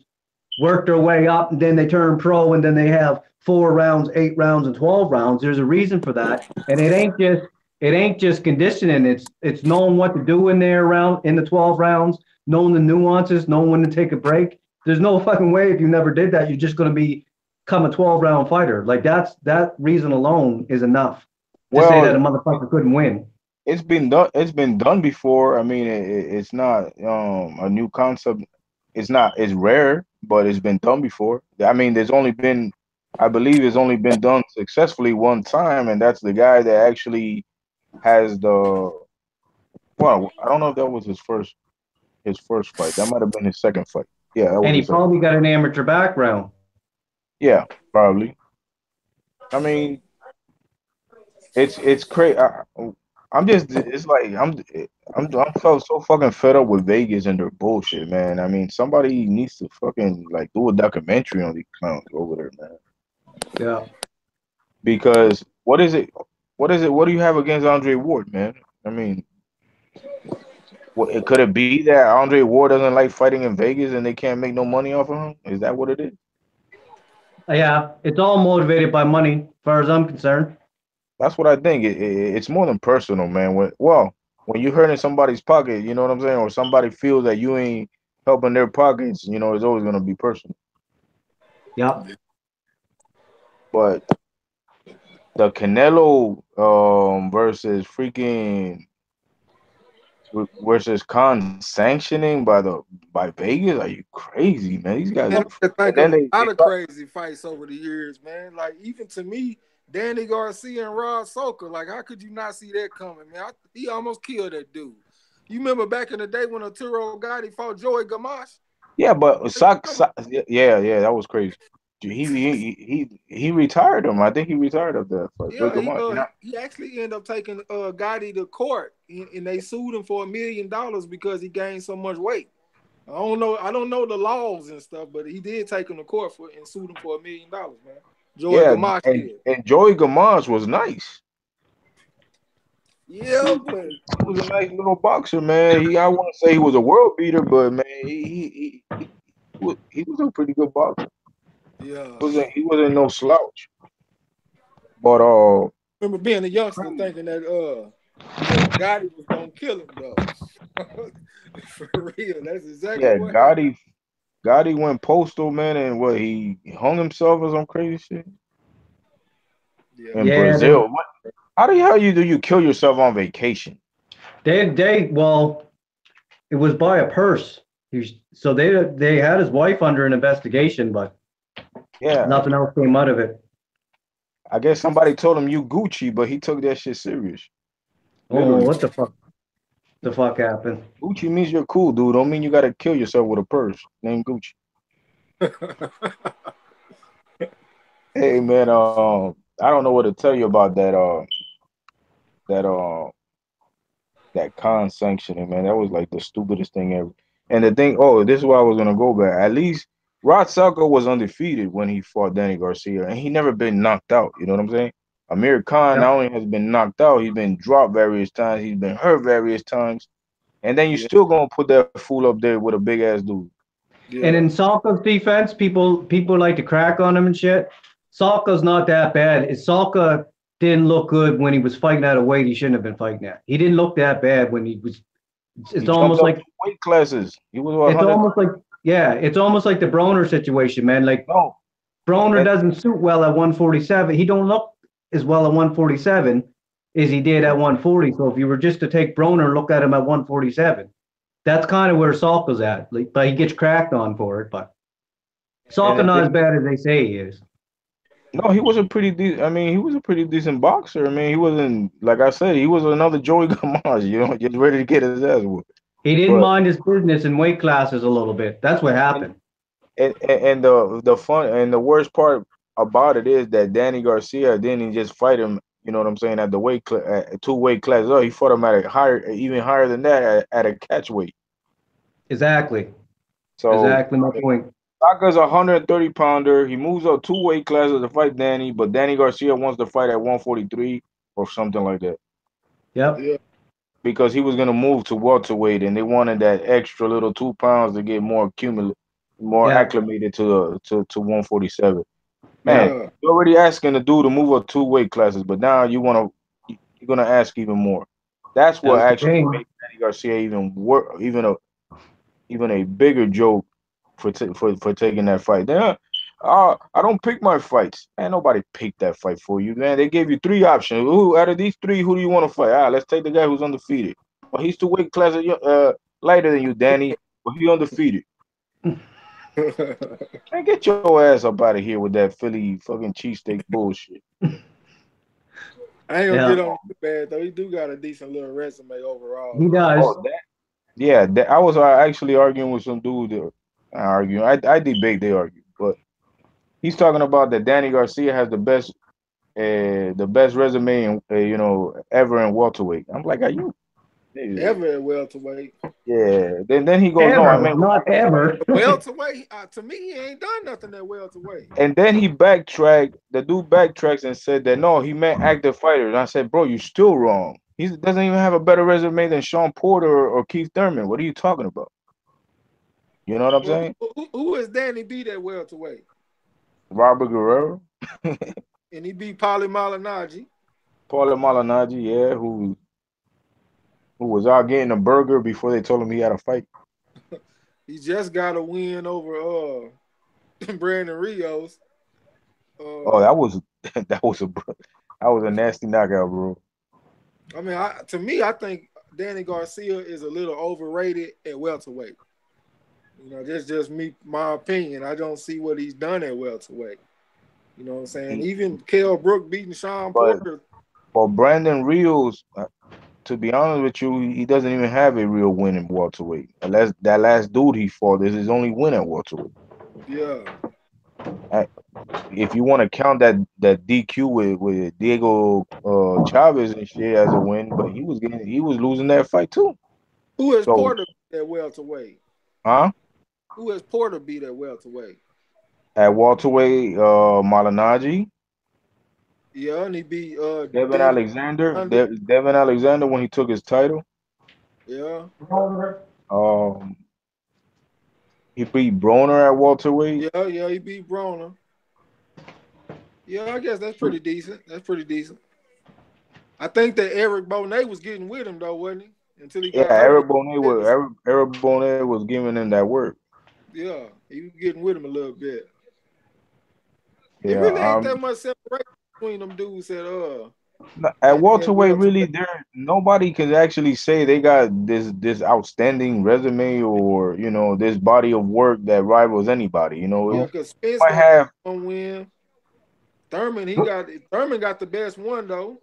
work their way up and then they turn pro and then they have 4 rounds, 8 rounds, and 12 rounds. There's a reason for that. And it ain't just conditioning. It's knowing what to do in there around in the 12 rounds, knowing the nuances, knowing when to take a break. There's no fucking way if you never did that, you're just gonna become a 12-round fighter. Like that reason alone is enough to say that a Well, motherfucker couldn't win. it's been done. It's been done before. I mean, it's not a new concept. It's not. It's rare, but it's been done before. I mean, there's only been, I believe, it's only been done successfully one time, and that's the guy that actually has the. Well, I don't know if that was his first fight. That might have been his second fight. Yeah, that And was he his second. probably got an amateur background. Yeah, probably. I mean, it's crazy. I'm just it's like I'm so fucking fed up with Vegas and their bullshit, man. I mean, somebody needs to fucking like do a documentary on these clowns over there, man. Yeah. Because what is it? What is it? What do you have against Andre Ward, man? I mean, could it be that Andre Ward doesn't like fighting in Vegas and they can't make no money off of him? Is that what it is? Yeah, it's all motivated by money, as far as I'm concerned. That's what I think. It's more than personal, man. When you hurt in somebody's pocket, you know what I'm saying, or somebody feels that you ain't helping their pockets, you know, it's always gonna be personal. Yeah. But the Canelo versus freaking versus Khan sanctioning by Vegas, are you crazy, man? These guys And are. I can And think then of they a lot of crazy fights over the years, man. Like even to me, Danny Garcia and Rod Soka. Like, how could you not see that coming, man? He almost killed that dude. You remember back in the day when Arturo Gotti fought Joey Gamache? yeah, but yeah, that was crazy. He retired him. I think he retired of that fight. Joe Yeah, Gamache, you know? he actually ended up taking Gotti to court, and they sued him for $1 million because he gained so much weight. I don't know the laws and stuff, but he did take him to court for and sued him for $1 million, man. Joey Yeah, Gamache did. and Joey Gamache was nice. Yeah, but He was a nice little boxer, man. I wouldn't say he was a world beater, but man, he was a pretty good boxer. yeah. He wasn't no slouch. But Remember being a youngster thinking that Yeah, Gotti was gonna kill him though. For real, that's exactly Yeah, what happened. Gotti went postal, man, and what he hung himself or some crazy shit Yeah, in Yeah, Brazil. What? How do you kill yourself on vacation? well, it was by a purse. So they had his wife under an investigation, but Yeah, nothing else came out of it. I guess somebody told him you Gucci, but he took that shit serious. Oh, Literally, what the fuck? The fuck happened? Gucci means you're cool, dude. Don't mean you gotta kill yourself with a purse named Gucci. Hey, man, I don't know what to tell you about that that con sanctioning, man. That was like the stupidest thing ever. And the thing, oh, this is why I was gonna go back. At least Rod Selko was undefeated when he fought Danny Garcia, and he never been knocked out. You know what I'm saying? Amir Khan Yep. not only has been knocked out, he's been dropped various times, he's been hurt various times, and then you yeah, still gonna put that fool up there with a big ass dude. And yeah, in Salka's defense, people like to crack on him and shit. Salka's not that bad. Salka didn't look good when he was fighting at a weight he shouldn't have been fighting at. He didn't look that bad when he was. He It's jumped almost up like two weight classes. He was it's 100. almost like yeah, it's almost like the Broner situation, man. Like No, Broner and doesn't suit well at 147. He don't look as well at 147 as he did at 140. So if you were just to take Broner and look at him at 147, that's kind of where Salka's at. Like, but he gets cracked on for it. But and Salka the not thing as bad as they say he is. No, he was a pretty decent. I mean, he was a pretty decent boxer. I mean, he wasn't like I said. He was another Joey Gamache, just ready to get his ass whooped. He didn't But mind his business in weight classes a little bit. That's what and happened. and the fun and the worst part about it is that Danny Garcia didn't just fight him. You know what I'm saying? At the at two weight class. Oh, he fought him at a higher, even higher than that, at a catch weight. Exactly. So Exactly my point. Saka's a 130 pounder. He moves up two weight classes to fight Danny, but Danny Garcia wants to fight at 143 or something like that, Yep. yeah, because he was going to move to welterweight, and they wanted that extra little 2 pounds to get more Yep. acclimated to 147. Man, Yep. yeah, you're already asking the dude to move up two weight classes, but now you're gonna ask even more. That's what That's the actually thing. makes Danny Garcia even a bigger joke for taking that fight. I don't pick my fights. Man, nobody picked that fight for you, man. They gave you three options. Who out of these three, who do you want to fight? Let's take the guy who's undefeated. Well, he's two weight classes lighter than you, Danny, but he undefeated. Man, get your ass up out of here with that Philly fucking cheesesteak bullshit. I ain't gonna Yeah. get on too bad though. He do got a decent little resume overall He though. does. Oh, yeah, I was actually arguing with some dude. Arguing, I debate, they argue, but he's talking about that Danny Garcia has the best resume in, ever in welterweight. I'm like, are you? Ever at welterweight. Yeah. Then he goes, no, I Ever, meant, not ever. Welterweight, to me, he ain't done nothing at welterweight. and then he backtracked. The dude backtracks and said that no, he meant active fighters. And I said, bro, you're still wrong. He doesn't even have a better resume than Sean Porter or Keith Thurman. What are you talking about? You know what I'm Well, saying? who is Danny beat at welterweight? Robert Guerrero, And he beat Paulie Malignaggi. Paulie Malignaggi, yeah, who was out getting a burger before they told him he had a fight. He just got a win over Brandon Rios. Oh, Uh, that was that was a nasty knockout, bro. I mean, to me, I think Danny Garcia is a little overrated at welterweight. You know, that's just me, my opinion. I don't see what he's done at welterweight. You know what I'm saying? He, Even Kell Brook beating Sean but Porter. for Brandon Rios, to be honest with you, he doesn't even have a real win in welterweight. Unless that last dude he fought is his only win at welterweight. Yeah, Uh, If you want to count that DQ with Diego Chavez and shit as a win, but he was losing that fight too. who has So, Porter beat at welterweight? huh? Who has Porter beat at welterweight? At welterweight, Malignaggi, Yeah, and he beat Devin Devin Alexander, Thunder. Devin Alexander when he took his title. Yeah, Um, he beat Broner at welterweight. yeah, he beat Broner. Yeah, I guess that's pretty decent. That's pretty decent. I think that Eric Bonet was getting with him though, wasn't he? Until he Yeah, got hurt. Eric Bonet was giving him that work. Yeah, he was getting with him a little bit. It Yeah. really ain't that much separation between them dudes At at welterweight, really, welterweight. nobody can actually say they got this outstanding resume or this body of work that rivals anybody. Yeah, It because Spence might got have. one win. Thurman got the best one though.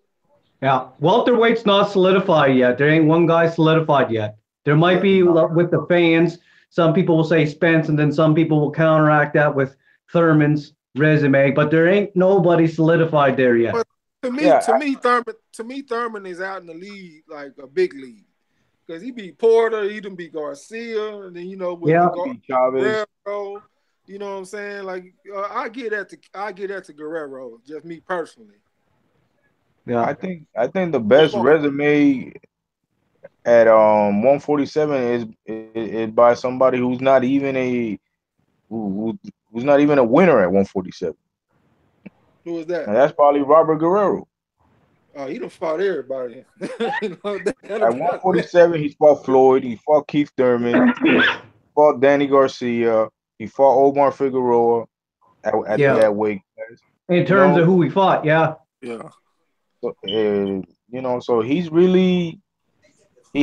Yeah, welterweight's not solidified yet. There ain't one guy solidified yet. There might Yeah, be with the fans. Some people will say Spence, and then some people will counteract that with Thurman's resume. But there ain't nobody solidified there yet. but Yeah, to me, Thurman is out in the league like a big league because he beat Porter, he done beat Garcia, and then with Yeah, Chavez. Guerrero. You know what I'm saying? Like I get that to Guerrero, just me personally. yeah. I think the So best far, resume at 147 is by somebody who's not even a winner at 147. who was that? And that's probably Robert Guerrero. Oh, he done fought everybody. That At about it. 147, he fought Floyd, he fought Keith Thurman, fought Danny Garcia, he fought Omar Figueroa at Yeah. Yeah, that weight class. In You terms of know, who we fought, yeah. yeah. so he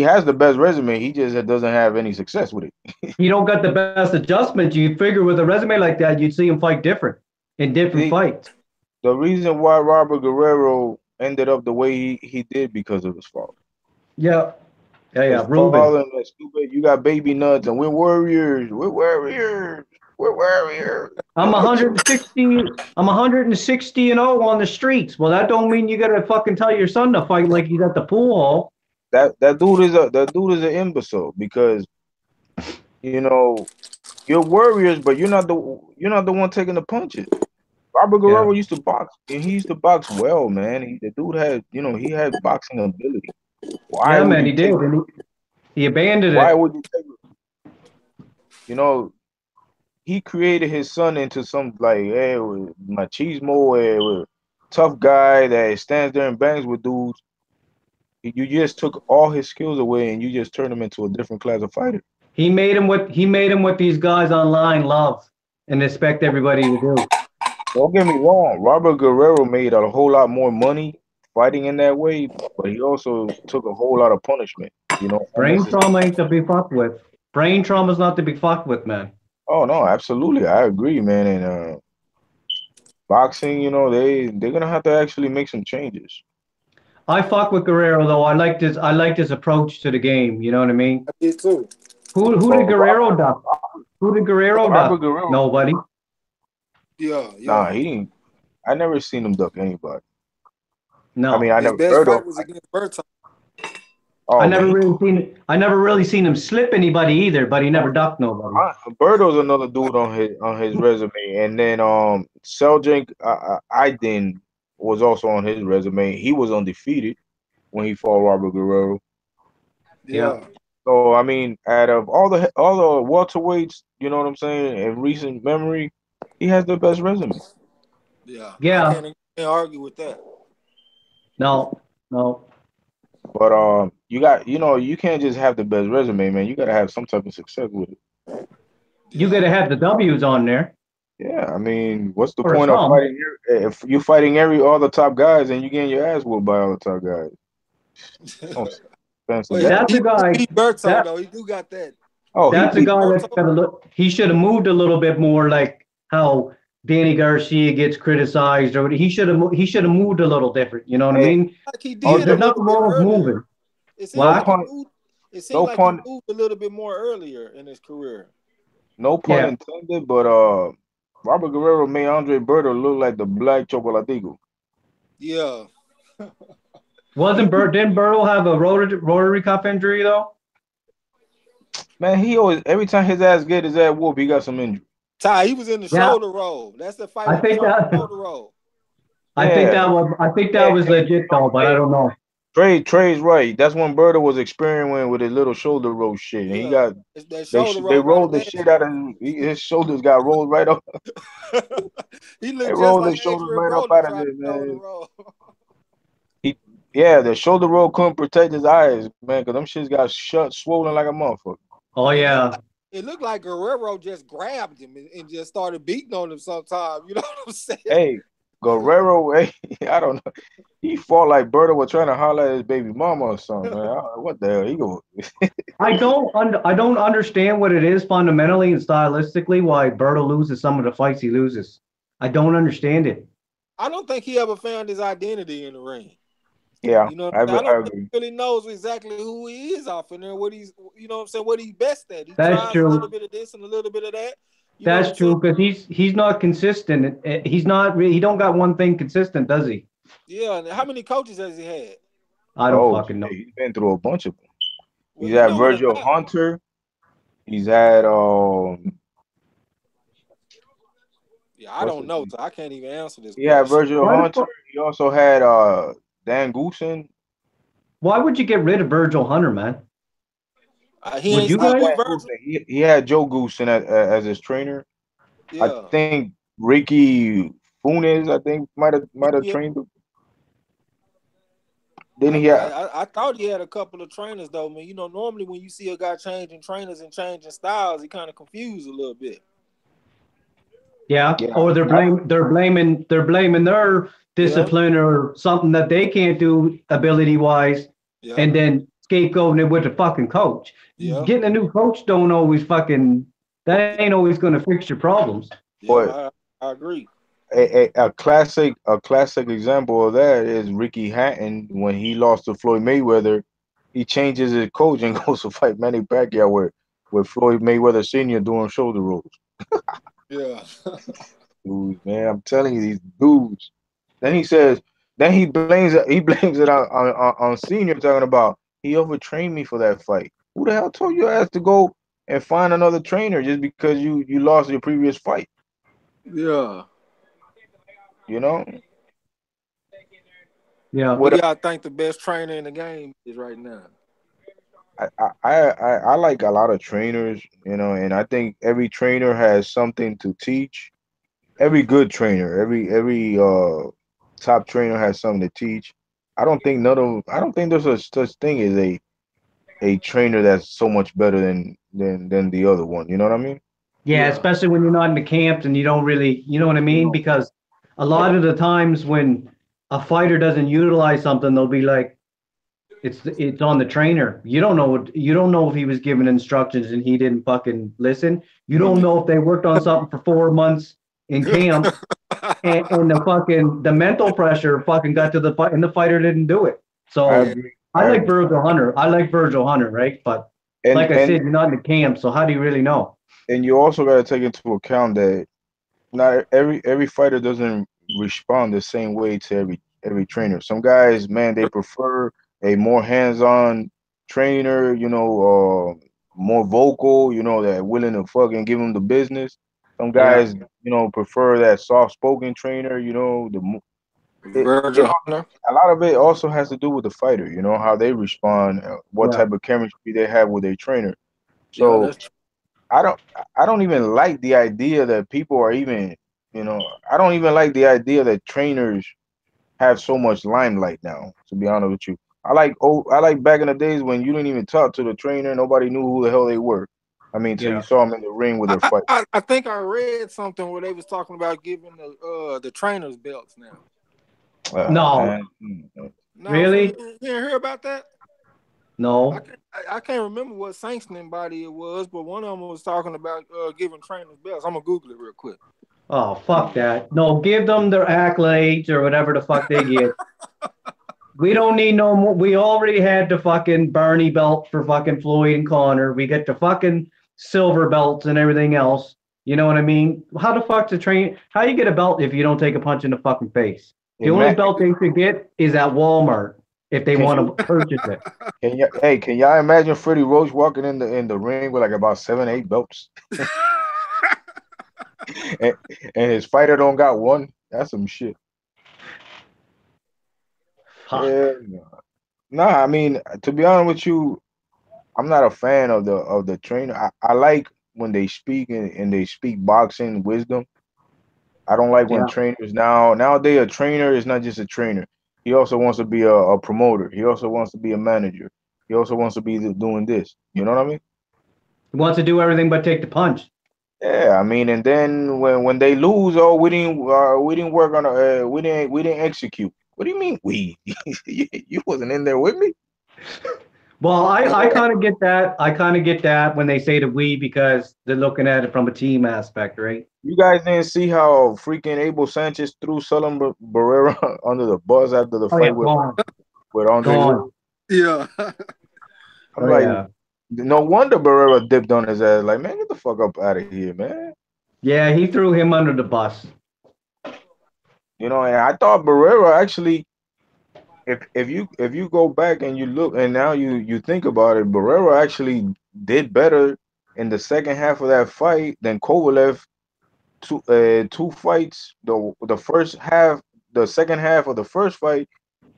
has the best resume. He just doesn't have any success with it. He don't got the best adjustments. You figure with a resume like that, you'd see him fight different in different See, fights. the reason why Robert Guerrero ended up the way he did because of his father. Yeah, yeah. His Ruben. father and that stupid, you got baby nuts, and we're warriors. We're warriors. We're warriors. I'm 160. I'm 160 and 0 on the streets. Well, that don't mean you gotta fucking tell your son to fight like he's at the pool hall. That dude is an imbecile because you know you're warriors, but you're not the one taking the punches. Robert Yeah, Guerrero used to box, and he used to box well, man. The dude he had boxing ability. Why yeah, would man, you he did, take? and he abandoned Why it. would you take? You know, he created his son into some like, hey, machismo, tough guy that stands there and bangs with dudes. You just took all his skills away, and you just turned him into a different class of fighter. He made him what these guys online love and expect everybody to do. Don't get me wrong, Robert Guerrero made a whole lot more money fighting in that way, but he also took a whole lot of punishment. Brain Unnecessary. trauma ain't to be fucked with. Brain trauma's not to be fucked with, man. Oh no, absolutely, I agree, man. And boxing, they're gonna have to actually make some changes. I fuck with Guerrero though. I like this. I like his approach to the game. You know what I mean? I did too. Who did Well, Guerrero duck? Who did Guerrero Robert duck? Guerrero, Nobody. Yeah, nah, yeah. he didn't. I never seen him duck anybody. I mean, No. I His never best heard of. fight was against Berton. I Oh, but never really seen. I never really seen him slip anybody either. But he never ducked nobody. Berto's another dude on his resume, and then Seljank Aydin was also on his resume. He was undefeated when he fought Robert Guerrero. Yeah. Yeah, So I mean, out of all the welterweights, you know what I'm saying, in recent memory, he has the best resume. yeah. I Yeah. can't argue with that. No. No. But you can't just have the best resume, man. You gotta have some type of success with it. You Yeah. gotta have the W's on there Yeah, I mean, what's the or point of some. fighting if you're fighting all the top guys and you getting your ass whooped by all the top guys? No sense in Well, that. That's a he guy. beat Berto That though. He do got that. Oh, he that's a beat. guy that's Berto, got to look. He should have moved a little bit more, like how Danny Garcia gets criticized, or he should have moved a little different. You know what I Hey, mean? like he oh, did a There's just little nothing bit wrong with earlier. moving. It seemed no What? like he pun, moved. It seemed no like he pun, moved a little bit more earlier in his career. no pun Yeah. intended. But Robert Guerrero made Andre Berto look like the black chocolatico. Yeah. Didn't Burrow have a rotary cuff injury though? Man, he always every time his ass get his ass whooped, he got some injury. Ty, he was in the Yeah. shoulder roll. That's the fight I when he was think on that. the shoulder roll. Yeah, I think that hey, was hey, legit though, but I don't know. Trey's right. That's when Berto was experimenting with his little shoulder roll shit, and he Yeah. got It's that they shoulder they roll right on rolled the shit out Adrian. of his shoulders. Got rolled right up. He They looked just rolled like his shoulders Adrian right up Broner out of trying it, to shoulder man. roll. He Yeah, the shoulder roll couldn't protect his eyes, man, because them shits got shut, swollen like a motherfucker. Oh yeah, It looked like Guerrero just grabbed him and just started beating on him sometime. You know what I'm saying? Hey, Guerrero, hey, I don't know. He fought like Berto was trying to holler at his baby mama or something, man. I don't know what the hell he go. I don't understand what it is fundamentally and stylistically why Berto loses some of the fights he loses. I don't understand it. I don't think he ever found his identity in the ring. Yeah, You know, I I don't think agree. he really knows exactly who he is off in there. What he's, you know, what I'm saying, what he's best at. He That's tries a little true. bit of this and a little bit of that. You know what That's I'm saying? true because he's not consistent. He's not really, he don't got one thing consistent, does he? Yeah. And how many coaches has he had? I don't Oh, fucking know. shit, he's been through a bunch of them. Well, He's you had know it a Virgil lot. Hunter. He's had Yeah, I what's don't his know, name? so I can't even answer this He had question. Virgil Why the Hunter. fuck? He also had Dan Goosen. Why would you get rid of Virgil Hunter, man? He Would ain't you Not still guys? with Dan Virgil. Goosen. He had Joe Goosen as his trainer. I Yeah. think Ricky Funes, I think might have Yeah. trained him. Then he had I thought he had a couple of trainers though, man. You know, normally when you see a guy changing trainers and changing styles, he kind of confused a little bit. Yeah, yeah. or I, they're blaming their Yeah, discipline or something that they can't do ability wise, yeah, and then scapegoating it with the fucking coach. yeah, Getting a new coach don't always fucking that ain't always going to fix your problems. yeah. but I agree. a classic example of that is Ricky Hatton when he lost to Floyd Mayweather. He changes his coach and goes to fight Manny Pacquiao with Floyd Mayweather Sr. doing shoulder rolls. Yeah, Dudes, man, I'm telling you, these dudes. Then he says, then he blames it on Senior talking about he overtrained me for that fight. Who the hell told your ass to go and find another trainer just because you lost your previous fight? yeah. You know Yeah, What what? do y'all think the best trainer in the game is right now? I like a lot of trainers, and I think every trainer has something to teach. Every good trainer, every top trainer has something to teach. I don't think there's a such thing as a trainer that's so much better than the other one. You know what I mean? yeah, Yeah, especially when you're not in the camp and you don't really, you know what I You mean? know, Because a lot of the times when a fighter doesn't utilize something, they'll be like, it's on the trainer. You don't know if he was given instructions and he didn't fucking listen. You don't mm, know if they worked on something for 4 months in camp and the mental pressure fucking got to the fight and the fighter didn't do it. I yeah, So agree. I I like agree. Virgil Hunter. I like Virgil Hunter, right? But And like I and said, you're not in the camp, so how do you really know? and you also got to take into account that not every fighter doesn't respond the same way to every trainer. Some guys, man, they prefer a more hands-on trainer, more vocal, that willing to fucking give them the business. Some Yeah, guys, prefer that soft-spoken trainer. It Virgil Hunter. a lot of it also has to do with the fighter. How they respond, what yeah, type of chemistry they have with their trainer. Yeah, So that's true. I don't I don't even like the idea that people are even, I don't even like the idea that trainers have so much limelight now, to be honest with you. I like back in the days when you didn't even talk to the trainer, nobody knew who the hell they were. I mean, till you yeah. saw them in the ring with their fight. I think I read something where they was talking about giving the trainers belts now. No, Man. No, for you, really? you didn't hear about that? I No. can't, I can't remember what sanctioning body it was, but one of them was talking about giving trainers belts. I'm gonna Google it real quick. Oh, fuck that. No, give them their accolades or whatever the fuck they get. We don't need no more. We already had the fucking Barney belt for fucking Floyd and Connor. We get the fucking silver belts and everything else. You know what I mean? How the fuck to train? How you get a belt if you don't take a punch in the fucking face? The only Ima- belt they should get is at Walmart if they can want you to purchase it. can y'all imagine Freddie Roach walking in the ring with like about 7, 8 belts, and, and his fighter don't got one? That's some shit. Fuck. Yeah. Nah, I mean, to be honest with you, I'm not a fan of the trainer. I like when they speak and they speak boxing wisdom. I don't like when Yeah. trainers nowadays a trainer is not just a trainer. He also wants to be a promoter. He also wants to be a manager. He also wants to be doing this. You know what I mean? He wants to do everything but take the punch. Yeah, I mean, and then when they lose, oh, we didn't work on we didn't execute. What do you mean we? You wasn't in there with me. Well, I kind of get that. I kind of get that when they say the we because they're looking at it from a team aspect, right? You guys didn't see how freaking Abel Sanchez threw Sullivan Barrera under the bus after the Oh yeah, fight gone, with Andre Ward. gone. Yeah. I'm Oh like, yeah, no wonder Barrera dipped on his ass. Like, man, get the fuck up out of here, man. yeah. He threw him under the bus. You know, and I thought Barrera actually, if you go back and you look, and now you think about it, Barrera actually did better in the second half of that fight than Kovalev. Two fights, the first half, the second half of the first fight,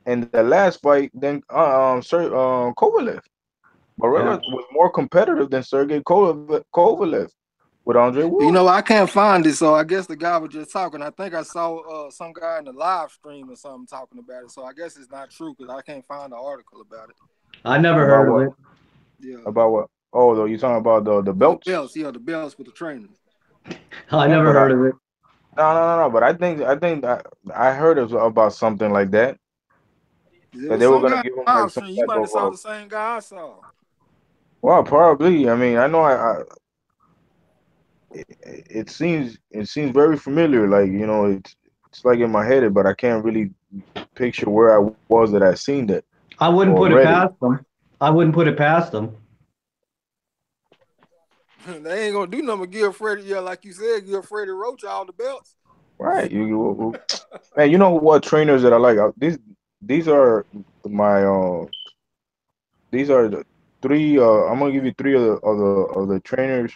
and the last fight, than Kovalev. Yeah. Barrera was more competitive than Sergey Kovalev with Andre You Ward. know, I can't find it, so I guess the guy was just talking. I think I saw some guy in the live stream or something talking about it. So I guess it's not true because I can't find the article about it. I never About heard of what? it. Yeah. About what? Oh, though you talking about the The belts? belts, yeah, the belts with the trainers. I Yeah, never but heard of it. no. But I think I heard about something like that There that was they were some gonna guy in give him the like live some stream. You type might have saw of the same guy I saw. well, probably. I mean, I know it seems very familiar. Like it's like in my head, but I can't really picture where I was that I seen that I or wouldn't put read it it. past them. I wouldn't put it past them. They ain't gonna do nothing but give Freddie, yeah, like you said, give Freddie Roach all the belts. Right? Man, you know what trainers that I like? These are my these are the three. I'm gonna give you three of the trainers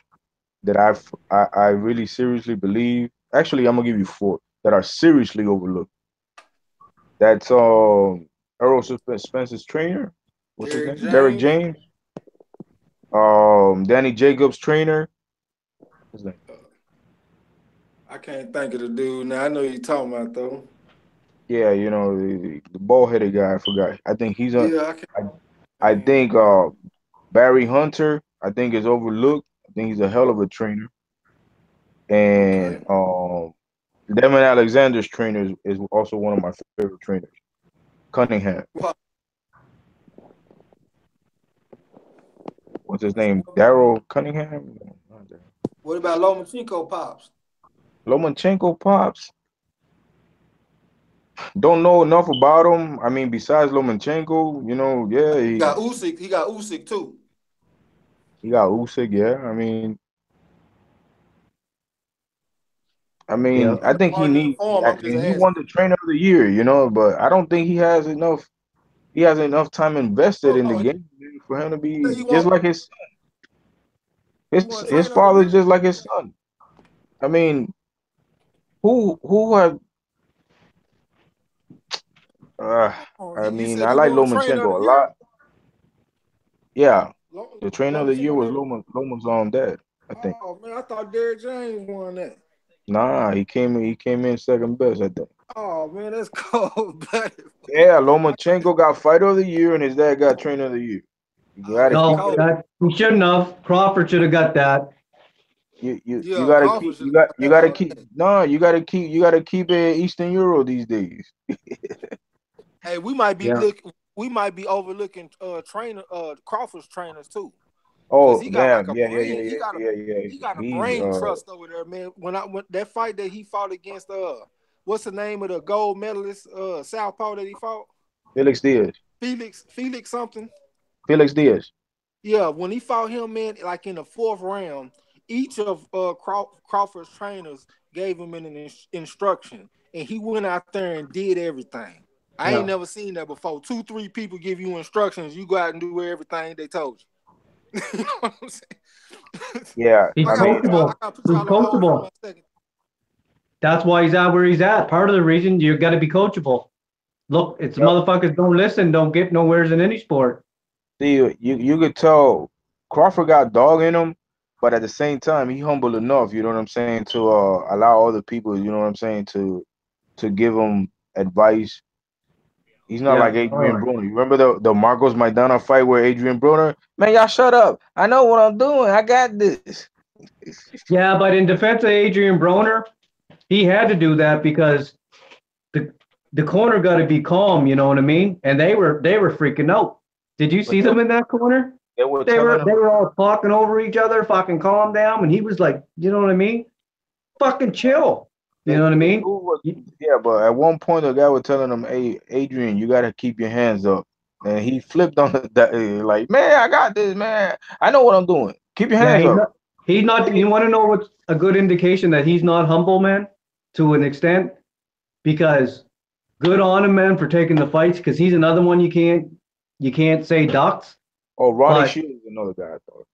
that I really seriously believe. Actually, I'm gonna give you four that are seriously overlooked. That's Errol Spence's trainer. What's his Derrick name? Derek James. James. Danny Jacobs trainer. What's his name? I can't think of the dude now. I know you're talking about though. Yeah, the bald headed guy. I forgot. I think he's on. Yeah, I can't I, I think of think his name. Barry Hunter. I think is overlooked. I think he's a hell of a trainer. And Okay. Devin Alexander's trainer is also one of my favorite trainers. Cunningham. What, What's his name? Daryl Cunningham. No, not Daryl. what about Lomachenko Pops? Lomachenko pops. Don't know enough about him. I mean, besides Lomachenko, yeah, He got Usyk. He got Usyk too. he got Usyk. Yeah, Yeah. I think he Mark his needs. form. I'm just He asking. won the trainer of the year, but I don't think he has enough. He has enough time invested in the Oh, game for him to be he just won. like his He his won his trainer of the father's year. just like his son. I mean, who have uh, Oh, I you mean, said I he like won trainer of the Lomachenko a year. lot. Yeah, the trainer of the year Lomachenko was did. Loma's dad, I think. Oh man, I thought Derrick James won that. Nah, he came in second best, I think. Oh man, that's cold blooded. Yeah, Lomachenko got fighter of the year and his dad got trainer of the year. You Oh, gotta that's keep No, it. cold. that he shouldn't have. Crawford should have got that. You Yeah, gotta Crawford keep should you have got got you that gotta all keep day. no you gotta keep it Eastern Euro these days. Hey, we might be Yeah. overlooking trainer Crawford's trainers too. Cause Oh he got like damn, a yeah, yeah, brain. yeah, He yeah, got a yeah, yeah. he got a He's brain trust over there, man. When that fight that he fought against what's the name of the gold medalist Southpaw that he fought? Felix Diaz. Felix something. Felix Diaz. Yeah, when he fought him, man, like in the fourth round, each of Crawford's trainers gave him an instruction, and he went out there and did everything. I ain't Yeah. never seen that before. 2, 3 people give you instructions, you go out and do everything they told you. You know what I'm saying? Yeah, He's I mean, I coachable. gotta put He's y'all on hold for coachable. 1 second. That's why he's at where he's at. Part of the reason you got to be coachable. Look, it's yep. motherfuckers don't listen, don't get nowheres in any sport. See, you could tell Crawford got dog in him, but at the same time, he humble enough. You know what I'm saying to allow other people. You know what I'm saying to give him advice He's not like Yeah. All Adrian right. Broner. You remember the Marcos Maidana fight where Adrian Broner, man, y'all shut up. I know what I'm doing. I got this. Yeah, but in defense of Adrian Broner, he had to do that because the the corner got to be calm. You know what I mean? And they were freaking out. Did you But see them in that corner? they were They telling were him, they were all talking over each other, fucking calm down, and he was like, you know what I mean? Fucking chill. You know what I the dude mean? was, yeah, but at one point the guy was telling him, hey, Adrian, you got to keep your hands up. And he flipped on that, like, man, I got this, man. I know what I'm doing. Keep your Yeah, hands up. he's not. You want to know what's a good indication that he's not humble, man, to an extent, because good on him, man, for taking the fights, because he's another one you can't say ducks, Oh, Ronnie but Shields is another guy, I thought.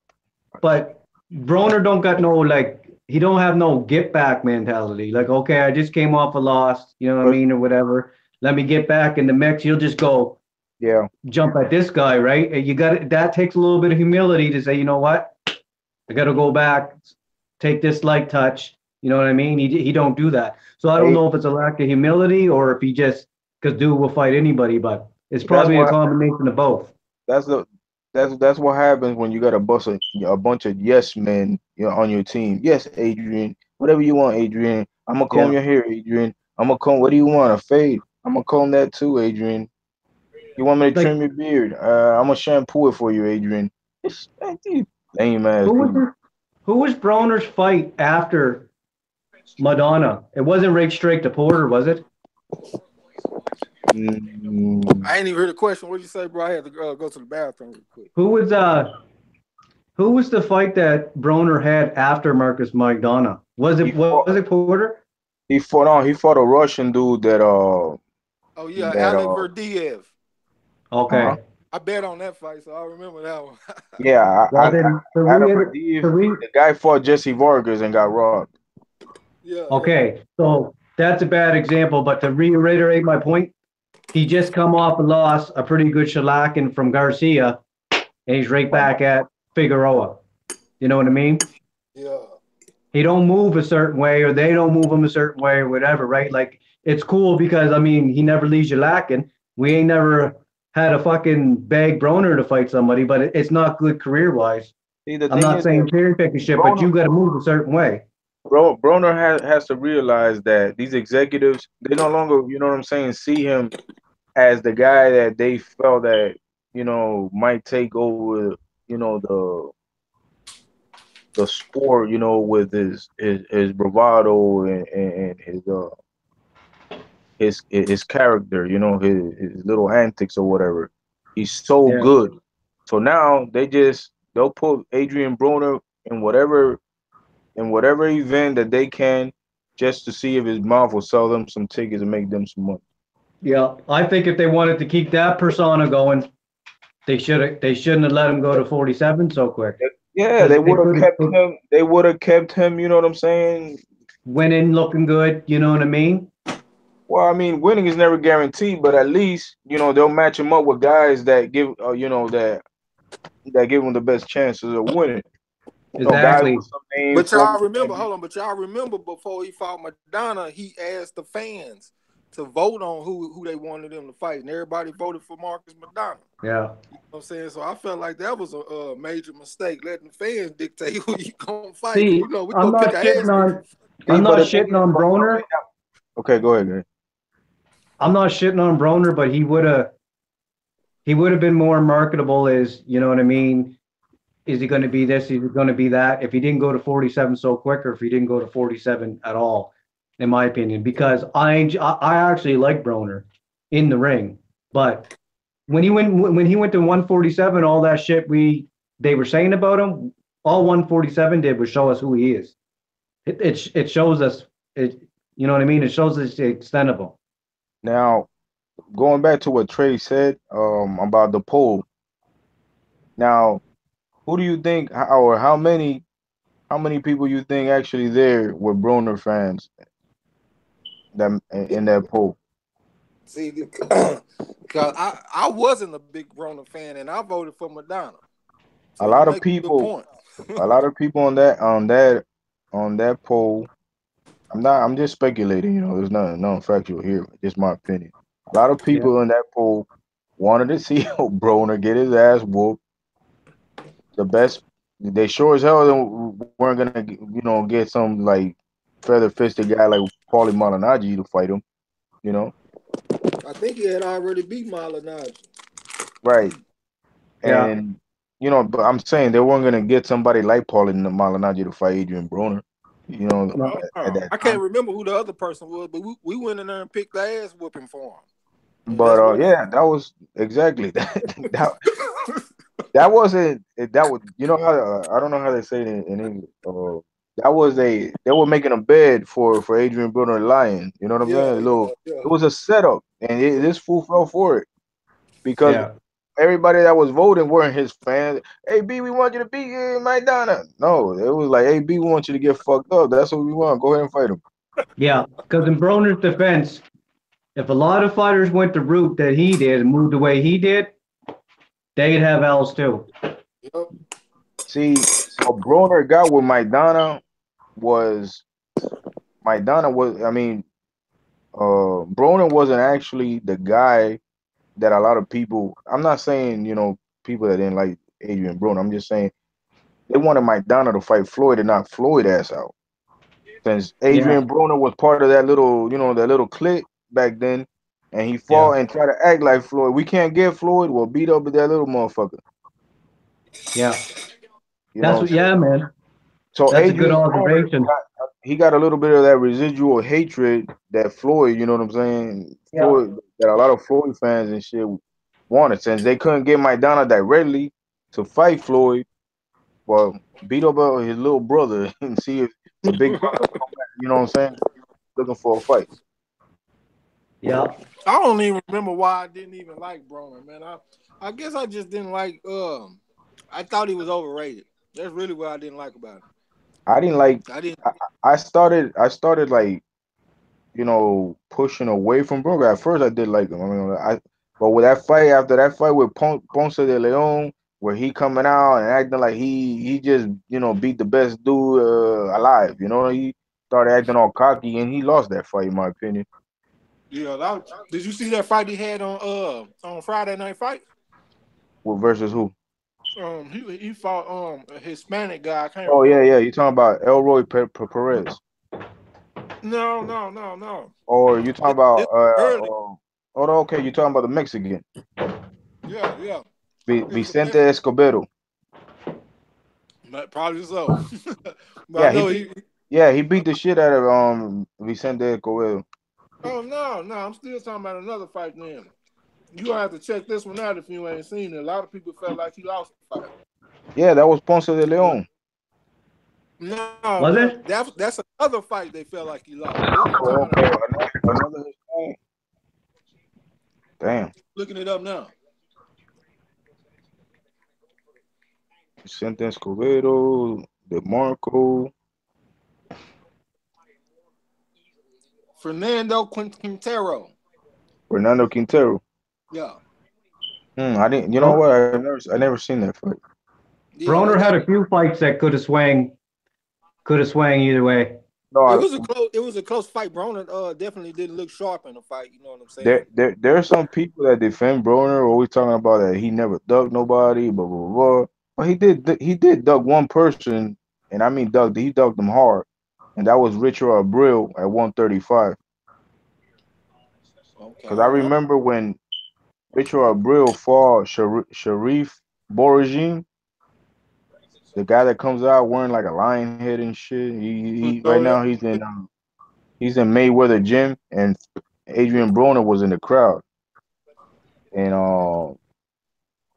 but Broner don't got no like he don't have no get back mentality. Like, okay, I just came off a loss, you know what I But mean, or whatever. Let me get back in the mix. You'll just go yeah, jump at this guy, right? And you got that takes a little bit of humility to say, you know what, I got to go back, take this light touch. You know what I mean? He don't do that. So I don't hey, know if it's a lack of humility or if he just because dude will fight anybody, but it's that's probably a what combination of both. that's the that's what happens when you got a bunch of yes men, on your team. Yes, Adrian, whatever you want, Adrian. I'm gonna comb Yeah. your hair, Adrian. I'm gonna comb. What do you want? A fade? I'm gonna comb that too, Adrian. You want me to Like trim your beard? I'm gonna shampoo it for you, Adrian. It's these lame ass who people. was who was Broner's fight after Madonna? It wasn't Rick Strake to Porter, was it? Mm, I ain't even heard the question. What'd you say, bro? I had to go to the bathroom real quick. Who was who was the fight that Broner had after Marcus Magdana? Was he it fought. was it Porter? He fought on. He fought a Russian dude that Oh yeah, that Alec Verdiev. huh? Okay. I bet on that fight, so I remember that one. Yeah, Well then Adam Verdiv, the guy fought Jesse Vargas and got robbed. Yeah, yeah. okay, so that's a bad example, but to reiterate my point, he just come off a loss, a pretty good shellacking from Garcia, and he's right back at Figueroa. You know what I mean? Yeah. He don't move a certain way, or they don't move him a certain way, or whatever, right? Like it's cool because I mean he never leaves you lacking. We ain't never had a fucking bag Broner to fight somebody, but it's not good career wise. See, the I'm thing not is that saying cherry picking shit, but Broner, you got to move a certain way. Broner has to realize that these executives, they no longer, you know what I'm saying, see him as the guy that they felt that, might take over, the sport, with his bravado and his character, his little antics or whatever. He's so Yeah. good. So now they'll put Adrian Broner in whatever event that they can, just to see if his mouth will sell them some tickets and make them some money. Yeah, I think if they wanted to keep that persona going, they shouldn't have let him go to 47 so quick Yeah, because they they would have could kept have him. They would have kept him. You know what I'm saying? went in looking good. You know what I mean? Well, I mean, winning is never guaranteed, but at least they'll match him up with guys that give that give him the best chances of winning. Guys Exactly. with some name But for y'all him. remember, hold on, but y'all remember before he fought Madonna, he asked the fans to vote on who they wanted him to fight, and everybody voted for Marcus Madonna. Yeah. You know what I'm saying? So I felt like that was a major mistake, letting the fans dictate who you gonna fight. Cause See, we I'm gonna pick not a shitting ass whooping. on See, I'm but not the thing shitting is, on Broner. okay, go ahead, guys. I'm not shitting on Broner, but he would have been more marketable as, you know what I mean? Is he going to be this? Is he going to be that? If he didn't go to 47 so quick, or if he didn't go to 47 at all, in my opinion, because I actually like Broner in the ring, but when he went to 147, all that shit they were saying about him, all 147 did was show us who he is. It shows us it. You know what I mean? It shows us the extent of him. Now, going back to what Trey said about the poll. Now, who do you think, or how many people you think actually there were Broner fans that in that poll? See, because I wasn't a big Rona fan, and I voted for Madonna. A So you lot of make a good people, point. a lot of people on that poll. I'm just speculating. There's nothing factual here. Just my opinion. A lot of Yeah. people in that pool wanted to see Broner get his ass whooped. The best, they sure as hell weren't gonna, get some like feather fisted guy like Paulie Malignaggi to fight him. You know, I think he had already beat Malignaggi. right? Yeah. And but I'm saying they weren't gonna get somebody like Paulie Malignaggi to fight Adrian Broner. You know, No. at that I can't time. remember who the other person was, but we went in there and picked the ass whooping for him, and But that's what yeah, that was exactly that. That wasn't that was how I don't know how they say it in English. That was they were making a bed for Adrian Broner Lion. You know what I'm Yeah, saying? yeah, yeah. It was a setup, and this fool fell for it because Yeah. everybody that was voting weren't his fans. Hey B, we want you to beat Maidana. No, it was like, hey B, we want you to get fucked up. That's what we want. Go ahead and fight him. Yeah. Because in Broner's defense, if a lot of fighters went the route that he did and moved the way he did, they'd have L's too. Yep. See, what Broner got with Maidana was I mean, Broner wasn't actually the guy that a lot of people. I'm not saying people that didn't like Adrian Broner. I'm just saying they wanted Maidana to fight Floyd and not Floyd ass out. Since Yeah. Adrian Broner was part of that little that little clique back then, and he Yeah. fought and tried to act like Floyd. We can't get Floyd. We'll beat up with that little motherfucker. Yeah. You That's know. what, yeah, man. So That's a good Adrian Broner observation. he got a little bit of that residual hatred that Floyd, you know what I'm saying? Yeah. Floyd, that a lot of Floyd fans and shit wanted, since they couldn't get Maidana directly to fight Floyd. Well, beat up his little brother and see if the big brother come back. You know what I'm saying? Looking for a fight. Yeah. I don't even remember why I didn't even like Broner, man. I guess I just didn't like. I thought he was overrated. That's really what I didn't like about him. I didn't like. I didn't. I started like pushing away from Broner. At first, I did like him. I mean, but with that fight, after that fight with Ponce de Leon, where he coming out and acting like he just beat the best dude alive. He started acting all cocky and he lost that fight, in my opinion. Yeah, did you see that fight he had on Friday Night Fight? Well, versus who? He fought a Hispanic guy. I can't Oh yeah, remember. yeah. You talking about Elroy Perez, No, no, no, no. or you talking This about early. oh, okay, you talking about the Mexican Yeah, yeah. It was a Vicente Mexican, Escobedo. but probably so. But I Yeah, know he. he beat the shit out of Vicente Escobedo. Oh no, no. I'm still talking about another fight. Then you gonna have to check this one out if you ain't seen it. A lot of people felt like he lost the fight. Yeah, that was Ponce de But Leon. no, Was no. it? That's another fight they felt like he lost. This I'm Oh, talking about okay, another. another Hispanic. Damn, Looking it up now. Vicente Escobedo, DeMarco, Fernando Quintero. Fernando Quintero. Yeah, I didn't. You know Bro- what? I never seen that fight. yeah. Broner That had a few fights that could have swang either way. No, it was a close. It was a close fight. Broner definitely didn't look sharp in the fight. You know what I'm saying? there are some people that defend Broner, always talking about that he never ducked nobody, blah blah blah. But he did duck one person, and I mean ducked. He ducked them hard, and that was Richard Abril at 135. Okay, Because I hold on. remember when Richard Abril fought Sharif Bouragin, the guy that comes out wearing like a lion head and shit. He right Oh yeah. now he's in Mayweather gym, and Adrian Broner was in the crowd. And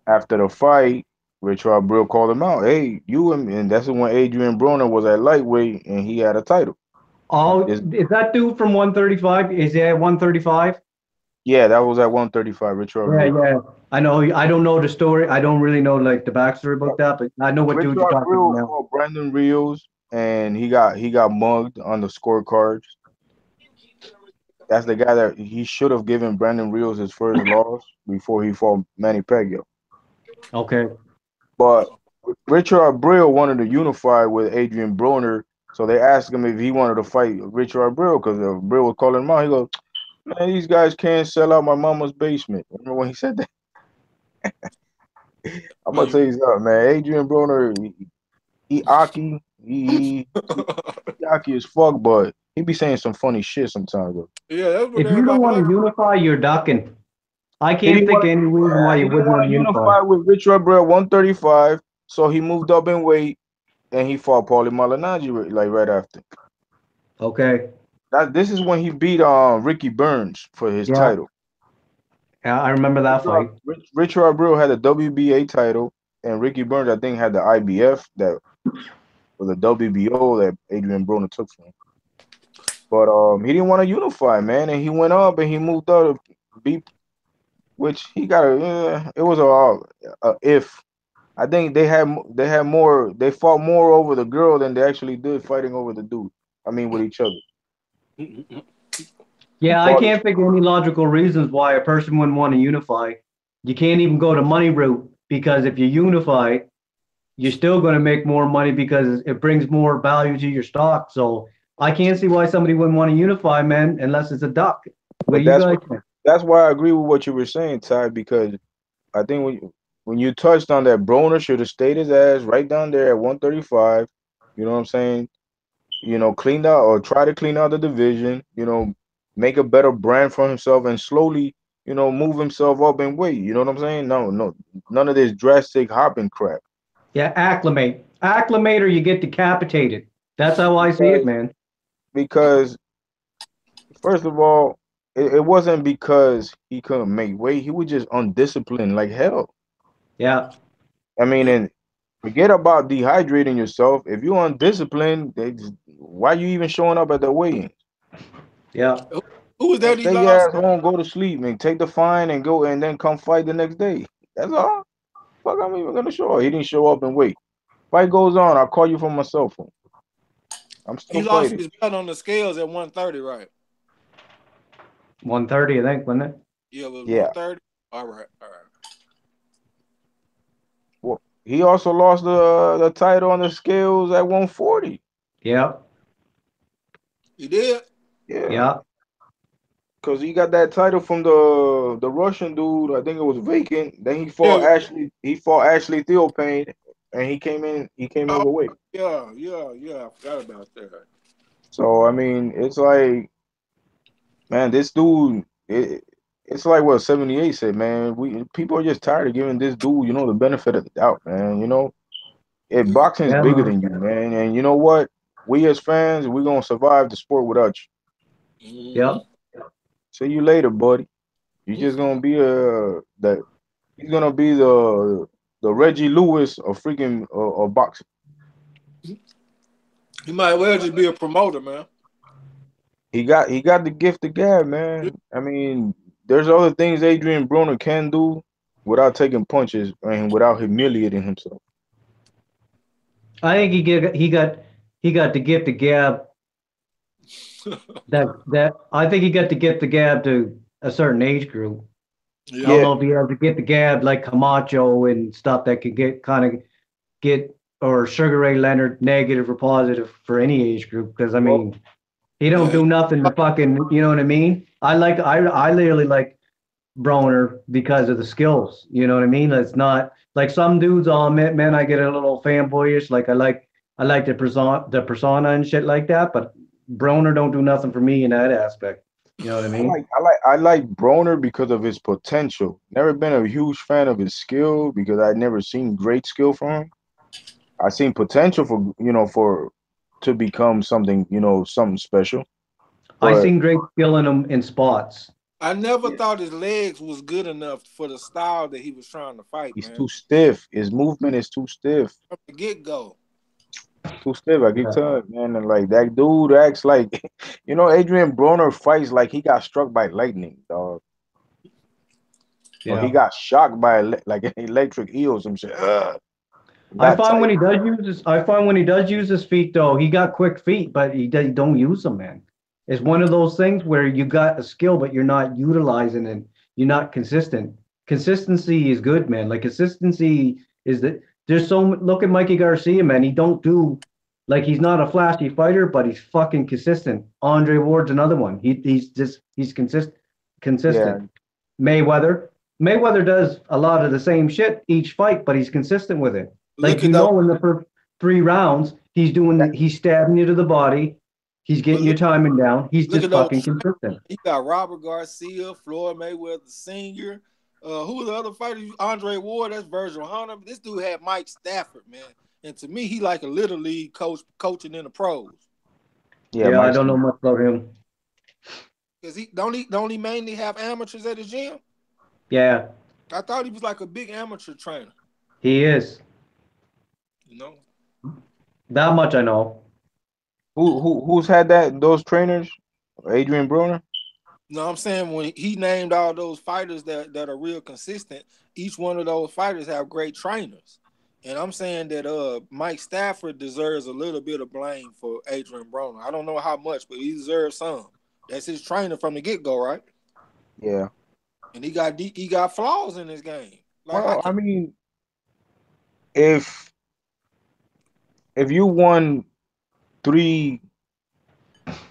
after the fight, Richard Abril called him out. Hey, and that's when Adrian Broner was at lightweight and he had a title. Oh, This, is that dude from 135? Is he at 135? yeah, that was at 135. Richard Yeah, Abril. yeah. I know. I don't know the story. I don't really know like the backstory about that, but I know what dude Richard you're talking Abril about now. fought Brandon Rios, and he got mugged on the scorecards. That's the guy that he should have given Brandon Rios his first loss before he fought Manny Pacquiao. Okay. But Richard Abreu wanted to unify with Adrian Broner, so they asked him if he wanted to fight Richard Abreu because Abreu was calling him out. He goes, Man, these guys can't sell out my mama's basement. Remember when he said that? I'm gonna tell you something, man. Adrian Broner, he Aki, he Aki as fuck, but he be saying some funny shit sometimes though. Yeah, that's what If you don't everybody want like. to unify, you're ducking. I He can't didn't think of want any reason why he you didn't wouldn't want want to to unify. unify with Rich Rebel at 135, so he moved up in weight and he fought Paulie Malignaggi like right after. Okay. This is when he beat Ricky Burns for his Yeah. title. Yeah, I remember that fight. Richard Abreu had the WBA title, and Ricky Burns, I think, had the IBF that was the WBO that Adrian Broner took from him. But he didn't want to unify, man, and he went up and he moved up to beat, which he got a. It was a if. I think they fought more over the girl than they actually did fighting over the dude. I mean, with each other. Yeah, I Paulie, can't think of any logical reasons why a person wouldn't want to unify. You can't even go to money route because if you unify, you're still going to make more money because it brings more value to your stock. So I can't see why somebody wouldn't want to unify, man, unless it's a duck. What do but you guys think? that's why I agree with what you were saying, Ty, because I think when you touched on that, Broner should have stayed his ass right down there at 135. You know what I'm saying? Cleaned out or try to clean out the division. Make a better brand for himself and slowly, move himself up in weight. You know what I'm saying? No, no, none of this drastic hopping crap. Yeah, acclimate. Acclimate or you get decapitated. That's how I see it, Because man. because first of all, it wasn't because he couldn't make weight. He was just undisciplined like hell. Yeah, I mean, Yeah. and forget about dehydrating yourself. If you're undisciplined, why you even showing up at the weigh-in? yeah. Who was Man, that he stay your lost? ass home, go to sleep, and take the fine and go, and then come fight the next day. That's all. Fuck, I'm even gonna show up. He didn't show up and wait. Fight goes on. I'll call you from my cell phone. I'm He still lost fighting. his belt on the scales at 130, right? 130, I think, wasn't it? Yeah, it was Yeah. 130. All right, all right. Well, he also lost the title on the scales at 140. Yeah, He did. Yeah, yeah. because he got that title from the Russian dude. I think it was vacant. Then he fought Yeah. Ashley. He fought Ashley Theophane, and he came in. He came in Oh, with weight. yeah. I forgot about that. So I mean, it's like, man, this dude. It's like what 78 said, man. We people are just tired of giving this dude, the benefit of the doubt, man. Yeah. Boxing is Yeah, bigger man. than you, man. And you know what? We as fans, we're gonna survive the sport without you. Yeah. Mm-hmm. See you later, buddy. You just gonna be that. He's gonna be the Reggie Lewis of freaking of boxing. He might well just be a promoter, man. He got the gift of gab, man. I mean, there's other things Adrian Broner can do without taking punches and without humiliating himself. I think he got the gift of gab that I think he got to get the gab to a certain age group. I Yeah. don't Yeah, know if he has to get the gab like Camacho and stuff that could get or Sugar Ray Leonard negative or positive for any age group. Because I well, mean, he don't Yeah. do nothing to fucking, you know what I mean? I literally like Broner because of the skills. You know what I mean? It's not like some dudes. I'll admit, man, I get a little fanboyish. Like I like the persona and shit like that. But Broner don't do nothing for me in that aspect. You know what I I mean? like I like I like Broner because of his potential. Never been a huge fan of his skill because I'd never seen great skill from him. I seen potential for to become something, something special. I But seen great skill in him in spots. I never yeah, thought his legs was good enough for the style that he was trying to fight, he's man. too stiff. His movement is too stiff. From the get go. Too stiff. I keep Yeah. telling you, man. And like that dude acts like, Adrian Broner fights like he got struck by lightning, dog. Or he Yeah. got shocked by like an electric eel or some shit. I That find type. when he does use his, I find when he does use his feet though, he got quick feet, but he don't use them, man. It's one of those things where you got a skill, but you're not utilizing it. You're not consistent. Consistency is good, man. Like consistency is that there's so look at Mikey Garcia, man. He don't do Like he's not a flashy fighter, but he's fucking consistent. Andre Ward's another one. He's Yeah, consistent. Mayweather does a lot of the same shit each fight, but he's consistent with it. Look Like at those. in the first 3 rounds, he's stabbing you to the body, he's But getting your timing down. He's look just at those. fucking consistent. You got Robert Garcia, Floyd Mayweather Sr. Who was the other fighter? Andre Ward. That's Virgil Hunter. This dude had Mike Stafford, man. And to me, he like a little league coach coaching in the pros. yeah, Yeah, I Mike's don't know much about him. Cause he mainly have amateurs at his gym. Yeah, I thought he was like a big amateur trainer. he is. You know. That much I know. who's had those trainers? Adrian Broner. No, I'm saying when he named all those fighters that are real consistent, each one of those fighters have great trainers. And I'm saying that Mike Stafford deserves a little bit of blame for Adrian Broner. I don't know how much, but he deserves some. That's his trainer from the get-go, right? Yeah. And he got flaws in his game. Like Well, I mean, if you won 3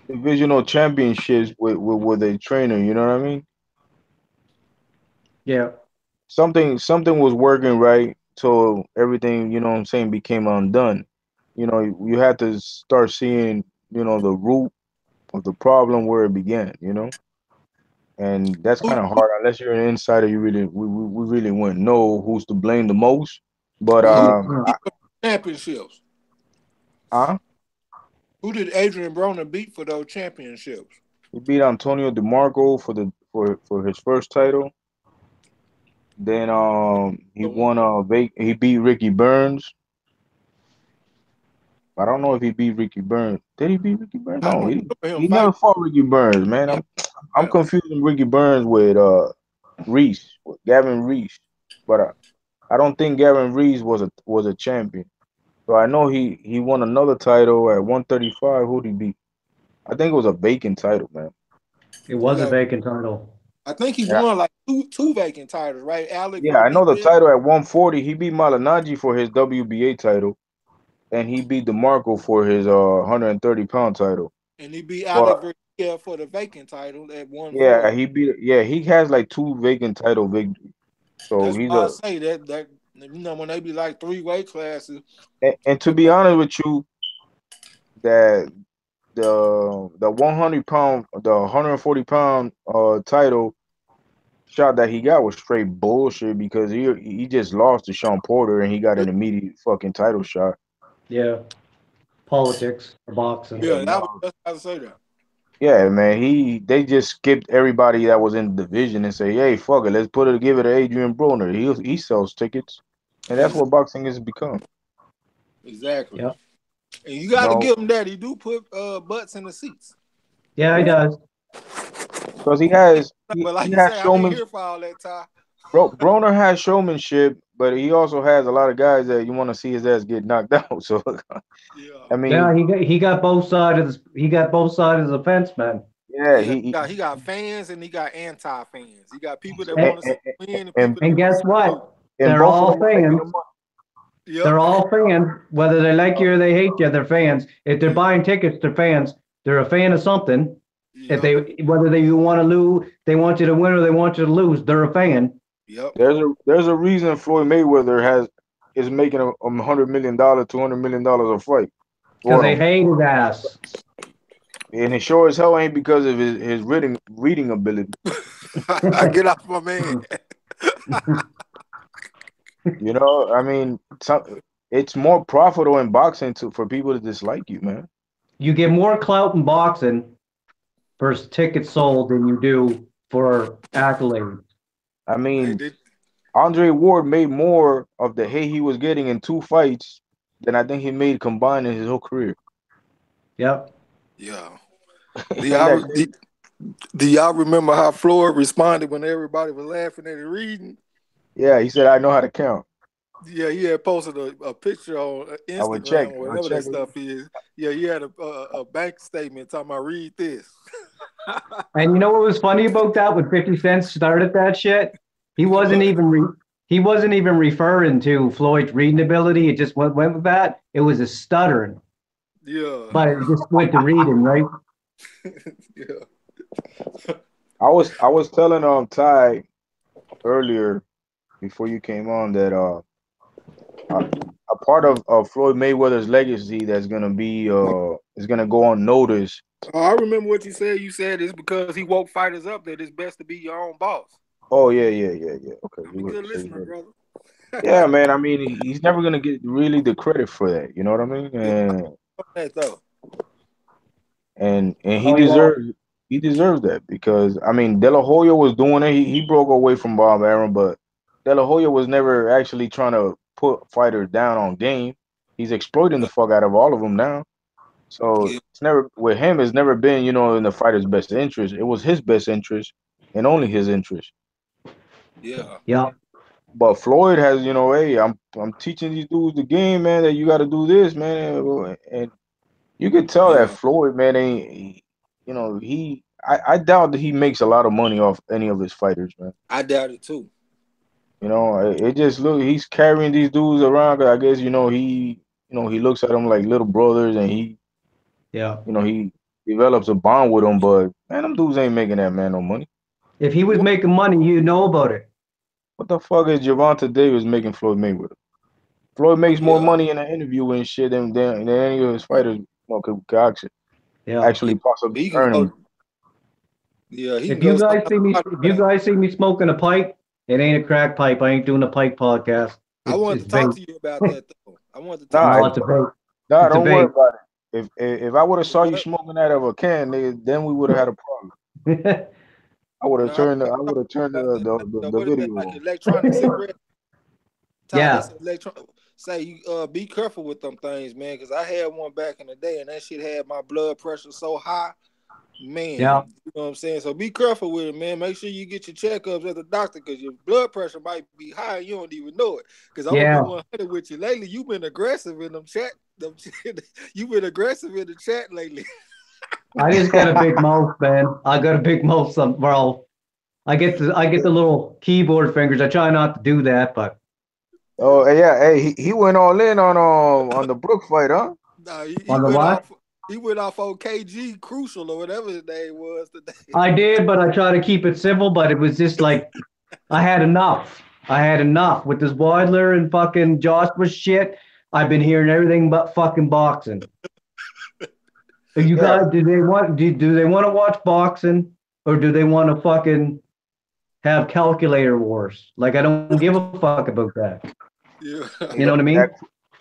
divisional championships with a trainer, you know what I mean? Yeah. Something was working right, so everything, you know what I'm saying, became undone. You know, you had to start seeing, the root of the problem where it began, and that's who kind of hard unless you're an insider. You really, we really wouldn't know who's to blame the most. But well, who Uh, beat for championships? uh, Who did Adrian Broner beat for those championships? he beat Antonio DeMarco for his first title. Then he The one won he beat Ricky Burns. I don't know if he beat Ricky Burns. Did he beat Ricky Burns? I No, don't he remember him he never fighting. fought Ricky Burns, man. Yeah, I'm confusing Ricky Burns with Reese, with Gavin Reese. But I don't think Gavin Reese was a champion. So I know he won another title at 135. Who'd he beat? I think it was a vacant title, man. it was a yeah. vacant title. I think he Yeah, won like two vacant titles, right? Alec yeah, I know the Rodriguez, title at 140. He beat Malignaggi for his WBA title, and he beat DeMarco for his 130-pound title. and he beat But Alec Rodriguez for the vacant title at yeah, 140. he has like 2 vacant title victories. So That's he's why I a say that when they be like 3 weight classes, and to be honest with you, that the 100-pound, the 140-pound title shot that he got was straight bullshit because he just lost to Sean Porter and he got an immediate fucking title shot. Yeah. Politics, boxing. yeah, And that was that's how I say that. yeah, man, they just skipped everybody that was in the division and say, hey, fuck it, let's give it to Adrian Broner. He sells tickets, and that's what boxing has become. Exactly. Yeah. And you You got to know, give him that. He do put butts in the seats. Yeah, he yeah, does. because he has But he like you has say, I ain't showman. here for all that, Ty. Broner has showmanship, but he also has a lot of guys that you want to see his ass get knocked out. So Yeah. I Yeah, mean, he got both sides of the fence, man. yeah, Yeah, he got fans and he got anti-fans. He got people that And, want to see him win and and people that and want to guess see him lose. what? and They're both of all them are making fans. the money. Yep. They're all fans, whether they like you or they hate you. They're fans. If they're buying tickets, they're fans. They're a fan of something. If Yep. they whether they you want to lose, they want you to win or they want you to lose. They're a fan Yep. There's a reason Floyd Mayweather is making a $100 million, $200 million a fight because for they him, hate his ass. and it sure as hell ain't because of his reading ability. Get off my man. You know, I mean, it's more profitable in boxing for people to dislike you, man. You get more clout in boxing for tickets sold than you do for accolades. I They mean, did. Andre Ward made more of the hate he was getting in 2 fights than I think he made combined in his whole career. Yep. Yeah. Ain't that crazy? Do y'all remember how Floyd responded when everybody was laughing at it reading? Yeah, he said, "I know how to count. Yeah, he had posted a picture on I would check. Instagram or I would whatever check that it." stuff is. Yeah, he had a bank statement talking about read this. And you know what was funny about that when 50 Cent started that shit? He wasn't What? even he wasn't even referring to Floyd's reading ability. It just went with that. It was a stuttering. Yeah. but it just went to reading, right? Yeah. I was telling Ty earlier before you came on that a, a part of Floyd Mayweather's legacy that's gonna be is gonna go unnoticed. Oh, I remember what you said. You said it's because he woke fighters up that it's best to be your own boss. Oh yeah, yeah, yeah, yeah. Okay, I'm you a were good so you listener, heard. brother. Yeah, man. I mean, he's never gonna get really the credit for that. You know what I mean? Yeah, that though. And Oh, he won't. he deserves that because I mean, De La Hoya was doing it. He broke away from Bob Arum, but De La Hoya was never actually trying to put fighters down on game. He's exploiting the fuck out of all of them now. So Yeah, it's never with him. It's never been in the fighter's best interest. It was his best interest and only his interest. yeah, Yeah, But Floyd has, hey, I'm teaching these dudes the game, man. That you got to do this, man. And you could tell that yeah. Floyd, man, ain't, I doubt that he makes a lot of money off any of his fighters, man. I doubt it too. It just look he's carrying these dudes around. 'Cause I guess he looks at them like little brothers, and yeah. he develops a bond with them. But man, them dudes ain't making that man no money. If he was What? making money, you know about it. What the fuck is Gervonta Davis making Floyd Mayweather? Floyd makes more Yeah, money in an interview and shit than any of his fighters could Yeah. yeah. actually possibly He can earn go. him. Yeah, he can If you go sell guys out see me, a if you bank. guys see me smoking a pipe, it ain't a crack pipe. I ain't doing a pipe podcast. I It's wanted it's to talk vape. to you about that though. I wanted to talk Nah, to No, you. it's a vape. nah, It's a don't worry vape. about it. If I would have saw you What? smoking out of a can, nigga, then we would have had a problem. No, I I want would have to talk turned about that. the What is that? video Like off. electronic cigarette? Ty, Yeah, that's electron. Say you be careful with them things, man. Because I had one back in the day, and that shit had my blood pressure so high, yeah, man. You know what I'm saying? So be careful with it, man. Make sure you get your checkups at the doctor, because your blood pressure might be high and you don't even know it. Because I'm gonna be yeah. 100 with you. Lately, you've been aggressive in them chat. You've been aggressive in the chat lately. I just got a big mouth, man. I got a big mouth, bro. I get the little keyboard fingers. I try not to do that, but Oh Yeah. yeah, hey, he went all in on the Brook fight, huh? Nah, he on the went what? off. He went off on KG Crucial or whatever his name was today. I did, but I try to keep it simple. But it was just like I had enough. I had enough with this Wadler and fucking Joshua shit. I've been hearing everything but fucking boxing. You Yeah, guys, do they want to watch boxing or do they want to fucking have calculator wars? Like I don't give a fuck about that. Yeah, You know what I that mean?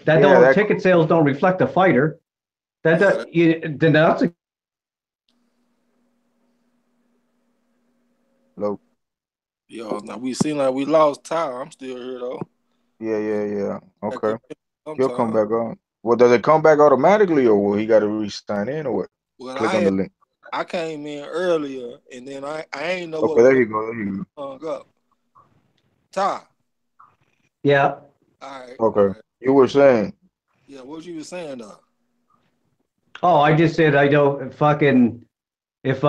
That yeah don't that ticket sales don't reflect a fighter. yeah, Then that's a look, yo. Now we seem like we lost Tyler. I'm still here though. yeah. Back Okay, up he'll come sometime. back on. Well, does it come back automatically, or will he got to re-sign in, or what? Well, Click on the link. I came in earlier, and then I ain't know what Okay, was there going you go. There you on. Up, Ty. yeah. All go. Okay, right. you were saying. Yeah, what you was saying though? Oh, I just said I don't fucking if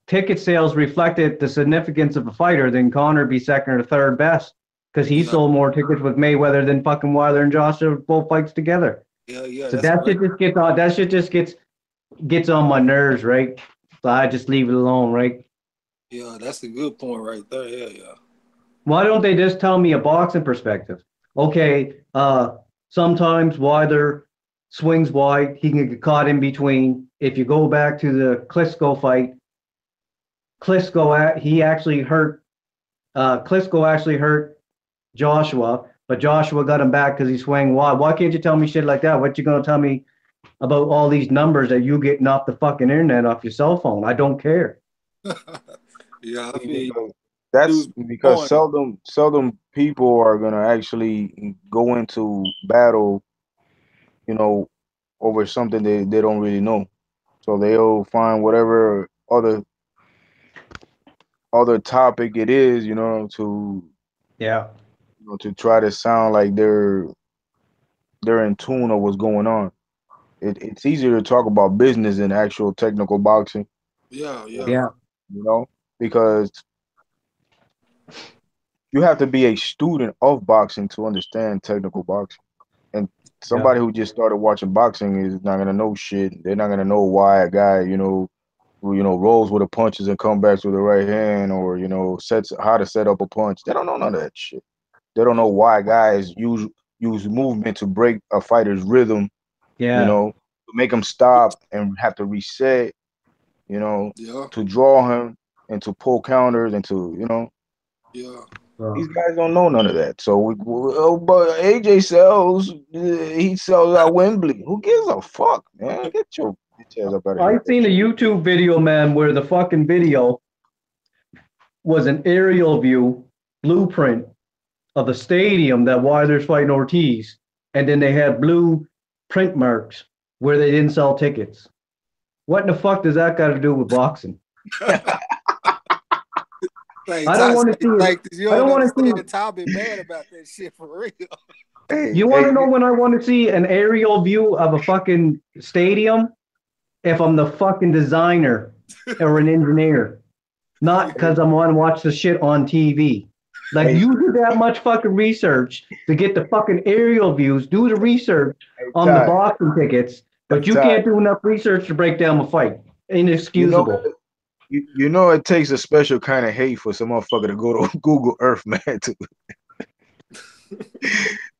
ticket sales reflected the significance of a fighter, then Connor be second or third best because he Yeah, sold more tickets with Mayweather than fucking Wilder and Joshua both fights together. yeah. So That's a that great. shit just gets on. That shit just gets on my nerves, right? So I just leave it alone, right? Yeah, that's a good point right there. Yeah, yeah. Why don't they just tell me a boxing perspective? Okay, sometimes Wilder swings wide, he can get caught in between. If you go back to the Klitschko fight, Klitschko actually hurt Joshua, but Joshua got him back because he swung wide. Why can't you tell me shit like that? What you gonna tell me about all these numbers that you getting off the fucking internet off your cell phone? I don't care. Yeah, I See, feel you. because Dude's that's because point. seldom people are gonna actually go into battle, you know, over something they don't really know. So they'll find whatever other topic it is, Yeah, to try to sound like they're in tune of what's going on. It's easier to talk about business than actual technical boxing, Yeah, yeah, yeah, you know, because you have to be a student of boxing to understand technical boxing. And somebody who just started watching boxing is not gonna know shit. They're not gonna know why a guy, rolls with the punches and comebacks with the right hand, or sets how to set up a punch. They don't know none of that shit. They don't know why guys use movement to break a fighter's rhythm. Yeah. To make him stop and have to reset. Yeah. To draw him and to pull counters and to Yeah. these guys don't know none of that. So but AJ sells. He sells at Wembley. Who gives a fuck, man? Get your bitch ass up out of here. I've seen a YouTube video, man, where the fucking video was an aerial view blueprint of the stadium that Wilder's fighting Ortiz, and then they had blue print marks where they didn't sell tickets. What in the fuck does that got to do with boxing? I don't want to see it. I don't want to see it. I'll be mad about that shit for real. You want to know when I want to see an aerial view of a fucking stadium? If I'm the fucking designer or an engineer, not because I want to watch the shit on TV. Like, you do that much fucking research to get the fucking aerial views, do the research on the boxing tickets, but you can't do enough research to break down a fight. Inexcusable. It takes a special kind of hate for some motherfucker to go to Google Earth, man.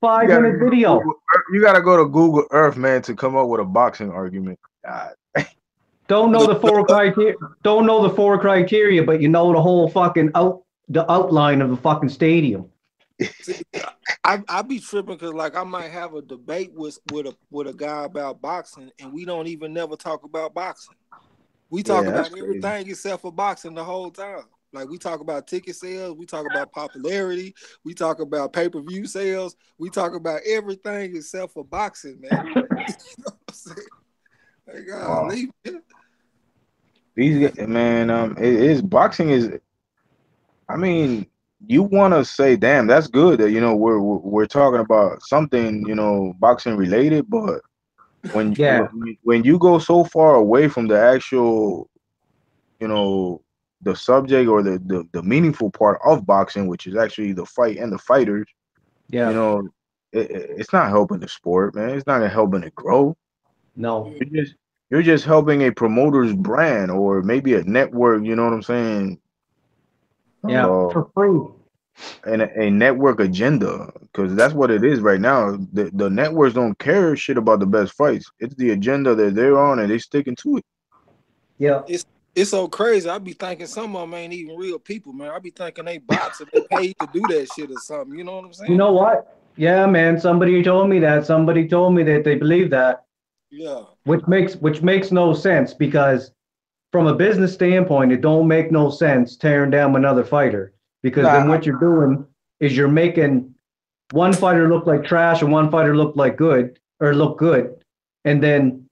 5-minute video. You gotta go to Google Earth, man, to come up with a boxing argument. God. Don't know the four criteria. Don't know the four criteria, but you know the whole fucking the outline of the fucking stadium. I be tripping because like I might have a debate with a guy about boxing, and we don't even never talk about boxing. We talk about everything except for boxing the whole time. Like, we talk about ticket sales, we talk about popularity, we talk about pay-per-view sales, we talk about everything except for boxing, man. You know what I'm saying? Like, golly, These man, boxing is. I mean, you want to say, damn, that's good that we're talking about something boxing related, but when you go so far away from the actual, the subject or the meaningful part of boxing, which is actually the fight and the fighters, it's not helping the sport, man. It's not helping it grow. No, you're just helping a promoter's brand or maybe a network. You know what I'm saying? Yeah, for free. And a network agenda, because that's what it is right now. The networks don't care shit about the best fights. It's the agenda that they're on, and they sticking to it. Yeah, it's so crazy. I be thinking some of them ain't even real people, man. I be thinking they bots and they paid to do that shit or something. You know what I'm saying? You know what? Yeah, man. Somebody told me that. Somebody told me that they believe that. Yeah. Which makes no sense, because from a business standpoint, it don't make no sense tearing down another fighter, because then what you're doing is you're making one fighter look like trash and one fighter look good, and then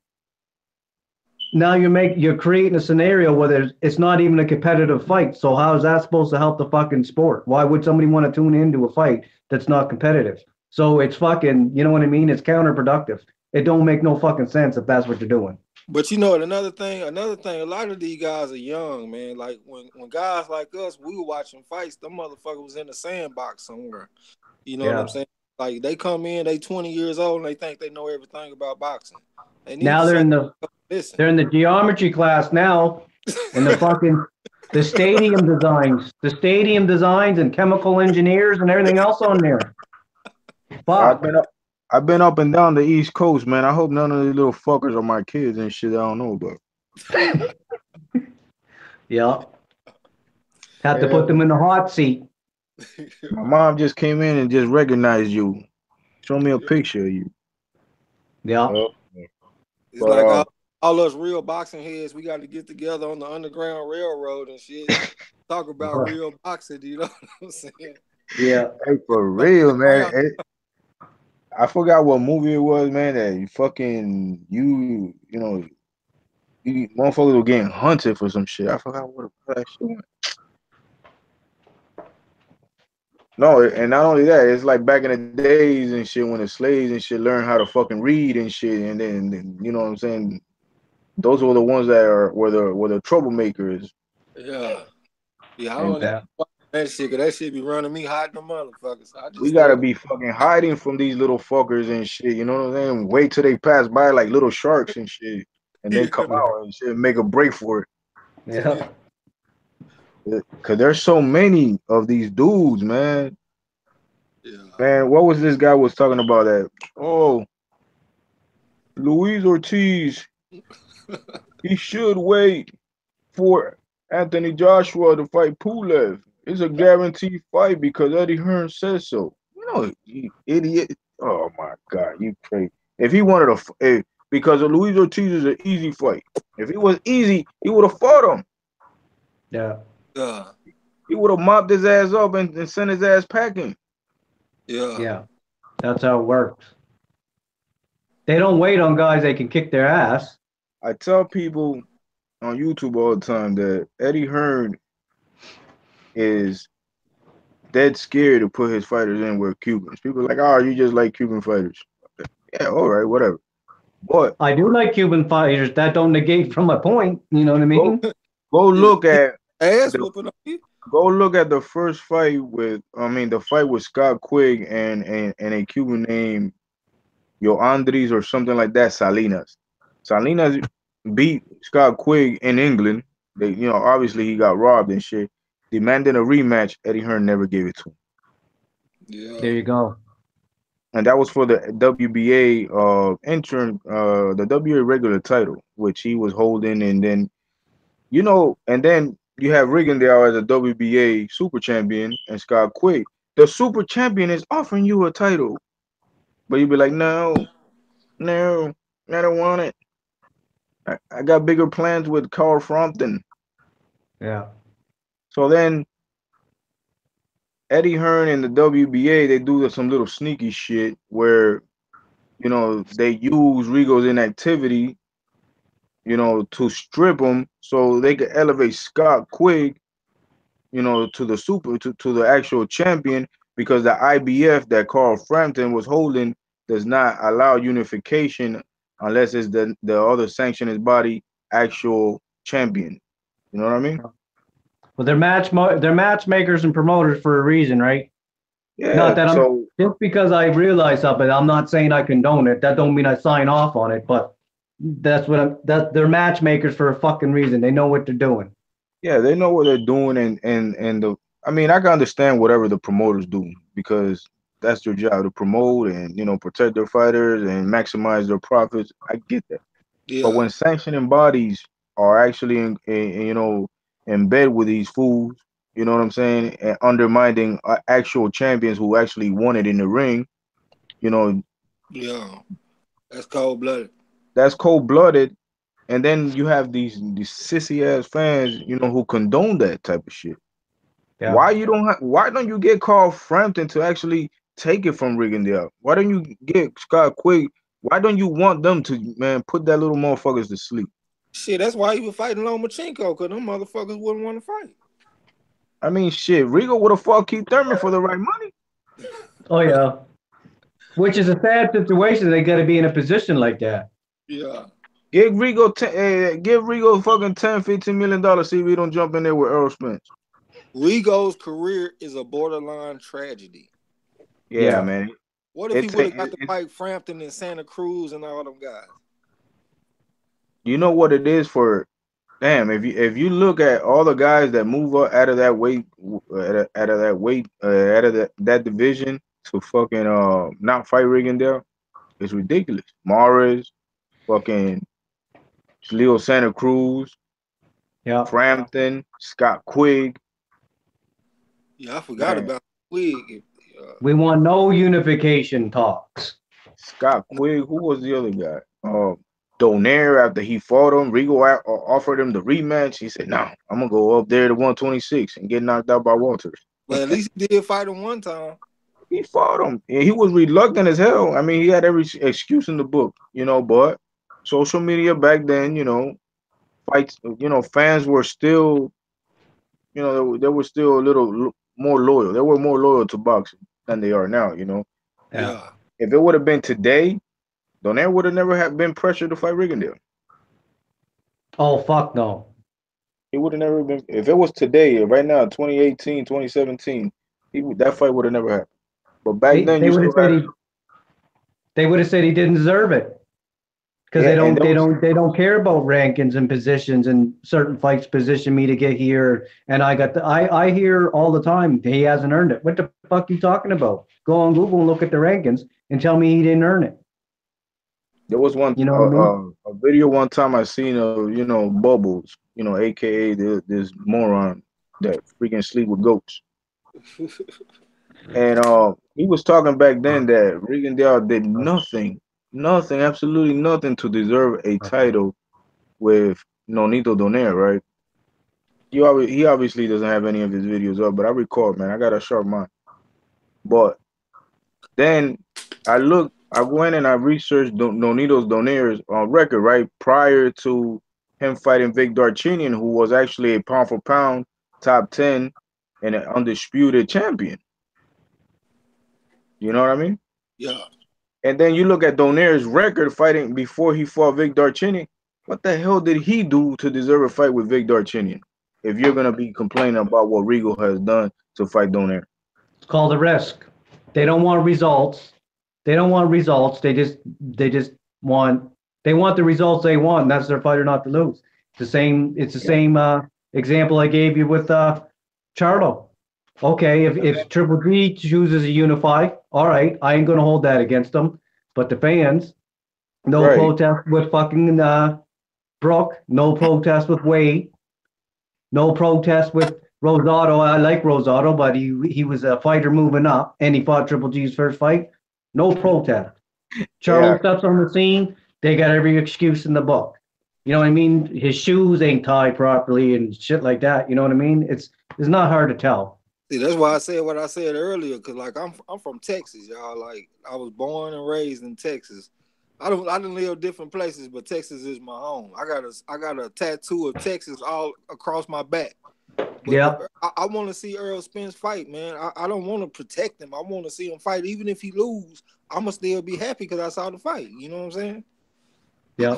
now you're creating a scenario where it's not even a competitive fight. So how is that supposed to help the fucking sport? Why would somebody want to tune into a fight that's not competitive? So it's fucking, you know what I mean? It's counterproductive. It don't make no fucking sense if that's what you're doing. But you know, another thing, a lot of these guys are young, man. Like when guys like us, we were watching fights, them motherfuckers was in the sandbox somewhere. You know what I'm saying? Like, they come in, they 20 years old, and they think they know everything about boxing. Now they're in the geometry class now, and the stadium designs and chemical engineers and everything else on there. Fuck. I've been up and down the East Coast, man. I hope none of these little fuckers are my kids and shit I don't know about. Yeah. Have to put them in the hot seat. My mom just came in and just recognized you. Show me a picture of you. Yeah. It's like all us real boxing heads, we got to get together on the Underground Railroad and shit. Talk about real boxing, you know what I'm saying? Yeah. Hey, for real, man. I forgot what movie it was, man, that you motherfuckers were getting hunted for some shit. I forgot what that shit was. No, and not only that, it's like back in the days and shit when the slaves and shit learned how to fucking read and shit, and then you know what I'm saying? Those were the ones that were the troublemakers. Yeah. Yeah, I don't know. That shit be running me hot in the motherfuckers. So I just We stay gotta up. be fucking hiding from these little fuckers and shit. You know what I'm saying? Wait till they pass by like little sharks and shit, and then come Yeah. out and shit, and make a break for it. Yeah. Cause there's so many of these dudes, man. Yeah. Man, what was this guy was talking about that? Oh, Luis Ortiz, he should wait for Anthony Joshua to fight Pulev. It's a guaranteed fight because Eddie Hearn says so. You know, you idiot. Oh my God, you crazy. If he wanted to, because Luis Ortiz is an easy fight. If it was easy, he would have fought him. Yeah. Yeah. He would have mopped his ass up and sent his ass packing. Yeah. Yeah. That's how it works. They don't wait on guys they can kick their ass. I tell people on YouTube all the time that Eddie Hearn is dead scared to put his fighters in with Cubans. People are like, oh, you just like Cuban fighters. Yeah, all right, whatever. But I do like Cuban fighters. That don't negate from my point. You know what I go mean? go look at Ass the whooping on you. go look at the first fight with the fight with Scott Quigg and a Cuban named Yoandris or something like that, Salinas. Salinas beat Scott Quigg in England. They, obviously he got robbed and shit. Demanding a rematch, Eddie Hearn never gave it to him. Yeah. There you go. And that was for the WBA the WBA regular title, which he was holding, and then and then you have Rigondeaux as a WBA super champion and Scott Quigg. The super champion is offering you a title, but you'd be like, no, no, I don't want it. I got bigger plans with Carl Frampton. Yeah. So then Eddie Hearn and the WBA, they do some little sneaky shit where they use Rigo's inactivity, to strip him so they could elevate Scott Quigg, to the actual champion, because the IBF that Carl Frampton was holding does not allow unification unless it's the other sanctioning body actual champion. You know what I mean? Well, they're matchmakers and promoters for a reason, right? Yeah. Not that I'm So just because I realize something, I'm not saying I condone it. That don't mean I sign off on it, but they're matchmakers for a fucking reason. They know what they're doing. yeah, they know what they're doing, and I mean, I can understand whatever the promoters do because that's their job to promote and protect their fighters and maximize their profits. I get that. But Yeah. when sanctioning bodies are actually in bed with these fools, you know what I'm saying, and undermining actual champions who actually won it in the ring, you know, Yeah. That's cold blooded. that's cold blooded. And then you have these sissy ass fans, who condone that type of shit. Yeah. Why don't you get Carl Frampton to actually take it from Rigondeaux? Why don't you get Scott Quigg? Why don't you want them to, man, put that little motherfuckers to sleep? Shit, that's why he was fighting Lomachenko, because them motherfuckers wouldn't want to fight. I mean, shit, Rigo would have fought Keith Thurman for the right money. Oh yeah. Which is a sad situation. They got to be in a position like that. Yeah. Give Rigo fucking $10, $15 million. See if he don't jump in there with Earl Spence. Rigo's career is a borderline tragedy. Yeah, Yeah. man. What if he It's would have got to it, fight Frampton and Santa Cruz and all them guys? you know what it is for. Damn, if you look at all the guys that move up out of that weight, out of that division to fucking not fight Rigondeaux, it's ridiculous. Morris, fucking Leo Santa Cruz, Yeah. Frampton, Scott Quigg, Yeah, I forgot man. about Wig. We want no unification talks. Scott Quigg, who was the other guy? Donaire, after he fought him, Rigo offered him the rematch. He said, "No, I'm gonna go up there to 126 and get knocked out by Walters." But at least he did fight him one time. He fought him, and he was reluctant as hell. I mean, he had every excuse in the book, but social media back then, fights, fans were still, they were still a little more loyal. They were more loyal to boxing than they are now. Yeah. Yeah. If it would have been today, Donaire would have never have been pressured to fight Rigondeaux. Oh fuck no. He would have never been. If it was today, right now, 2018, 2017, that fight would have never happened. But back then, They you would have still said had. he didn't deserve it because Yeah, and there was. they don't care about rankings and positions, and certain fights position me to get here, and I hear all the time he hasn't earned it. What the fuck are you talking about? Go on Google and look at the rankings and tell me he didn't earn it. There was one You know what I mean? a video one time I seen of Bubbles, AKA this moron that freaking sleep with goats, and he was talking back then that Rigondeaux did nothing, absolutely nothing to deserve a title with Nonito Donaire, right? He obviously doesn't have any of his videos up, but I record, man. I got a sharp mind. But then I went and I researched Nonito Donaire's record, right? Prior to him fighting Vic Darchinyan, who was actually a pound for pound top 10 and an undisputed champion. You know what I mean? Yeah. And then you look at Donaire's record fighting before he fought Vic Darchinyan. What the hell did he do to deserve a fight with Vic Darchinyan? If you're gonna be complaining about what Regal has done to fight Donaire. It's called a risk. They don't want results. They don't want results. They just want they want the results they want. And that's their fighter not to lose. It's the same example I gave you with Charlo. Okay, if Triple G chooses to unify, all right, I ain't gonna hold that against them. But the fans, no Right. protest with fucking Brooke, no protest with Wade, no protest with Rosado. I like Rosado, but he was a fighter moving up, and he fought Triple G's first fight. No protest. Charlo Yeah. steps on the scene. They got every excuse in the book. You know what I mean? His shoes ain't tied properly and shit like that. You know what I mean? It's not hard to tell. See, that's why I said what I said earlier, cause like I'm from Texas, y'all. Like I was born and raised in Texas. I didn't live different places, but Texas is my home. I got a tattoo of Texas all across my back. But Yeah. I want to see Earl Spence fight, man. I don't want to protect him. I want to see him fight. Even if he lose, I'ma still be happy because I saw the fight. You know what I'm saying? Yeah.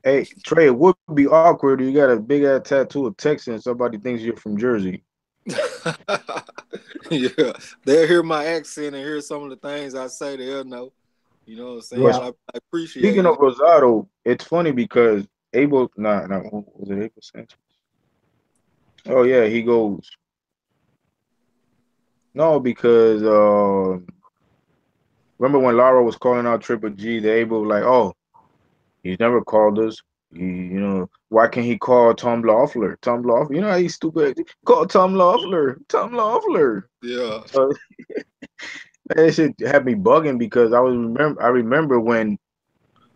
Hey, Trey, it would be awkward if you got a big ass tattoo of Texas and somebody thinks you're from Jersey. Yeah, they'll hear my accent and hear some of the things I say. They'll know. You know what I'm saying? Yeah. I appreciate Speaking it. of Rosado, it's funny because Abel, was it Abel Sanchez? Oh yeah, he goes. No, because remember when Lara was calling out Triple G, the Abel like, oh, he's never called us. Why can't he call Tom Loeffler? Tom Loeffler, you know how he's stupid. Call Tom Loeffler. Tom Loeffler. Yeah. So that shit had me bugging because I remember when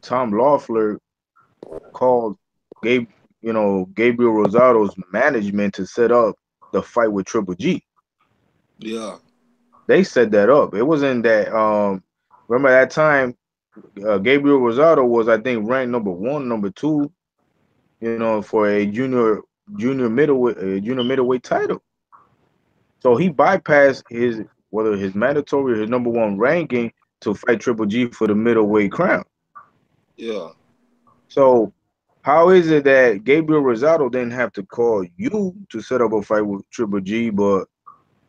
Tom Loeffler called Gabriel Rosado's management to set up the fight with Triple G. Yeah. They set that up. It wasn't that. Remember that time, Gabriel Rosado was, I think, ranked number 1, number 2, for a junior middleweight title. So he bypassed whether his mandatory or his number 1 ranking to fight Triple G for the middleweight crown. Yeah. So how is it that Gabriel Rosado didn't have to call you to set up a fight with Triple G, but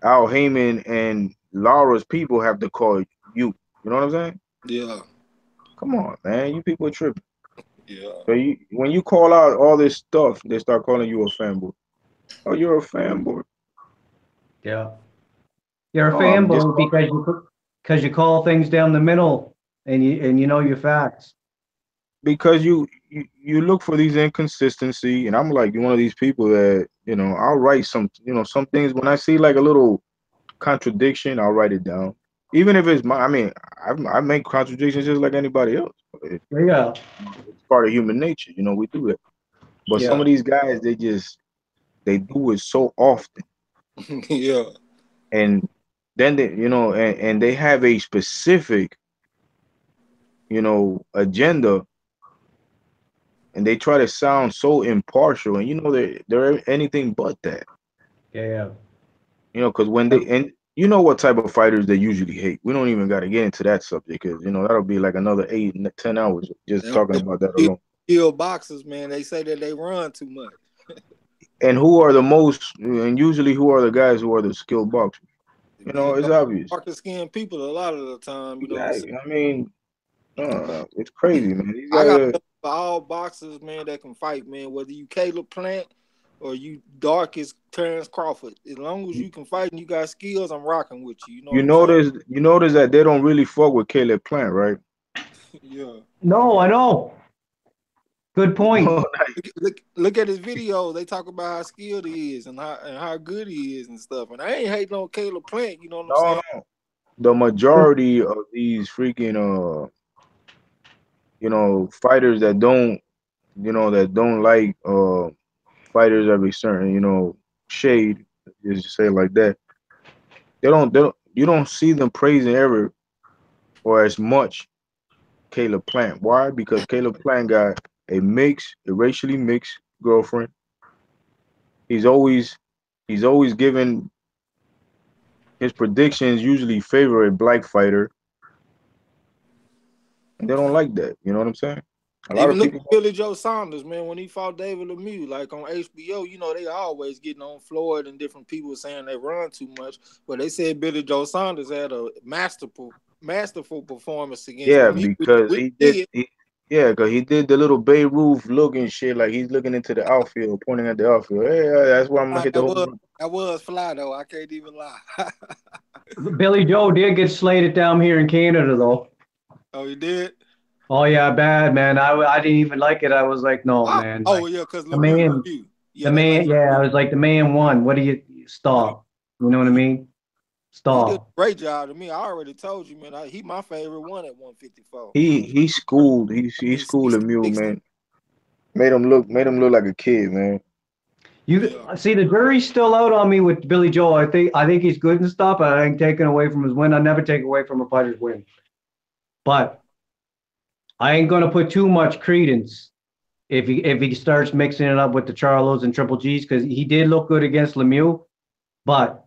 Al Heyman and Lara's people have to call you? You know what I'm saying? Yeah. Come on, man. You people are tripping. Yeah. So when you call out all this stuff, they start calling you a fanboy. Oh, you're a fanboy. Yeah. You're a Oh, I'm just fanboy because you call things down the middle and you know your facts. because you look for these inconsistency, and I'm like one of these people that I'll write some things when I see like a little contradiction, I'll write it down, even if it's I make contradictions just like anybody else. Yeah. It's part of human nature, we do it. But some Yeah. of these guys, they do it so often, Yeah. and then and they have a specific agenda, and they try to sound so impartial, and they're anything but that. Yeah. Because when they and you know what type of fighters they usually hate. We don't even got to get into that subject because that'll be like another 8-10 hours just talking about that alone. Kill boxers, man. They say that they run too much. And who are the most? And usually, who are the guys who are the skilled boxers? It You be know, the it's obvious. darker skinned people a lot of the time. You know what I'm saying? I mean, it's crazy, man. These I guys got are. for all boxers, man, that can fight, man. Whether you Caleb Plant or you dark as Terrence Crawford, as long as you can fight and you got skills, I'm rocking with you. You know what I'm saying? You notice that they don't really fuck with Caleb Plant, right? Yeah. No, I know. Good point. Look at his video. They talk about how skilled he is and how good he is and stuff. And I ain't hating on Caleb Plant. You know what I'm No, saying? no. The majority of these freaking fighters that don't that don't like fighters of a certain shade, just say it like that. They don't you don't see them praising ever or as much Caleb Plant. Why? Because Caleb Plant got a racially mixed girlfriend. He's always he's always given his predictions usually favor a black fighter, and they don't like that. You know what I'm saying? A lot Even of look at people. Billy Joe Saunders, man, when he fought David Lemieux, like on HBO, you know, they always getting on Floyd and different people saying they run too much. But they said Billy Joe Saunders had a masterful performance against Yeah, Lemieux, because which he did. because he did the little Babe Ruth looking shit, like he's looking into the outfield, pointing at the outfield. Hey, that's where I'm gonna hit the That home was run. that was fly though. I can't even lie. Billy Joe did get slated down here in Canada, though. Oh, he did? Oh yeah, bad man. I didn't even like it. I was like, no, Oh, man. oh Like yeah, because the Lemieux. man, Yeah, they like Yeah, I Lemieux. was like, the man won. What do you Yeah. stop? You know what I mean? He did a Stop. great job to me. I already told you, man. He my favorite one at 154. He He's schooled Lemieux, man. Made him look like a kid, man. You Yeah. see, the jury's still out on me with Billy Joe. I think he's good and stuff. I ain't taking away from his win. I never take away from a fighter's win. But I ain't gonna put too much credence if he starts mixing it up with the Charlos and Triple G's because he did look good against Lemieux, but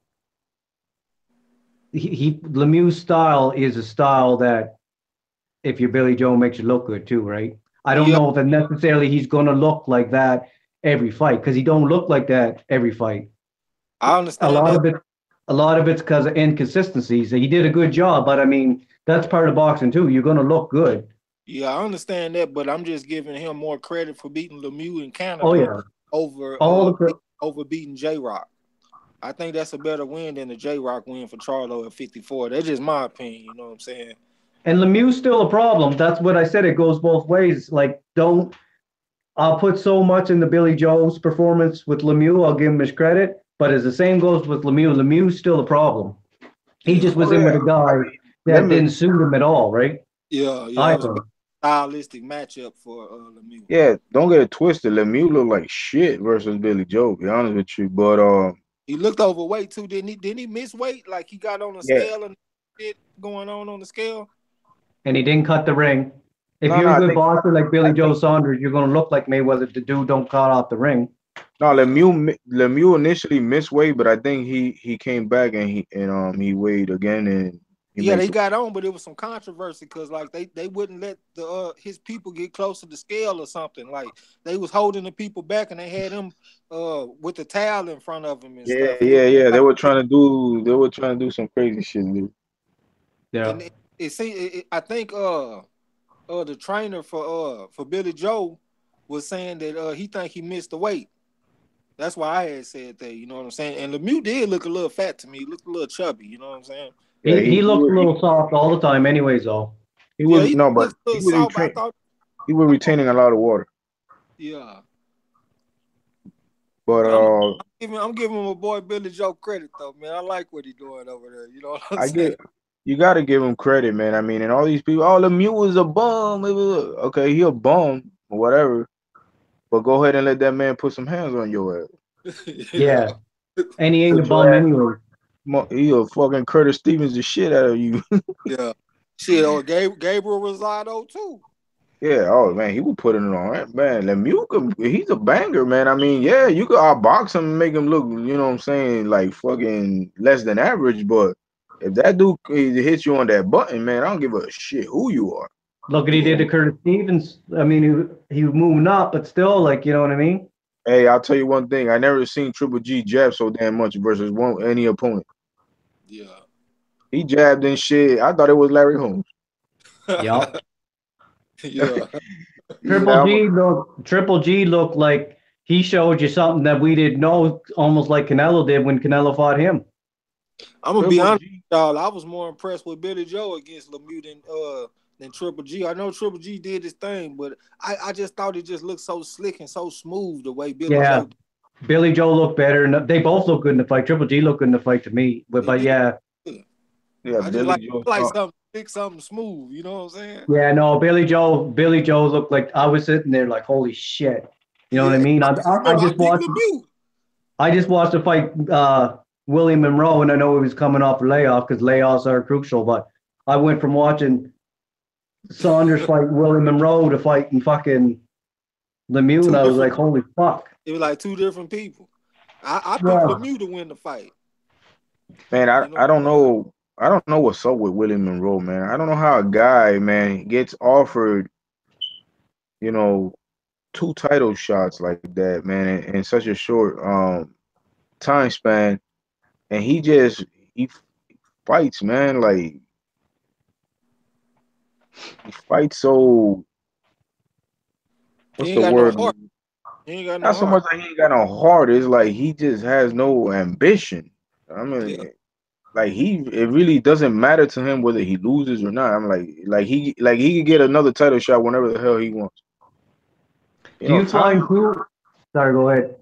Lemieux's style is a style that if you're Billy Joe makes you look good too, right? I don't Yeah, know if necessarily he's gonna look like that every fight because he don't look like that every fight. I A understand lot that. of it, a lot of it's because of inconsistencies. He did a good job, but I mean that's part of boxing too. You're gonna look good. Yeah, I understand that, but I'm just giving him more credit for beating Lemieux in Oh Canada yeah, over all the over beating J Rock. I think that's a better win than the J Rock win for Charlo at 54. That's just my opinion. You know what I'm saying? and Lemieux's still a problem. That's what I said. It goes both ways. Like don't I'll put so much into Billy Joe's performance with Lemieux. I'll give him his credit, but as the same goes with Lemieux, Lemieux's still a problem. He Yeah, just was Oh in yeah, with a I guy mean, let that me. didn't suit him at all, right? yeah. I It was a think. stylistic matchup for Lemieux. Yeah, don't get it twisted. Lemieux look like shit versus Billy Joe. Be honest with you, but He looked overweight too, didn't he? Didn't he miss weight? Like he got on the yeah, scale and shit going on the scale. And he didn't cut the ring. If no, you're no, a good boxer like Billy Joe Saunders, you're going to look like Mayweather. The dude don't cut off the ring. no. Yeah. Lemieux initially missed weight, but I think he came back and he weighed again and he Yeah, made they some. got on, but it was some controversy because like they wouldn't let the his people get close to the scale or something. Like they was holding the people back and they had him with the towel in front of him and Yeah, stuff. And yeah, yeah. They were trying to do some crazy shit, dude. Yeah. it seemed I think the trainer for Billy Joe was saying that he think he missed the weight. That's why I had said that. You know what I'm saying? And Lemieux did look a little fat to me. He looked a little chubby. You know what I'm saying? Yeah, He looks a little soft all the time, anyways, though. he Yeah, was he no, but looks a he little was soft. But I retaining thought, he was retaining a lot of water. yeah. But But I'm giving my boy Billy Joe credit though, man. I like what he doing over there. You know what I'm I saying? get you got to give him credit, man. I mean, and all these people, oh, Lemieux was a bum. Okay, he a bum or whatever. But go ahead and let that man put some hands on your ass. Yeah, Yeah. And he ain't a Put your bum ass. anyway. He'll fucking Curtis Stevens the shit out of you. yeah. Shit, or Gabriel Rosado too. Yeah, oh man, he was putting it on that man. Lemieux, he's a banger, man. I mean, yeah, you could outbox him and make him look, you know what I'm saying, like fucking less than average. But if that dude hits you on that button, man, I don't give a shit who you are. Look what he You did to know, Curtis Stevens. I mean, he was moving up, but still, like, you know what I mean? Hey, I'll tell you one thing. I never seen Triple G jab so damn much versus any opponent. Yeah. He jabbed and shit. I thought it was Larry Holmes. Yep. Yeah. He's like, Triple G looked like he showed you something that we didn't know, almost like Canelo did when Canelo fought him. I'm gonna be Triple honest, G. with y'all. I was more impressed with Billy Joe against Lemieux than Triple G. I know Triple G did his thing, but I just thought it just looked so slick and so smooth the way Billy Yeah, Joe Billy Joe looked better, and they both look good in the fight. Triple G looked good in the fight to me, but did. yeah, Yeah, I just Billy Joe. like something slick, something smooth. You know what I'm saying? yeah, no, Billy Joe looked like I was sitting there like, holy shit, you know what I Yeah. mean? I remember I picked Lemieux. I just watched the fight, Willie Monroe, and I know he was coming off a layoff because layoffs are crucial. But I went from watching Saunders fight Willie Monroe to fighting fucking Lemieux, and Two I was different. like, holy fuck. It was like two different people. I picked Yeah. Lemieux to win the fight. Man, You know I don't what I'm saying? know. I don't know what's up with Willie Monroe, man. I don't know how a guy, man, gets offered, you know, two title shots like that, man, in such a short time span, and he fights, man, like he fights so He what's ain't the got no word? heart. He ain't got no Not so much heart. like he ain't got no heart. It's like he just has no ambition. I Yeah. mean, like it really doesn't matter to him whether he loses or not. I'm like he could get another title shot whenever the hell he wants. You Do know, you time. find too? Sorry, go ahead.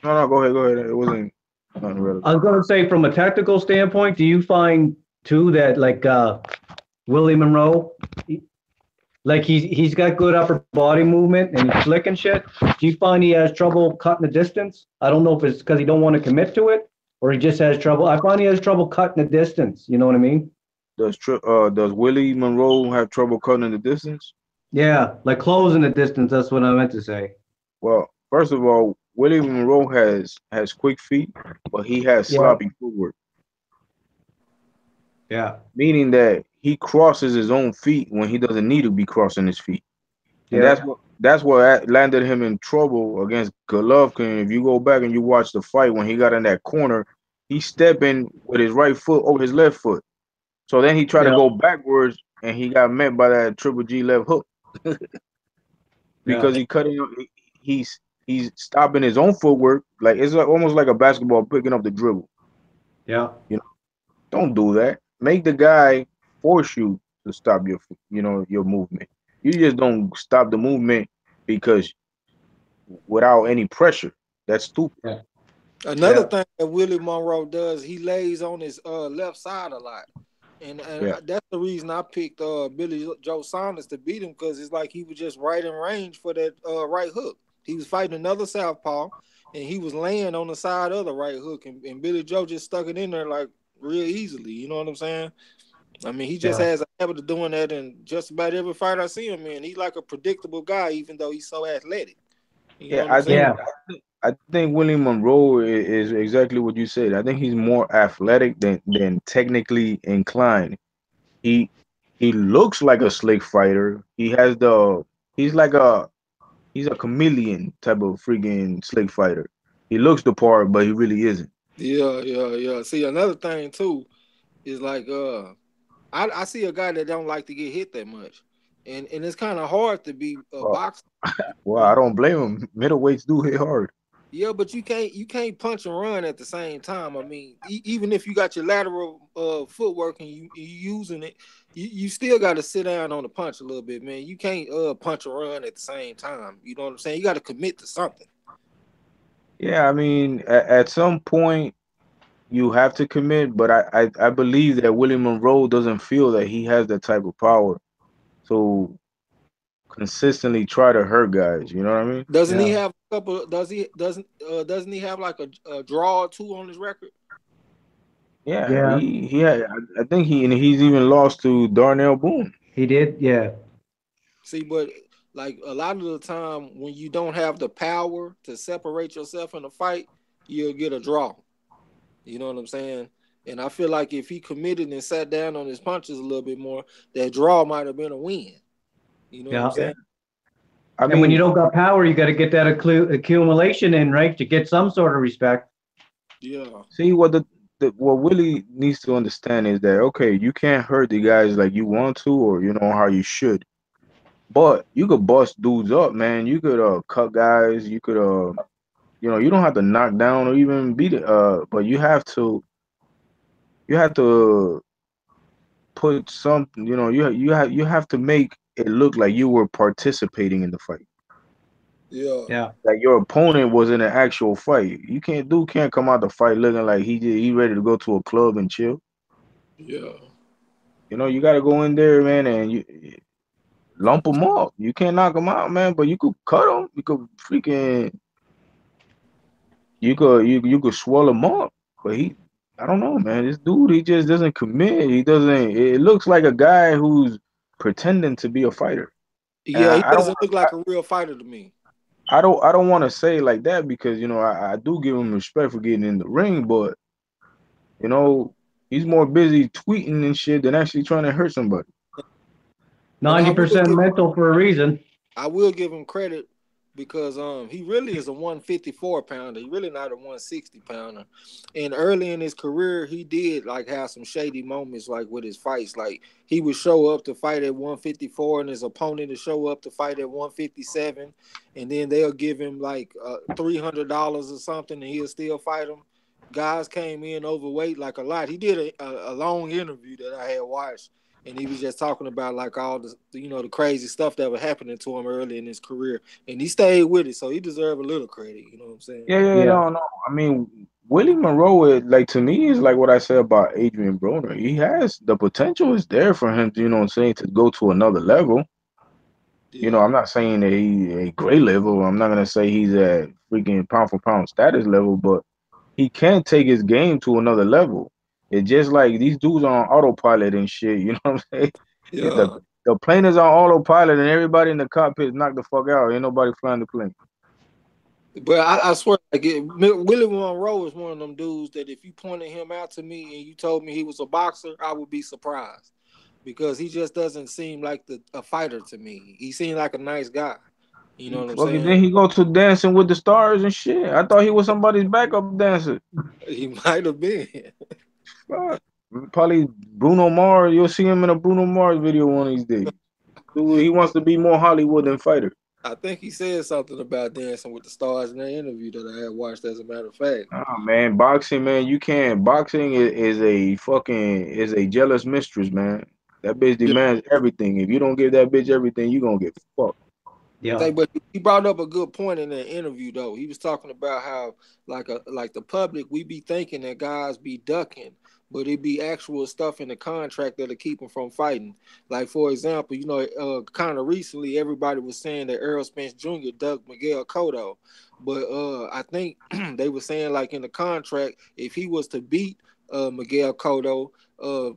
No, no, go ahead, go ahead. It wasn't nothing I relevant. was gonna say from a technical standpoint, do you find too that like Willie Monroe, like he's got good upper body movement and he's slick and shit. Do you find he has trouble cutting the distance? I don't know if it's because he don't want to commit to it or he just has trouble. I find he has trouble cutting the distance. You know what I mean? Does Willie Monroe have trouble cutting the distance? Yeah, like closing the distance. That's what I meant to say. Well, first of all, Willie Monroe has quick feet, but he has Yeah, sloppy footwork, yeah, meaning that he crosses his own feet when he doesn't need to be crossing his feet. And yeah, that's what landed him in trouble against Golovkin. If you go back and you watch the fight when he got in that corner, he stepped in with his right foot over his left foot. So then he tried to yeah, go backwards and he got met by that Triple G left hook yeah, because he cut him. He's stopping his own footwork. Like it's like, almost like a basketball picking up the dribble. yeah. You know, don't do that. Make the guy force you to stop your movement. You just don't stop the movement because without any pressure. That's stupid. Yeah. Another Yeah. thing that Willie Monroe does, he lays on his left side a lot. Yeah. That's the reason I picked Billy Joe Saunders to beat him because it's like he was just right in range for that right hook. He was fighting another southpaw, and he was laying on the side of the right hook, and Billy Joe just stuck it in there like real easily. You know what I'm saying? I mean, he just Yeah. has a habit of doing that in just about every fight I see him in. He's like a predictable guy, even though he's so athletic. You know Yeah, what I'm saying? Yeah. I think Willie Monroe is exactly what you said. I think he's more athletic than technically inclined. He he looks like a slick fighter. He's like he's a chameleon type of freaking slick fighter. He looks the part, but he really isn't. Yeah. See, another thing too is like I see a guy that don't like to get hit that much. And it's kind of hard to be a Well, boxer. well, I don't blame him. Middleweights do hit hard. Yeah, but you can't punch and run at the same time. I mean, even if you got your lateral footwork and you using it, you still got to sit down on the punch a little bit, man. You can't punch and run at the same time. You know what I'm saying? You got to commit to something. Yeah, I mean, at some point you have to commit, but I believe that Willie Monroe doesn't feel that he has that type of power. So consistently try to hurt guys. You know what I mean? Doesn't he Yeah. have a couple? Doesn't he have like a draw or two on his record? Yeah, Yeah. he had. I think he's even lost to Darnell Boone. He did. Yeah. See, but like a lot of the time when you don't have the power to separate yourself in a fight, you'll get a draw. You know what I'm saying? And I feel like if he committed and sat down on his punches a little bit more, that draw might have been a win. You know what I'm Yeah. Yeah, saying? I And when you mean, don't got power, you got to get that accumulation in, right, to get some sort of respect. Yeah. see what Willie needs to understand is that okay, you can't hurt the guys like you want to, or you know how you should. But you could bust dudes up, man. You could cut guys. You could you don't have to knock down or even beat it. But you have to put something. You have to make it look like you were participating in the fight. Yeah. Yeah. Like your opponent was in an actual fight. You can't come out the fight looking like he ready to go to a club and chill. Yeah. You got to go in there, man, and you lump them up. You can't knock them out, man, but you could cut them. You could freaking you could swell him up. But I don't know, man. This dude, he just doesn't commit. He doesn't. It looks like a guy who's pretending to be a fighter, and Yeah, he I don't. doesn't look like a real fighter to me. I don't want to say it like that because I do give him respect for getting in the ring, but you know he's more busy tweeting and shit than actually trying to hurt somebody. But 90% mental for a reason. I will give him credit because he really is a 154 pounder. He really not a 160 pounder. And early in his career, he did like have some shady moments like with his fights. Like he would show up to fight at 154 and his opponent to show up to fight at 157, and then they'll give him like $300 or something, and he'll still fight them. Guys came in overweight like a lot. He did a long interview that I had watched, and he was just talking about like all the crazy stuff that was happening to him early in his career, and he stayed with it, so he deserved a little credit. You know what I'm saying? Yeah, yeah, Yeah. no, no. I mean, Willie Monroe, like to me, is like what I said about Adrian Broner. He has the potential is there for him to, what I'm saying, to go to another level. Yeah, I'm not saying that he's a great level. I'm not gonna say he's at freaking pound for pound status level, but he can take his game to another level. It's just like these dudes are on autopilot and shit. You know what I'm saying? The yeah. the plane is on autopilot and everybody in the cockpit knocked the fuck out. Ain't nobody flying the plane. But I swear, like Willie Monroe is one of them dudes that if you pointed him out to me and you told me he was a boxer, I would be surprised because he just doesn't seem like a fighter to me. He seemed like a nice guy. You know He what I'm fucking saying? then he go to Dancing with the Stars and shit. I thought he was somebody's backup dancer. He might have been. Fuck. Probably Bruno Mars. You'll see him in a Bruno Mars video one of these days. Dude, he wants to be more Hollywood than fighter. I think he said something about Dancing with the Stars in that interview that I had watched. As a matter of fact, Ah man, boxing, man, you can't. Boxing is a jealous mistress, man. That bitch yeah. demands everything. If you don't give that bitch everything, you gonna get fucked. Yeah. But he brought up a good point in that interview, though. He was talking about how, like the public, we be thinking that guys be ducking, but it be actual stuff in the contract that'll keep them from fighting. Like for example, kind of recently, everybody was saying that Errol Spence Jr. ducked Miguel Cotto, but I think they were saying like in the contract, if he was to beat Miguel Cotto, uh,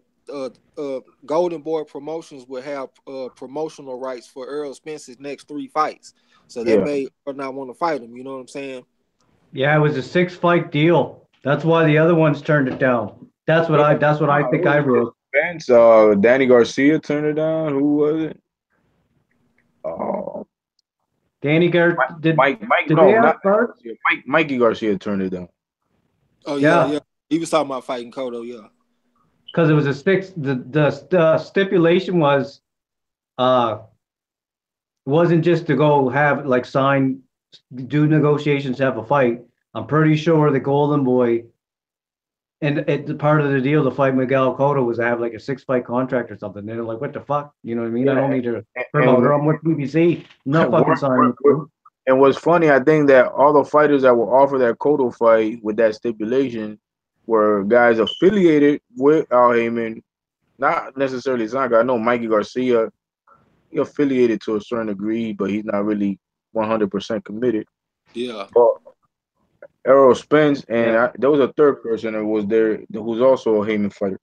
Golden Boy Promotions would have promotional rights for Errol Spence's next 3 fights. So that Yeah. made her not want to fight him. You know what I'm saying? Yeah, it was a 6-fight deal. That's why the other ones turned it down. That's what I think I read. Spence, Danny Garcia turned it down. Who was it? Oh, Danny Gar Mike, did they no, have not cards? Garcia. Mikey Garcia turned it down. Oh yeah, Yeah, yeah. He was talking about fighting Cotto. Yeah, because it was a six. The stipulation was uh wasn't just to go have like sign, do negotiations, have a fight. I'm pretty sure the Golden Boy and part of the deal to fight Miguel Cotto was to have like a 6-fight contract or something. They're like, what the fuck? You know what I mean? I Yeah, don't need to and, promoter. I'm with BBC. No fucking signing. and what's funny, I think that all the fighters that were offered that Cotto fight with that stipulation were guys affiliated with Al Heyman, not necessarily Zanka. I know Mikey Garcia, he affiliated to a certain degree, but he's not really 100% committed. yeah, But Errol Spence and Yeah, there was a third person that was there who's also a Heyman fighter.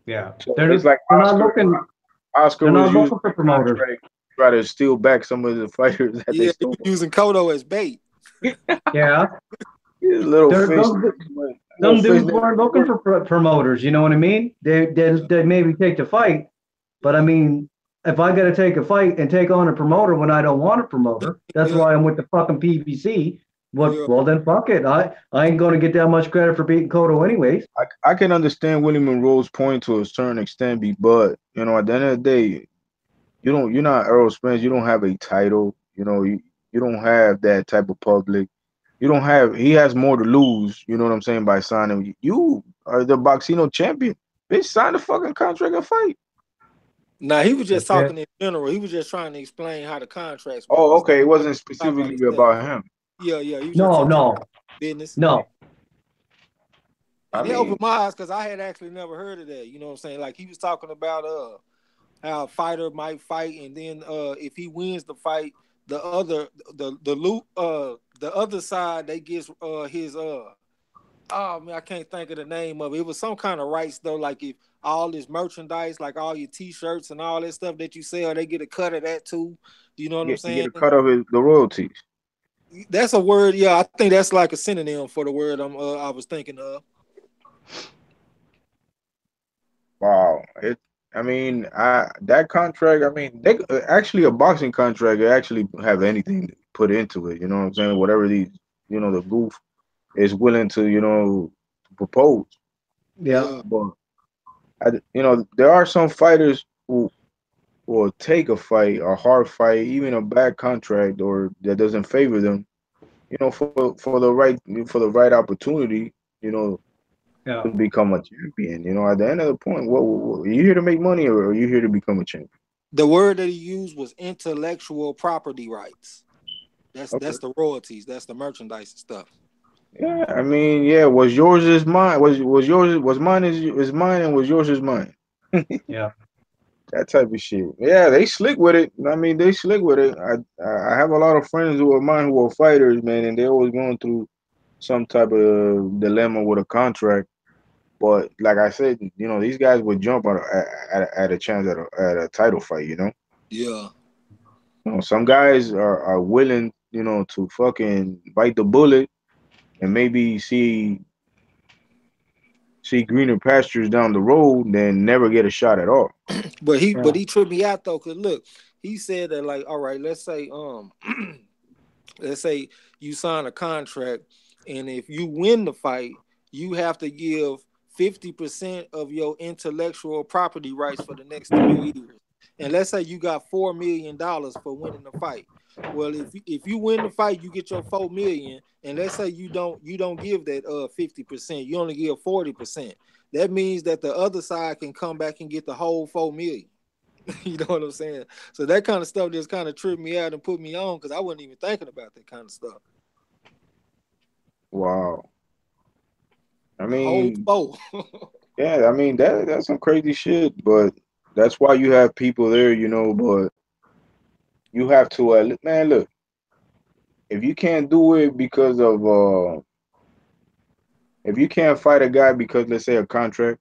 yeah. So They're it's like they're not Oscar. looking. Oscar They're was not using looking for the promoters. contract to try to steal back some of the fighters that they yeah. He stole. was using Cotto as bait. Yeah, He's a little they're fish. Little some fish dudes that weren't looking for promoters. You know what I mean? They maybe take the fight, but I mean, if I got to take a fight and take on a promoter when I don't want a promoter, that's Yeah, why I'm with the fucking PBC. yeah. Well, then fuck it. I ain't going to get that much credit for beating Cotto anyways. I can understand Willie Monroe's point to a certain extent, but at the end of the day, you're not Earl Spence. You don't have a title. You don't have that type of public. You don't have. He has more to lose. You know what I'm saying by signing. You are the Boxino champion. Bitch, sign the fucking contract and fight. Now he was just That's it. talking in general. He was just trying to explain how the contracts work. Oh, He's not okay. It wasn't talking about specifically himself. about him. Yeah, yeah. He was just No, talking no, business. no. I And it mean, opened my eyes because I had actually never heard of that. You know what I'm saying? Like he was talking about how a fighter might fight, and then if he wins the fight, the other side they get his oh man, I can't think of the name of it. It was some kind of rights though, like if all this merchandise, like all your T-shirts and all that stuff that you sell, they get a cut of that too. You know what I'm you saying? get a cut of the royalties. That's a word. Yeah, I think that's like a synonym for the word I was thinking of. Wow. I mean, that contract. I mean, they actually a boxing contract. They actually have anything put into it. You know what I'm saying? Whatever the goof is willing to, propose. Yeah, Yeah, But there are some fighters who will take a fight, a hard fight, even a bad contract, or that doesn't favor them. For the right opportunity. You know, yeah. to become a champion. At the end of the point, what are you here to make money, or are you here to become a champion? the word that he used was intellectual property rights. That's Okay. the royalties. That's the merchandise and stuff. Yeah, I mean, yeah. Was yours is mine? Was yours was mine is mine, and was yours is mine? Yeah. That type of shit. Yeah, they slick with it. I mean, they slick with it. I have a lot of friends who are mine who are fighters, man, and they're always going through some type of dilemma with a contract. But like I said, these guys would jump at a chance at a title fight. Yeah. Some guys are willing, to fucking bite the bullet and maybe see greener pastures down the road than never get a shot at all. But he Yeah. but he tripped me out though, cause look, he said that like, all right, let's say you sign a contract, and if you win the fight, you have to give 50% of your intellectual property rights for the next 3 years. And let's say you got $4 million for winning the fight. Well, if you win the fight, you get your 4 million. And let's say you don't give that 50%, you only give 40%. That means that the other side can come back and get the whole 4 million. You know what I'm saying? So that kind of stuff just kind of tripped me out and put me on because I wasn't even thinking about that kind of stuff. Wow. I The whole mean, four. yeah, I mean that's some crazy shit, but that's why you have people there, but you have to man, look, if you can't do it because of if you can't fight a guy because let's say a contract.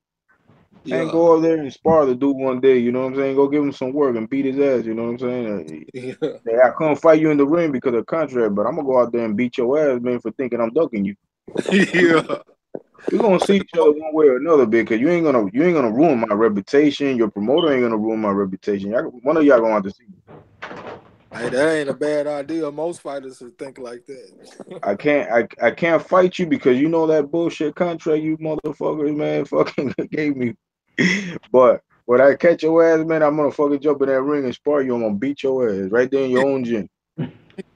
And Yeah. go out there and spar the dude one day, you know what I'm saying? Go give him some work and beat his ass, you know what I'm saying? Yeah. Yeah, I couldn't fight you in the ring because of contract, but I'm gonna go out there and beat your ass, man, for thinking I'm ducking you. Yeah. We're gonna see each other one way or another, bit, because you ain't gonna ruin my reputation. Your promoter ain't gonna ruin my reputation. One of y'all gonna have to see. Hey, that ain't a bad idea. Most fighters would think like that. I can't fight you because that bullshit contract you motherfuckers, man, fucking gave me. But when I catch your ass, man, I'm gonna fucking jump in that ring and spar you. I'm gonna beat your ass right there in your own gym. Yeah.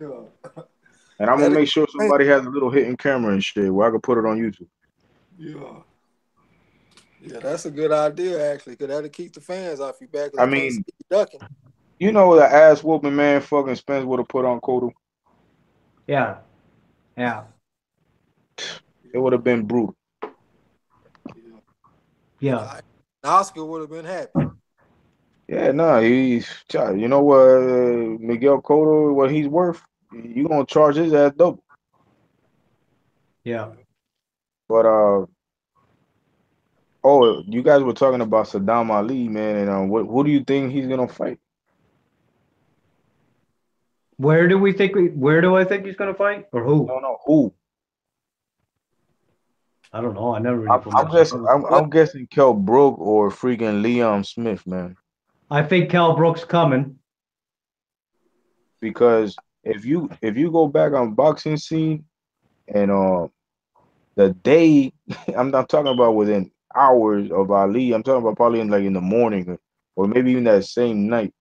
And I'm gonna That'll make sure keep somebody has a little hidden camera and shit where I can put it on YouTube. yeah. Yeah, that's a good idea actually, because that'll keep the fans off your back. 'Cause I they can't see mean, you ducking. the ass whooping man fucking Spence would have put on Cotto. Yeah. Yeah. It would have been brutal. Yeah. Yeah. Oscar would have been happy. Yeah, no, you know what, Miguel Cotto, what he's worth, you gonna charge his ass double. Yeah. But oh, you guys were talking about Saddam Ali, man, and who do you think he's gonna fight? Where do I think he's gonna fight? Or who? No, no, who? I don't know. I never really I'm, put I'm much guessing. into it. I'm guessing Kell Brook or freaking Liam Smith, man. I think Cal Brooks coming. because if you go back on boxing scene and the day I'm not talking about within hours of Ali, I'm talking about probably in the morning or maybe even that same night.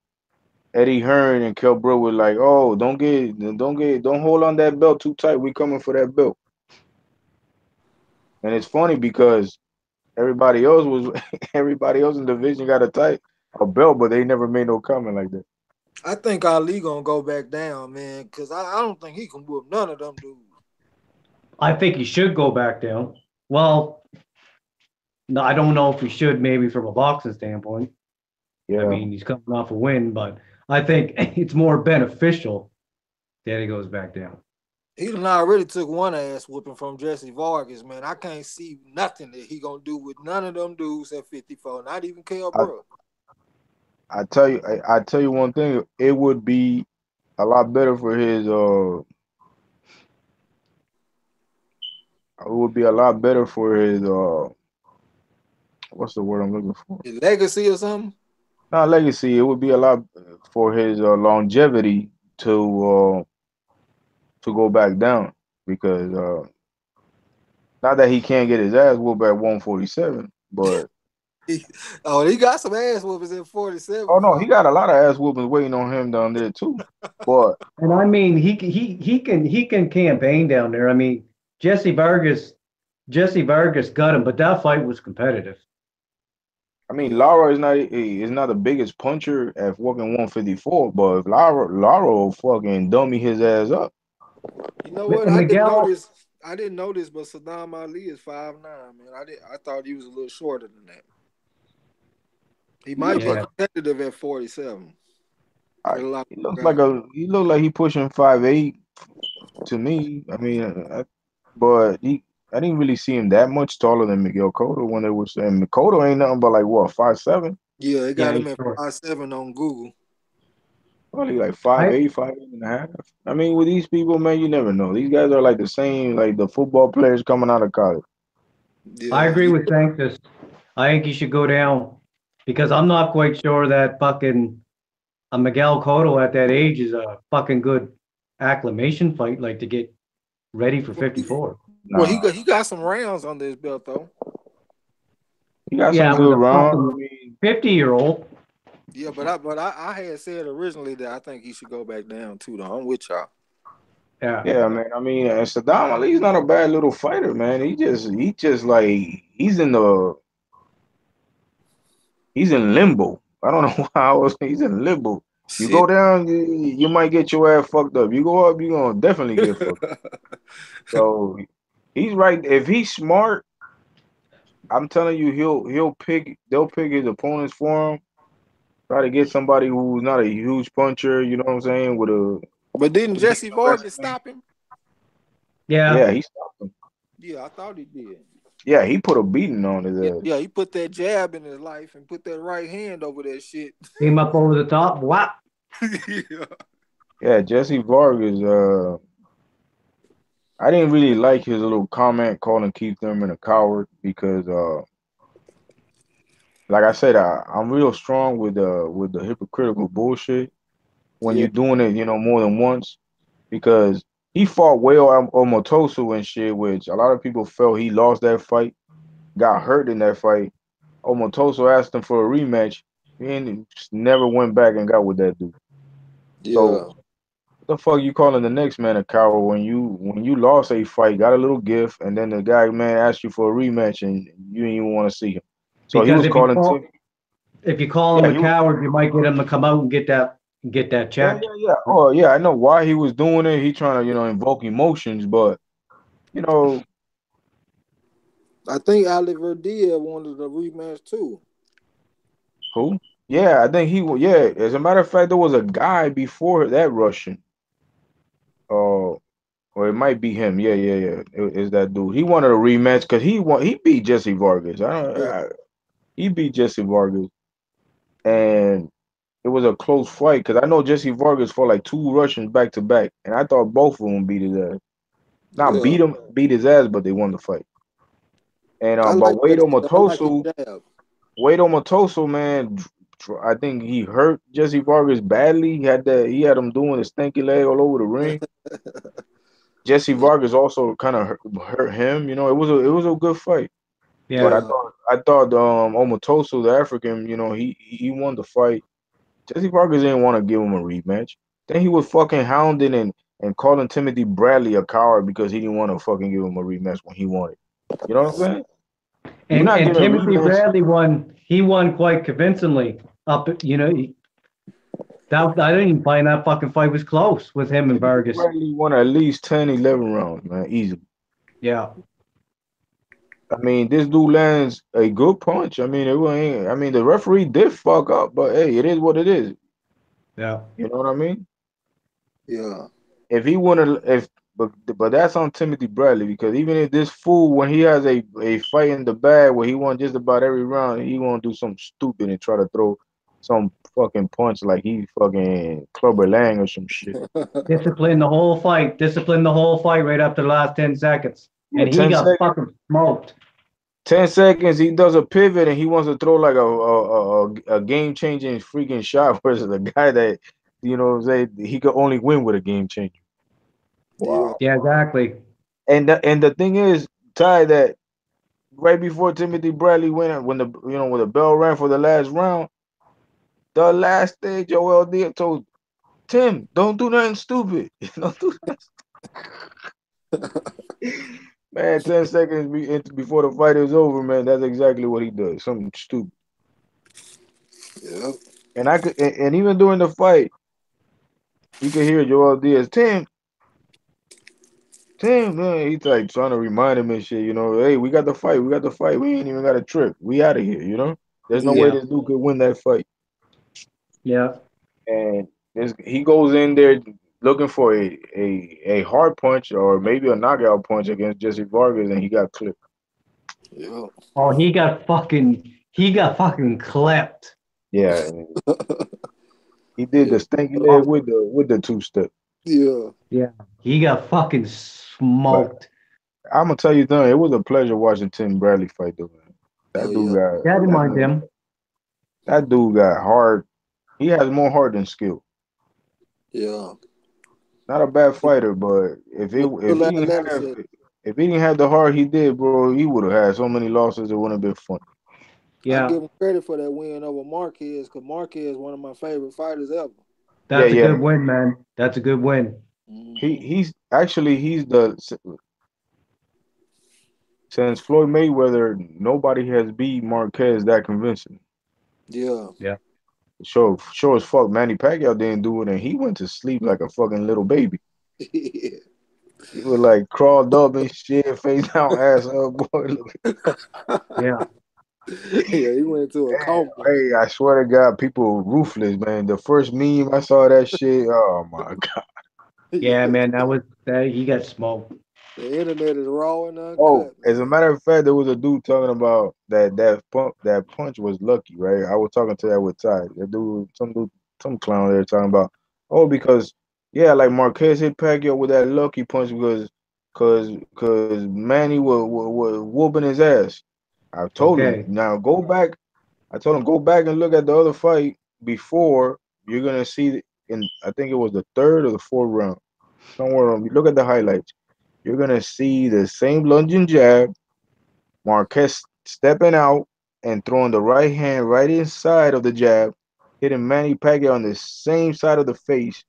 Eddie Hearn and Kell Brook were like, "Oh, don't hold on that belt too tight. We coming for that belt." And it's funny because everybody else was everybody else in the division got a belt, but they never made no comment like that. I think Ali gonna go back down, man, because I don't think he can whoop none of them dudes. I think he should go back down. Well, no, I don't know if he should, maybe from a boxing standpoint. I Yeah, mean, he's coming off a win, but I think it's more beneficial that he goes back down. He done already took one ass whooping from Jesse Vargas, man. I can't see nothing that he gonna do with none of them dudes at 54, not even Kell I Brook. I tell you one thing. It would be a lot better for his it would be a lot better for his what's the word I'm looking for? His legacy or something. Not legacy. It would be a lot for his longevity to go back down because not that he can't get his ass whooped at 147, but He got some ass whoopers at 47. oh no, he got a lot of ass whoopings waiting on him down there too. But And I mean, he can campaign down there. I mean, Jesse Vargas got him, but that fight was competitive. I mean, Lara is not the biggest puncher at fucking 154, but if Lara will fucking dummy his ass up. You know what? And I didn't Miguel, notice. I didn't notice, but Saddam Ali is 5'9", man. I thought he was a little shorter than that. He He might looks be like yeah, competitive at 47. I, For a lot he of looks like guys. he pushing 5'8" to me. I mean, but I didn't really see him that much taller than Miguel Cotto when it was, and Cotto ain't nothing but like what 5'7", Yeah, they yeah, got him he's at short. 5'7" on Google. probably like I 5'8", 5'8.5". I mean, with these people, man, you never know. These guys are like the same, like the football players coming out of college. I Yeah, agree with Sanctus. I think he should go down because I'm not quite sure that fucking a Miguel Cotto at that age is a fucking good acclimation fight, like to get ready for 54. well, Nah, he got some rounds under his belt though. he got some Yeah, with good a rounds. I fucking mean, 50-year-old. Yeah, but I had said originally that I think he should go back down too. Though I'm with y'all. Yeah. yeah, man. I mean, Saddam Ali's not a bad little fighter, man. He just like he's in limbo. I don't know how else he's in limbo. You go Shit. down, you might get your ass fucked up. You go up, you're gonna definitely get fucked up. So he's right. If he's smart, I'm telling you, they'll pick his opponents for him. Try to get somebody who's not a huge puncher, you know what I'm saying, with a But didn't Jesse decent Vargas wrestling. stop him? Yeah. Yeah, he stopped him. Yeah, I thought he did. Yeah, he put a beating on his Yeah, ass. yeah, he put that jab in his life and put that right hand over that shit. Came up over the top. Wow. Yeah. Yeah, Jesse Vargas. I didn't really like his little comment calling Keith Thurman a coward because, like I said, I'm real strong with the hypocritical bullshit when Yeah. you're doing it, more than once. Because he fought Wayo Omotosu and shit, which a lot of people felt he lost that fight, got hurt in that fight. Omotosu asked him for a rematch. He just never went back and got with that dude. So Yeah. the fuck you calling the next man a coward when you lost a fight, got a little gift, and then the guy man asked you for a rematch and you didn't even want to see him. So he Because was calling Tim. if you call him Yeah, a he was. coward, you might get him to come out and get that Yeah, check. yeah, yeah. Oh, yeah. I know why he was doing it. He trying to invoke emotions, but you know I think Oliver Diaz wanted a rematch too. who? Yeah, I think he. Yeah, as a matter of fact, there was a guy before that Russian. Uh, or it might be him. Yeah, yeah, yeah. Is that dude? He wanted a rematch because he beat Jesse Vargas. Yeah. He beat Jesse Vargas, and it was a close fight because I know Jesse Vargas fought like two Russians back to back, and I thought both of them beat his ass. Not Yeah. beat his ass, but they won the fight. And I but like Jesse. I like his jab. Wade Matoso, man, I think he hurt Jesse Vargas badly. He had him doing the stinky leg all over the ring. Jesse Yeah, Vargas also kind of hurt him. You know, it was a good fight. But I Yeah. yeah, thought I thought Omotoso, the African, you know, he won the fight. Jesse Vargas didn't want to give him a rematch. Then he was fucking hounding and calling Timothy Bradley a coward because he didn't want to fucking give him a rematch when he wanted. You know what I'm saying? You're And not and getting a Timothy rematch. Bradley won. He won quite convincingly. That I didn't even find that fucking fight was close with him and Timothy Vargas. Bradley won at least 10, 11 rounds, man, easily. Yeah. I mean, this dude lands a good punch. I mean, I mean, the referee did fuck up, but hey, it is what it is. Yeah. You know what I mean? yeah, If he wouldn't, if but that's on Timothy Bradley because even if this fool, when he has a fight in the bag where he won just about every round, he won't do something stupid and try to throw some fucking punch like he fucking Clubber Lang or some shit. Discipline the whole fight. Discipline the whole fight right after the last 10 seconds. Yeah, And he 10 got seconds. fucking smoked. 10 seconds, he does a pivot and he wants to throw like a game changing freaking shot versus a guy that you know say he could only win with a game changer. yeah, Wow. Yeah, exactly. And the thing is, Ty, that right before Timothy Bradley went, when the bell rang for the last round, the last thing Joel Diaz told Tim, don't do nothing stupid. Don't do that. Man, 10 seconds before the fight is over, man, that's exactly what he does. Something stupid. yeah. And I could, and even during the fight, you could hear Joel Diaz, Tim, man, he's like trying to remind him and shit. You know, hey, we got the fight, we got the fight. We ain't even got a trip. We out of here. You know, there's no way Yeah. this dude could win that fight. Yeah. And he goes in there looking for a hard punch or maybe a knockout punch against Jesse Vargas, and he got clipped. Yeah. Oh, he got fucking clipped. Yeah, and he did Yeah. the stinky leg Oh, with the two step. Yeah. yeah. He got fucking But smoked. I'm gonna tell you something. It was a pleasure watching Tim Bradley fight, though. Man. Oh That dude yeah. got Yeah, I didn't that mind dude, him. that dude got hard. He has more heart than skill. Yeah. Not a bad fighter, but if it But if still he didn't have athletic. if he didn't have the heart he did, bro, he would have had so many losses. It wouldn't have been fun. I Yeah. give him credit for that win over Marquez because Marquez is one of my favorite fighters ever. Yeah, That's a yeah. good win, man. That's a good win. Hmm. He's the since Floyd Mayweather, nobody has beat Marquez that convincing. Yeah. Yeah. Sure as fuck, Manny Pacquiao didn't do it, and he went to sleep like a fucking little baby. Yeah. He was like crawled up and shit, face down, ass up, boy. Yeah. Yeah, he went into a coma. Hey, I swear to God, people ruthless, man. The first meme I saw that shit, oh my God. Yeah, Yeah. man. That he got smoked. The internet is raw and Oh, uncut, as a man. matter of fact, there was a dude talking about that punch was lucky, right? I was talking to that with Ty. That dude, some clown there talking about, oh, because yeah, like Marquez hit Pacquiao with that lucky punch because Manny was whooping his ass. I told him Okay. now go back. I told him go back and look at the other fight before. You're gonna see in I think it was the third or the fourth round. Somewhere on. Look at the highlights. You're gonna see the same lunging jab, Marquez stepping out and throwing the right hand right inside of the jab, hitting Manny Pacquiao on the same side of the face.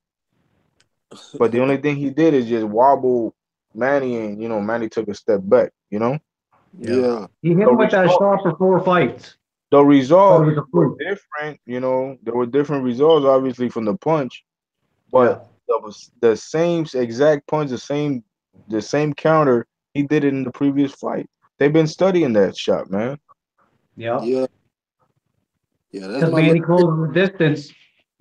But the only thing he did is just wobble Manny, and Manny took a step back. Yeah. Yeah. He hit The him with that result, shot for 4 fights. the Thought it results was a were fluke. different. There were different results, obviously from the punch, but Yeah. the same exact punch, the same counter he did it in the previous fight. They've been studying that shot, man. Yeah. Yeah. Yeah. That's Because my little Manny closes the distance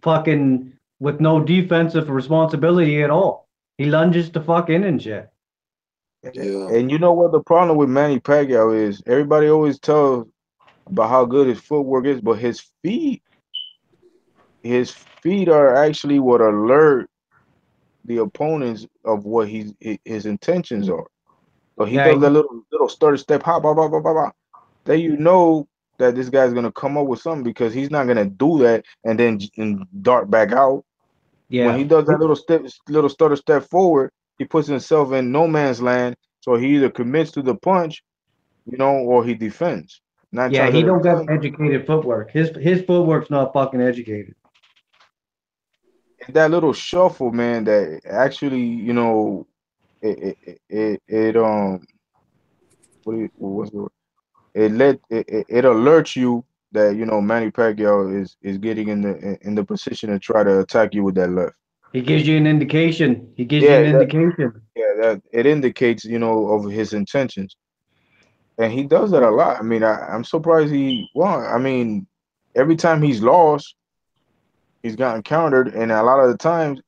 fucking with no defensive responsibility at all. He lunges to fuck in and shit. yeah. And you know what the problem with Manny Pacquiao is? Everybody always tells about how good his footwork is, but his feet are actually what alert the opponents of what his intentions are. So he Yeah. does that little stutter step, hop, hop, hop, hop, hop, hop. Then you know that this guy's gonna come up with something because he's not gonna do that and then dart back out. When he Yeah. does that little stutter step forward, he puts himself in no man's land. So he either commits to the punch, or he defends. Nine Yeah, times he out of don't got 10, educated footwork. His footwork's not fucking educated. that little shuffle, man, that actually, it what's the word? It alerts you that Manny Pacquiao is getting in the position to try to attack you with that left. He gives you an indication. He gives you Yeah, an indication. that it indicates of his intentions, and he does that a lot. I mean, I'm surprised he won. I mean, every time he's lost, he's gotten countered, and a lot of the times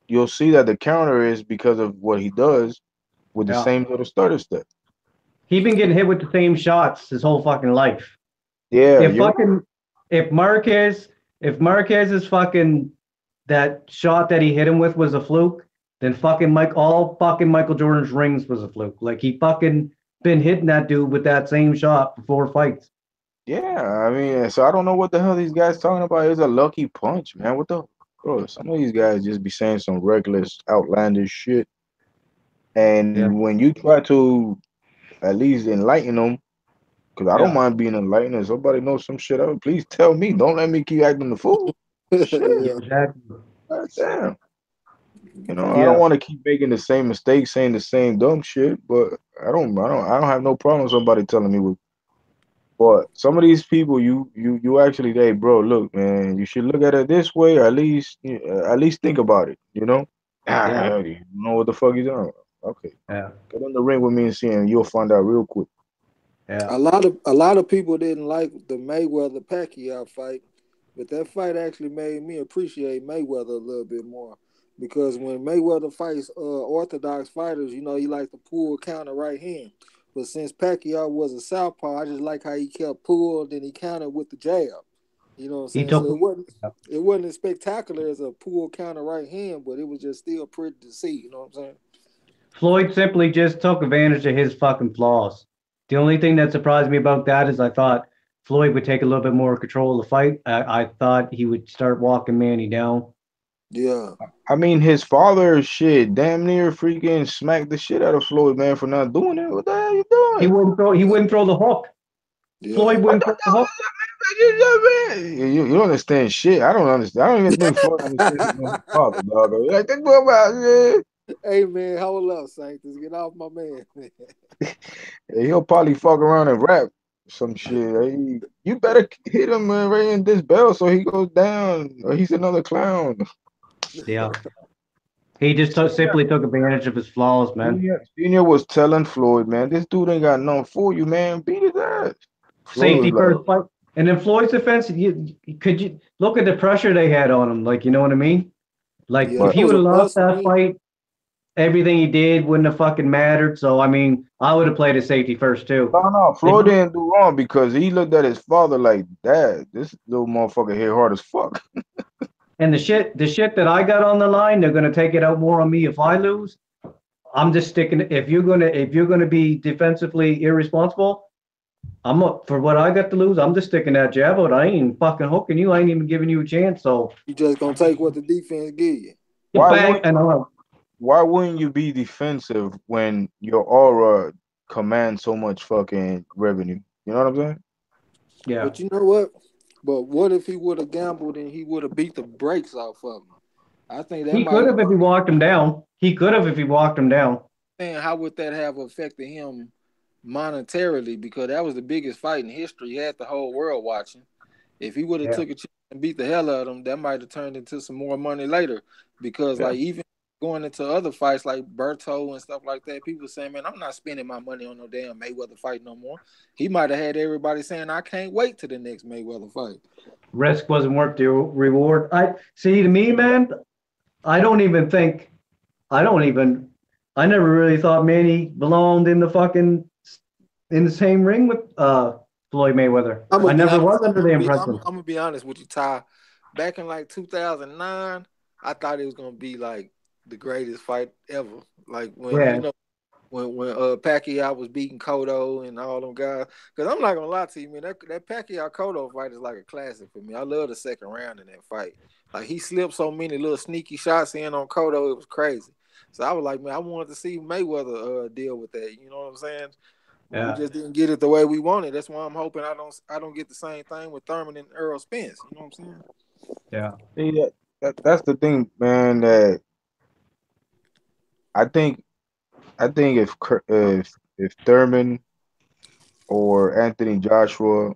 you'll see that the counter is because of what he does with the Yeah. same little stutter step. He been getting hit with the same shots his whole fucking life. Yeah, If you're fucking if Marquez if Marquez's fucking that shot that he hit him with was a fluke, then all fucking Michael Jordan's rings was a fluke. Like he fucking been hitting that dude with that same shot for 4 fights. Yeah, I mean, so I don't know what the hell these guys talking about. It's a lucky punch, man. What the bro? Some of these guys just be saying some reckless, outlandish shit. Yeah. And when you try to at least enlighten them, because I don't Yeah. mind being enlightened. If somebody knows some shit out, please tell me. Don't let me keep acting the fool. Shit, Yeah. Exactly. God damn. I don't Yeah. want to keep making the same mistakes, saying the same dumb shit. But I don't have no problem with somebody telling me what. But some of these people, you actually, hey, bro, look, man, you should look at it this way, or at least think about it. Yeah. Hell, you know what the fuck you doing? Okay, Yeah. get in the ring with me and see, and you'll find out real quick. Yeah. A lot of people didn't like the Mayweather Pacquiao fight, but that fight actually made me appreciate Mayweather a little bit more. Because when Mayweather fights orthodox fighters, he like to pull counter right hand. But since Pacquiao was a southpaw, I just like how he kept pulled and he countered with the jab. You know what I'm He saying? So took it wasn't as spectacular as a pull counter right hand, but it was just still pretty to see. You know what I'm saying? Floyd simply just took advantage of his fucking flaws. The only thing that surprised me about that is I thought Floyd would take a little bit more control of the fight. I thought he would start walking Manny down. Yeah, I mean, his father, shit, damn near freaking smacked the shit out of Floyd, man, for not doing it. What the hell you He doing? wouldn't throw. He wouldn't throw the hook. yeah. Floyd What wouldn't the throw the hell hook. is that, man? You don't understand shit. I don't understand. I don't even think Floyd understands his father, dog. Like, think about it. Hey man, hold up, Sanctus. Get off my man. Yeah, he'll probably fuck around and rap some shit. Hey, you better hit him, man, right in this bell so he goes down, or he's another clown. Yeah, he just simply took advantage of his flaws, man. Senior was telling Floyd, man, this dude ain't got nothing for you, man. Beat his ass. Floyd was Safety like, first fight, and then Floyd's defense. Could you look at the pressure they had on him? Like, you know what I mean? Like, Yeah, if but that he was would a have lost bust to that me. fight, everything he did wouldn't have fucking mattered. So, I mean, I would have played his safety first too. no, If Floyd didn't do wrong because he looked at his father like, Dad, this little motherfucker hit hard as fuck. And the shit that I got on the line, they're gonna take it out more on me if I lose. I'm just sticking. If you're gonna be defensively irresponsible, for what I got to lose. I'm just sticking that jab out. I ain't fucking hooking you. I ain't even giving you a chance. So You just gonna take what the defense give you. you Why bang wouldn't and why wouldn't you be defensive when your aura commands so much fucking revenue? You know what I'm saying? yeah. But you know what? But what if he would have gambled and he would have beat the brakes off of him? I think that He might could have have if he walked him down. He could have if he walked him down. been. How would that have affected him monetarily? Because that was the biggest fight in history. He had the whole world watching. If he would have Yeah. took a chance and beat the hell out of him, that might have turned into some more money later. Because Yeah. like even going into other fights like Berto and stuff like that, people saying, "Man, I'm not spending my money on no damn Mayweather fight no more." He might have had everybody saying, "I can't wait to the next Mayweather fight." Risk wasn't worth the reward. I see. To me, man, I don't even think. I don't even. I never really thought Manny belonged in the same ring with Floyd Mayweather. I'm I gonna be never honest. was under the I'm impression. gonna be honest with you, Ty. Back in like 2009, I thought it was gonna be like the greatest fight ever. Like when Yeah. when Pacquiao was beating Cotto and all them guys. Because I'm not gonna lie to you, man, that Pacquiao Cotto fight is like a classic for me. I love the second round in that fight. Like he slipped so many little sneaky shots in on Cotto, it was crazy. So I was like, man, I wanted to see Mayweather deal with that. You know what I'm saying? But we Yeah. just didn't get it the way we wanted. That's why I'm hoping I don't get the same thing with Thurman and Earl Spence. You know what I'm saying? Yeah. See, that's the thing, man. That I think I think if Thurman or Anthony Joshua,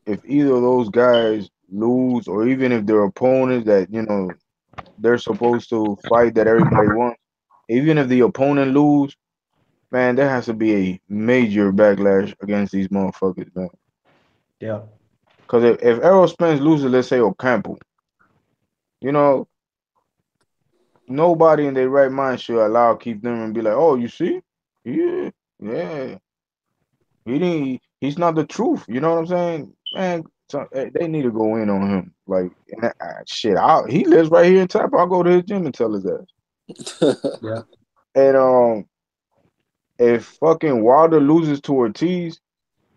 if either of those guys lose, or even if their opponents that they're supposed to fight that everybody wants, even if the opponent lose, man, there has to be a major backlash against these motherfuckers, man. Yeah. Because if Errol Spence loses, let's say Ocampo, you know, nobody in their right mind should allow Keith Thurman and be like, oh, you see, yeah, yeah, he's not the truth. You know what I'm saying, man? So, they need to go in on him. Like, shit, he lives right here in Tampa. I'll go to his gym and tell his ass. Yeah. And if fucking Wilder loses to Ortiz,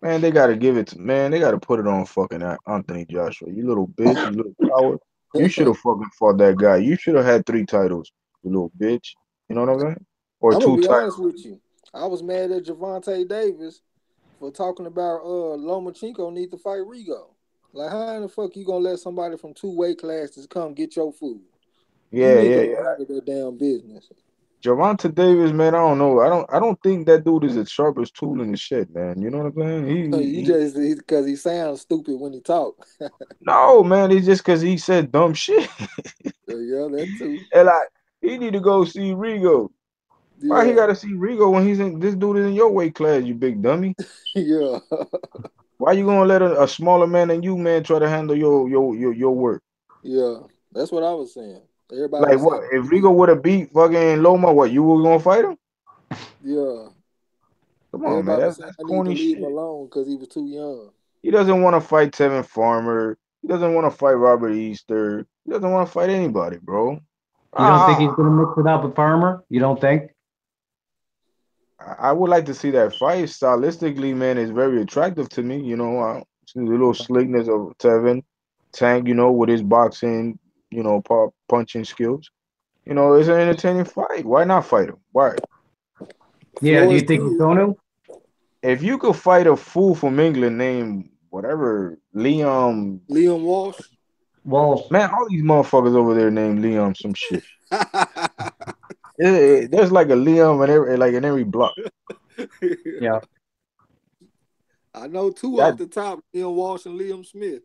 man, they gotta give it to man. They gotta put it on fucking Anthony Joshua. You little bitch, you little coward. You should have fucking fought that guy. You should have had 3 titles, you little bitch. You know what I'm saying? Or I'm gonna two be titles. honest with you. I was mad at Javante Davis for talking about Lomachenko need to fight Rigo. Like, how in the fuck you gonna let somebody from 2 weight classes come get your food? You Yeah, need yeah, to yeah. handle their damn business. Javante Davis, man, I don't know. I don't think that dude is the sharpest tool in the shed, man. You know what I'm saying? You just because he sounds stupid when he talk. No, man, it's just because he said dumb shit. Yeah, that too. And like, he need to go see Rigo. Why he Yeah, gotta see Rigo when this dude is in your weight class, you big dummy? yeah, Why you gonna let a smaller man than you, man, try to handle your work? yeah. That's what I was saying. Everybody Like was what? saying, If Rigo would have beat fucking Loma, what, you were gonna fight him? yeah. Come on, man. Everybody was saying That's I need to corny leave him shit. alone because he was too young. He doesn't want to fight Tevin Farmer. He doesn't want to fight Robert Easter. He doesn't want to fight anybody, bro. You don't think he's Ah, gonna mix it up with Farmer? You don't think? I would like to see that fight. Stylistically, man, it's very attractive to me. See the little slickness of Tevin Tank, with his boxing, punching skills. It's an entertaining fight. Why not fight him? Why? Yeah. Do you Floyd think he's too. going to? If you could fight a fool from England named whatever, Liam, Liam Walsh. Walsh. man, all these motherfuckers over there named Liam some shit. There's like a Liam in every block. Yeah. I know two That off the top: Liam Walsh and Liam Smith.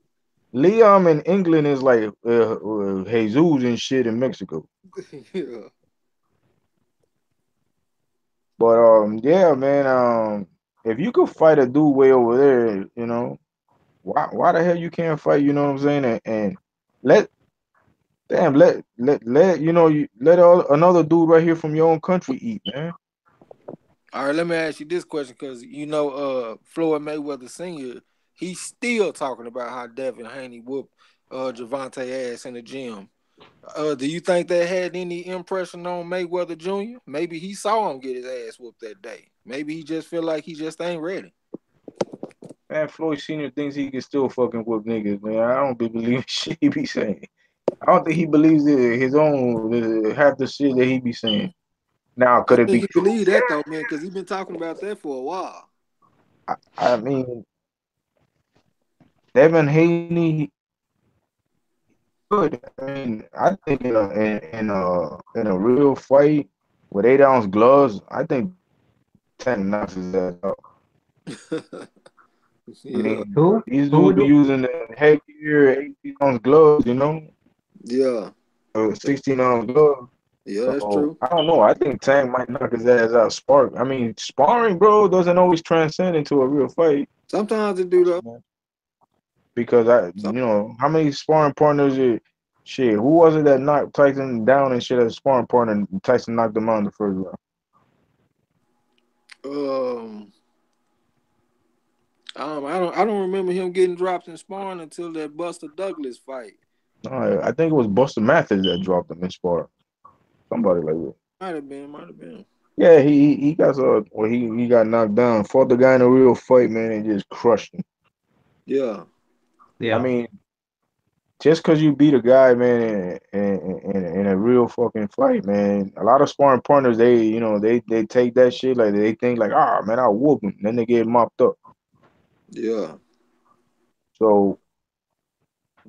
Liam in England is like Jesus and shit in Mexico. Yeah. But yeah, man, if you could fight a dude way over there, why the hell you can't fight? You know what I'm saying? And let damn let another dude right here from your own country eat, man. All right, let me ask you this question because Floyd Mayweather Sr. He's still talking about how Devin Haney whooped Javante ass in the gym. Do you think that had any impression on Mayweather Jr.? Maybe he saw him get his ass whooped that day. Maybe he just feel like he just ain't ready. Man, Floyd Senior thinks he can still fucking whoop niggas, man. I don't be believing shit he be saying. I don't think he believes his own half the shit that he be saying. Now, I could it think be he true? believed that though, man, because he been talking about that for a while. I mean, Devin Haney good. I mean, I think in a real fight with 8-ounce gloves, I think Tank knocks his ass out. I Yeah, mean, Who? these Who dudes would be do? using the headgear 18-ounce gloves, yeah, 16-ounce gloves. yeah. That's So true. I don't know. I think Tank might knock his ass out. Spark. I mean, sparring, bro, doesn't always transcend into a real fight. Sometimes it do though. Because Some, how many sparring partners? Shit, who was it that knocked Tyson down and shit as a sparring partner? And Tyson knocked him out in the first round. um, I don't remember him getting dropped in sparring until that Buster Douglas fight. No, I think it was Buster Mathis that dropped him in sparring. Somebody like that. Might have been. Yeah, he got he got knocked down. Fought the guy in a real fight, man, and just crushed him. Yeah. I Yeah. mean, just because you beat a guy, man, in a real fucking fight, man. A lot of sparring partners, they take that shit like they think like, ah, man, I'll whoop him. Then they get mopped up. Yeah. So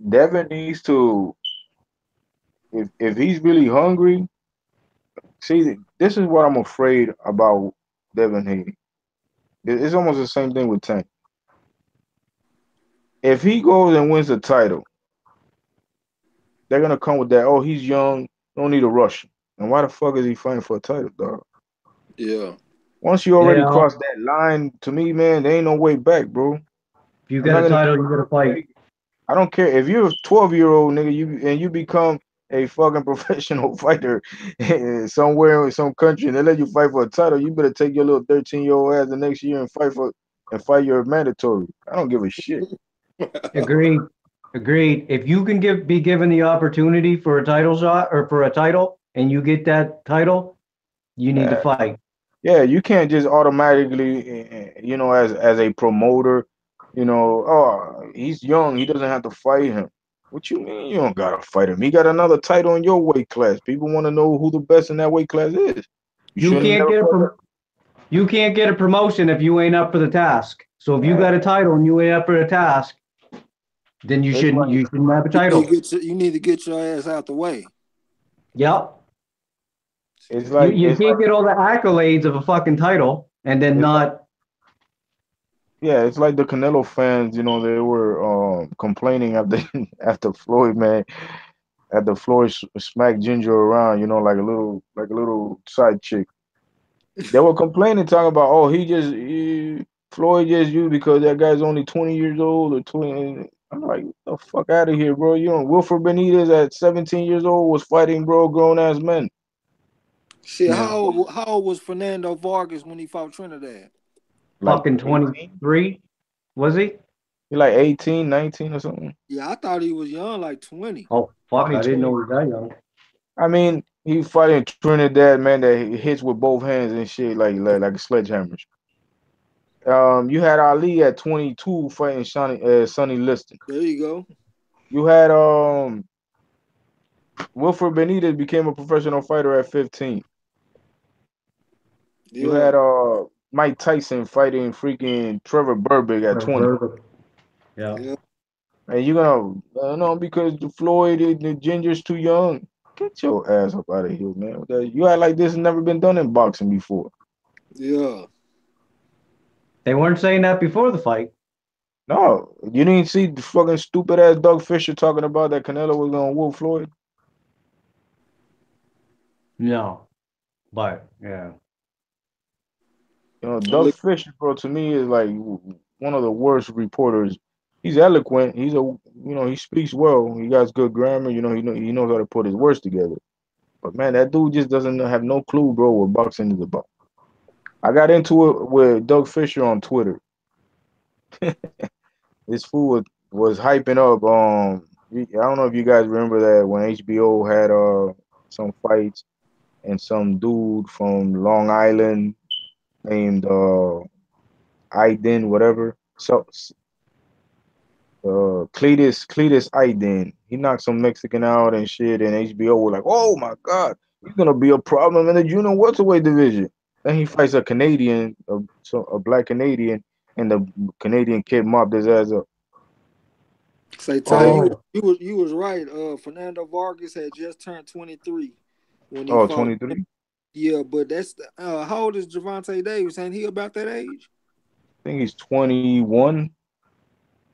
Devin needs to, if he's really hungry. See, this is what I'm afraid about Devin Haney. It's almost the same thing with Tank. If he goes and wins the title, they're gonna come with that. Oh, he's young, don't need to rush him. And why the fuck is he fighting for a title, dog? Yeah. Once you already Yeah. crossed that line, to me, man, there ain't no way back, bro. If you I'm get not a gonna title, give you up get a on fight. Vegas. I don't care if you're a 12-year-old nigga, you become a fucking professional fighter somewhere in some country, and they let you fight for a title. You better take your little 13-year-old ass the next year and fight your mandatory. I don't give a shit. Agreed. Agreed. If you can be given the opportunity for a title shot or for a title and you get that title, you need to Yeah, fight. yeah, you can't just automatically, as a promoter, oh, he's young, he doesn't have to fight him. What you mean you don't gotta fight him? He got another title in your weight class. People want to know who the best in that weight class is. You You shouldn't have can't never get a fought that. you can't get a promotion if you ain't up for the task. So if you Yeah, got a title and you ain't up for the task, then it's like you shouldn't have a You need to title. you need to get your ass out the way. Yep. it's You like you it's can't like get all the accolades of a fucking title and then it's like not. yeah, it's like the Canelo fans. They were complaining after after Floyd, man, after Floyd smacked Ginger around. Like a little side chick. They were complaining, talking about, oh, Floyd just you because that guy's only 20 years old or 20. I'm like, get the fuck out of here, bro. Wilfred Benitez at 17 years old was fighting, bro, grown ass men. Shit, Yeah. how old was Fernando Vargas when he fought Trinidad? Like Fucking 18. 23, was he? He like 18, 19 or something. Yeah, I thought he was young, like 20. Oh fuck, Twenty I didn't know twenty. he was that young. I mean, he fighting Trinidad, man, that he hits with both hands and shit like sledgehammers. You had Ali at 22 fighting Sonny Liston. There you go. You had Wilfred Benitez became a professional fighter at 15. You Yeah. had Mike Tyson fighting freaking Trevor Burbick at 20. Perfect. Yeah. Yeah. And you're gonna no because the Floyd the Ginger's too young. Get your ass up out of here, man. You act like this has never been done in boxing before. Yeah. They weren't saying that before the fight. No, you didn't see the fucking stupid ass Doug Fisher talking about that Canelo was gonna whoop Floyd. No, but yeah. Doug Fisher, bro, to me is like one of the worst reporters. He's eloquent. He speaks well. He got good grammar. He knows how to put his words together. But man, that dude just doesn't have no clue, bro, what boxing is about. I got into it with Doug Fisher on Twitter. This fool was hyping up. I don't know if you guys remember that when HBO had some fights and some dude from Long Island named Aiden, whatever. So Cletus Aiden, he knocked some Mexican out and shit, and HBO were like, "Oh my God, he's gonna be a problem in the junior welterweight division." Then he fights a Canadian, a black Canadian, and the Canadian kid mopped his ass up. Say Ty, And Oh, you was right. Fernando Vargas had just turned 23 when he oh, fought. 23. Yeah, but that's how old is Javante Davis? Ain't he about that age? I think he's 21.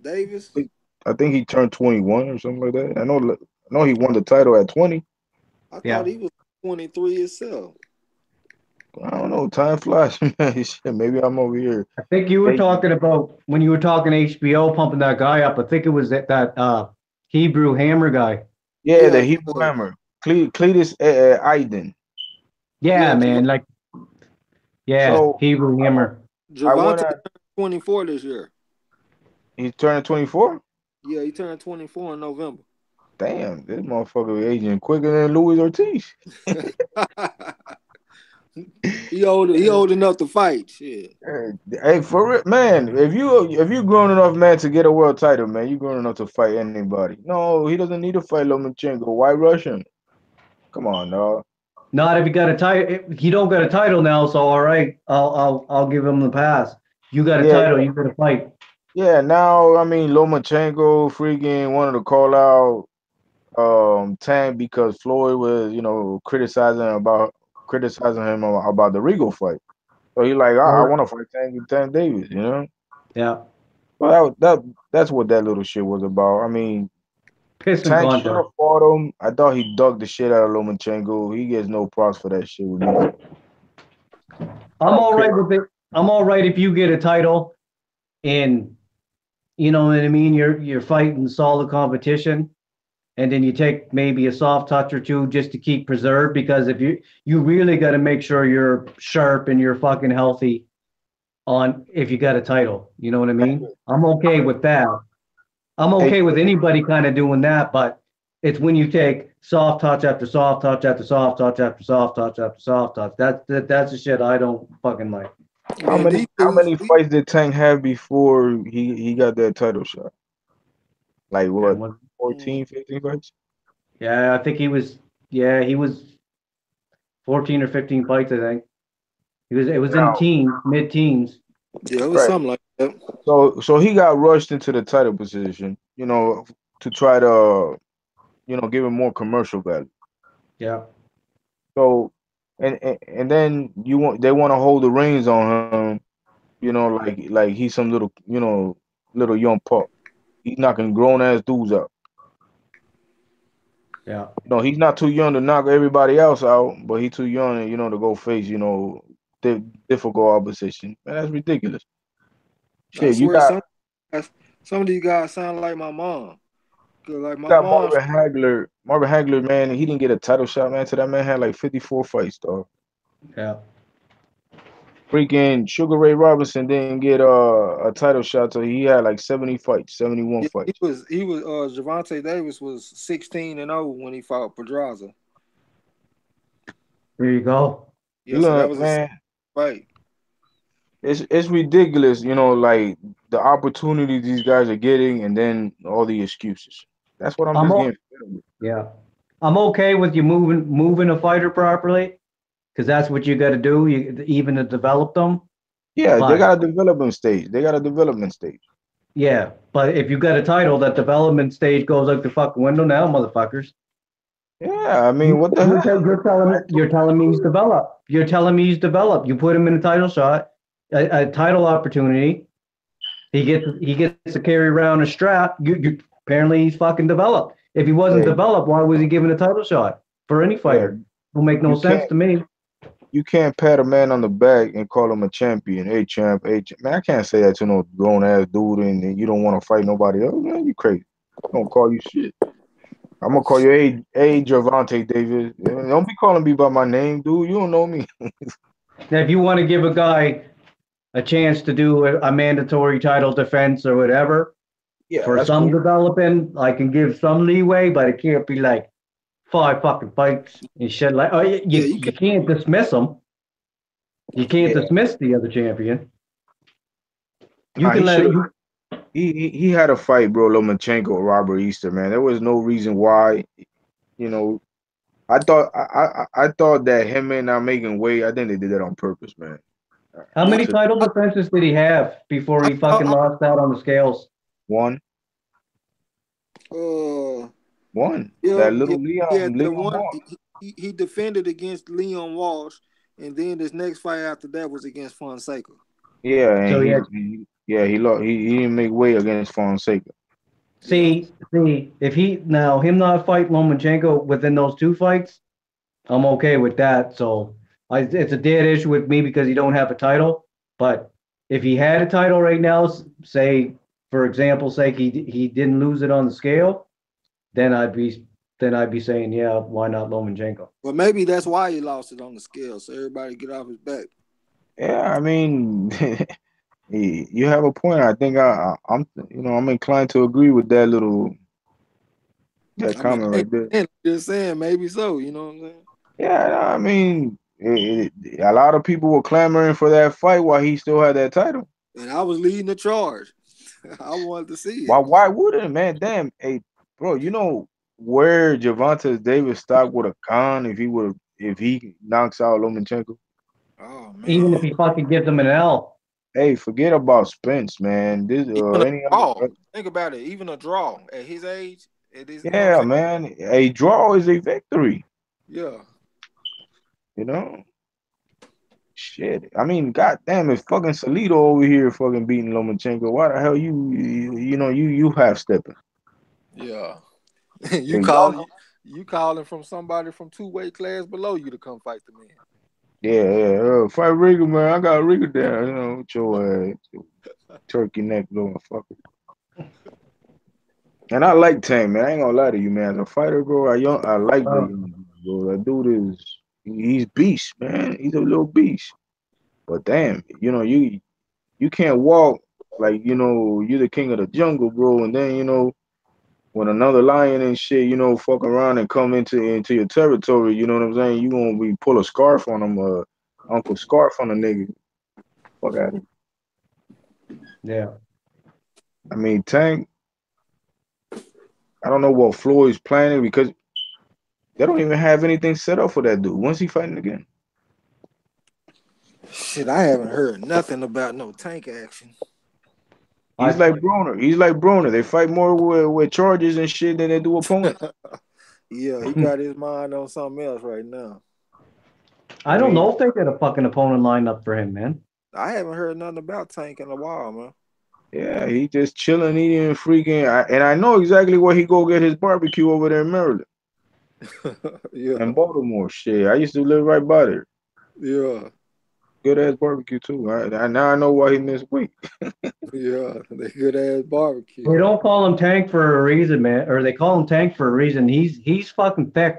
Davis? I think he turned 21 or something like that. I know he won the title at 20. I thought yeah. he was 23 himself. I don't know. Time flies, man. Shit, maybe I'm over here. I think you were Dating. talking about when you were talking HBO pumping that guy up. I think it was that Hebrew Hammer guy. Yeah, Yeah, the Hebrew Hammer. Cletus Aiden. Yeah, yeah. man. Like, yeah, So Hebrew I, Hammer. I went Javante at, turned 24 this year. he's turning 24. Yeah, he turned 24 in November. Damn, this motherfucker aging quicker than Luis Ortiz. He old enough to fight. Shit. Hey, for real, man. If you grown enough, man, to get a world title, man, you grown enough to fight anybody. No, he doesn't need to fight Lomachenko. Why rush him? Come on, dog. Not if he got a title. He don't got a title now, so all right, I'll give him the pass. You got a Yeah, title, you got to fight. yeah. Now, I mean, Lomachenko freaking wanted to call out Tank because Floyd was, criticizing him about the Regal fight. So he like, I Or want to fight Tank Davis, you know. yeah, Well, that's what that little shit was about. I mean, pissing Tank should contest. have fought him. I thought he dug the shit out of Lomachenko. He gets no props for that shit with me. I I'm don't all care. right with it. I'm all right if you get a title and you know what I mean. You're fighting solid competition, and then you take maybe a soft touch or two just to keep preserved. Because if you really got to make sure you're sharp and you're fucking healthy on if you got a title. You know what I mean? I'm okay with that. I'm Hey, okay with anybody kind of doing that, but it's when you take soft touch after soft touch after soft touch after soft touch after soft touch. That's the shit I don't fucking like. how Man, many these how dudes, many fights did Tank have before he got that title shot? Like what, And what, mm, 14, 15 fights? yeah, I think he was. Yeah, he was 14 or 15 fights. I think it was in Now, teens, mid teens. yeah, it was right. something like that. So he got rushed into the title position, to try to, give him more commercial value. Yeah, So, and then they want to hold the reins on him, like he's some little, little young pup. He's knocking grown ass dudes out. yeah. He's not too young to knock everybody else out, but he's too young, to go face, difficult opposition. Man, that's ridiculous. I Shit, you swear, got some of these guys sound like my mom. Cause like my got mom, Marvin Hagler. Marvin Hagler, man, he didn't get a title shot, man. So that man had like 54 fights, dog. Yeah. Freaking Sugar Ray Robinson didn't get a title shot, so he had like 70 fights, 71 yeah, fights. he was Javante Davis was 16-0 when he fought Pedraza. There you go. Yeah, so that Look, was a man, fight. it's ridiculous, like the opportunity these guys are getting, and then all the excuses. That's what I'm I'm just o- getting fed with. yeah. I'm okay with you moving a fighter properly because that's what you got to do. You even to develop them. Yeah, they But got a development stage. They got a development stage. yeah, but if you got a title, that development stage goes out the fucking window now, motherfuckers. Yeah, I mean, what the hell? I You're told telling me he's you. developed. You're telling me he's developed. You put him in a title shot, a title opportunity. He gets to carry around a strap. Apparently he's fucking developed. If he wasn't Yeah, developed, why was he given a title shot for any yeah. fighter? Will make no You sense can't to me. you can't pat a man on the back and call him a champion. Hey champ, hey champ. Man, I can't say that to no grown ass dude, and you don't want to fight nobody else. Man, you crazy. I'm gonna call you shit. I'm gonna call you a Javante Davis. Don't be calling me by my name, dude. You don't know me. Now, if you want to give a guy a chance to do a mandatory title defense or whatever Yeah, for that's some cool. developing, I can give some leeway, but it can't be like 5 fucking fights and shit. Like, oh, Yeah, you you can. you can't dismiss them. You can't Yeah, dismiss the other champion. You nah, he can let should it. have. He had a fight, bro. Lomachenko or Robert Easter, man. There was no reason why. You know, I thought that him and not making weight. I think they did that on purpose, man. How Yeah, many To title defenses did he have before I, he I, fucking lost out on the scales? one, uh, one. yeah, That yeah, little yeah. That Leon one, Ball. he defended against Leon Walsh, and then his next fight after that was against Fonseca. Yeah, So and yeah, he lost. He didn't make weight against Fonseca. Yeah, see, if he now him not fight Lomachenko within those 2 fights, I'm okay with that. So it's a dead issue with me because he don't have a title. But if he had a title right now, say for example's sake, he didn't lose it on the scale, then I'd be saying, yeah, why not Lomachenko? but maybe that's why he lost it on the scale, so everybody get off his back. Yeah, I mean, you have a point. I think I'm inclined to agree with that I mean, comment I ain't right there. just saying maybe so. You know what I'm saying? Yeah, I mean, A lot of people were clamoring for that fight while he still had that title. And I was leading the charge. I wanted to see it. Why wouldn't, man? Damn, hey, bro, you know where Gervonta Davis stock would have gone if he knocks out Lomachenko? Oh Even if man. he fucking gives them an L. Hey, forget about Spence, man. This Even a any draw. other, Think about it. Even a draw at his age, it is, you know what I'm yeah, saying? man. A draw is a victory. Yeah. You know, shit. I mean, goddamn, if fucking Salido over here fucking beating Lomachenko, why the hell you half stepping? Yeah. Hey, y'all know? You calling from somebody from 2 weight class below you to come fight the man. Yeah. Fight Rigger, man. I got Rigger down. You know, with your turkey neck little fucker. And I like Tank, man. I ain't gonna lie to you, man. As a fighter, bro, I like the Uh, young dude, bro. That dude he's beast, man. He's a little beast. But damn, you can't walk like you're the king of the jungle, bro. And then when another lion and shit, fuck around and come into your territory, you know what I'm saying? You gonna be pull a scarf on him, Uncle Scarf on a nigga. Fuck out of. yeah. I mean, Tank. I don't know what Floyd's planning because they don't even have anything set up for that dude. When's he fighting again? Shit, I haven't heard nothing about no Tank action. He's I like Broner. He's like Broner. They fight more with charges and shit than they do opponents. Yeah, he got his mind on something else right now. I I don't mean, know if they get a fucking opponent lined up for him, man. I haven't heard nothing about Tank in a while, man. yeah, he just chilling, eating, freaking. And I know exactly where he go get his barbecue over there in Maryland Yeah, and Baltimore. Shit, I used to live right by there. yeah, Good ass barbecue too. Now I know why he missed weight. yeah. They good ass barbecue. They don't call him Tank for a reason, man, or they call him Tank for a reason. He's fucking thick.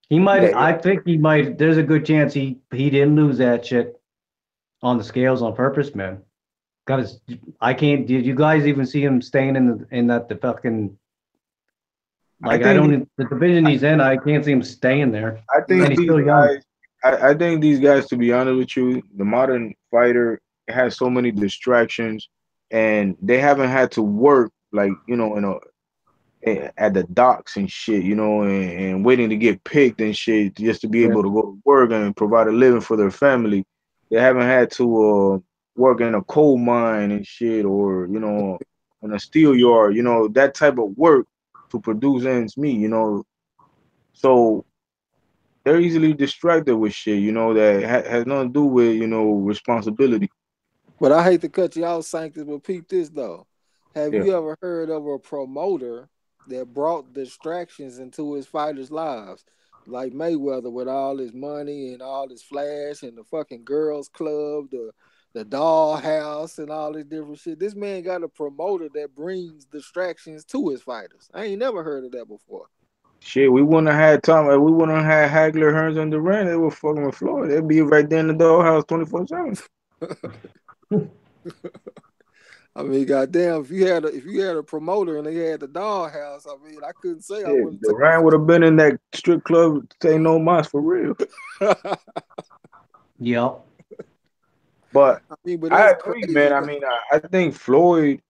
He might. Yeah, I think he might. There's a good chance he didn't lose that shit on the scales on purpose, man. Got his. I can't. Did you guys even see him staying in the fucking I like? I think don't. The division he's in, I can't see him staying there, I and think he's these still young. guys. I think these guys, to be honest with you, the modern fighter has so many distractions, and they haven't had to work like at the docks and shit, and waiting to get picked and shit just to be Yeah. able to go to work and provide a living for their family. They haven't had to work in a coal mine and shit, or in a steel yard, that type of work to produce ends meet, So they're easily distracted with shit, that has nothing to do with, responsibility. But I hate to cut you off, Sanctus, but peep this though. Have Yeah. you ever heard of a promoter that brought distractions into his fighters' lives? Like Mayweather with all his money and all his flash and the fucking girls club, the doll house and all this different shit. This man got a promoter that brings distractions to his fighters. I ain't never heard of that before. Shit, we wouldn't have had time. Like, we wouldn't have had Hagler, Hearns, and Durant. They were fucking with Floyd. They'd be right there in the doghouse 24/7. I mean, goddamn, if you had a promoter and they had the doll house, I mean, I couldn't say I Shit, wouldn't take Durant would have been in that strip club. Say no mas for real. I Yep. But mean, but I that's agree, man. crazy. I mean, I think Floyd,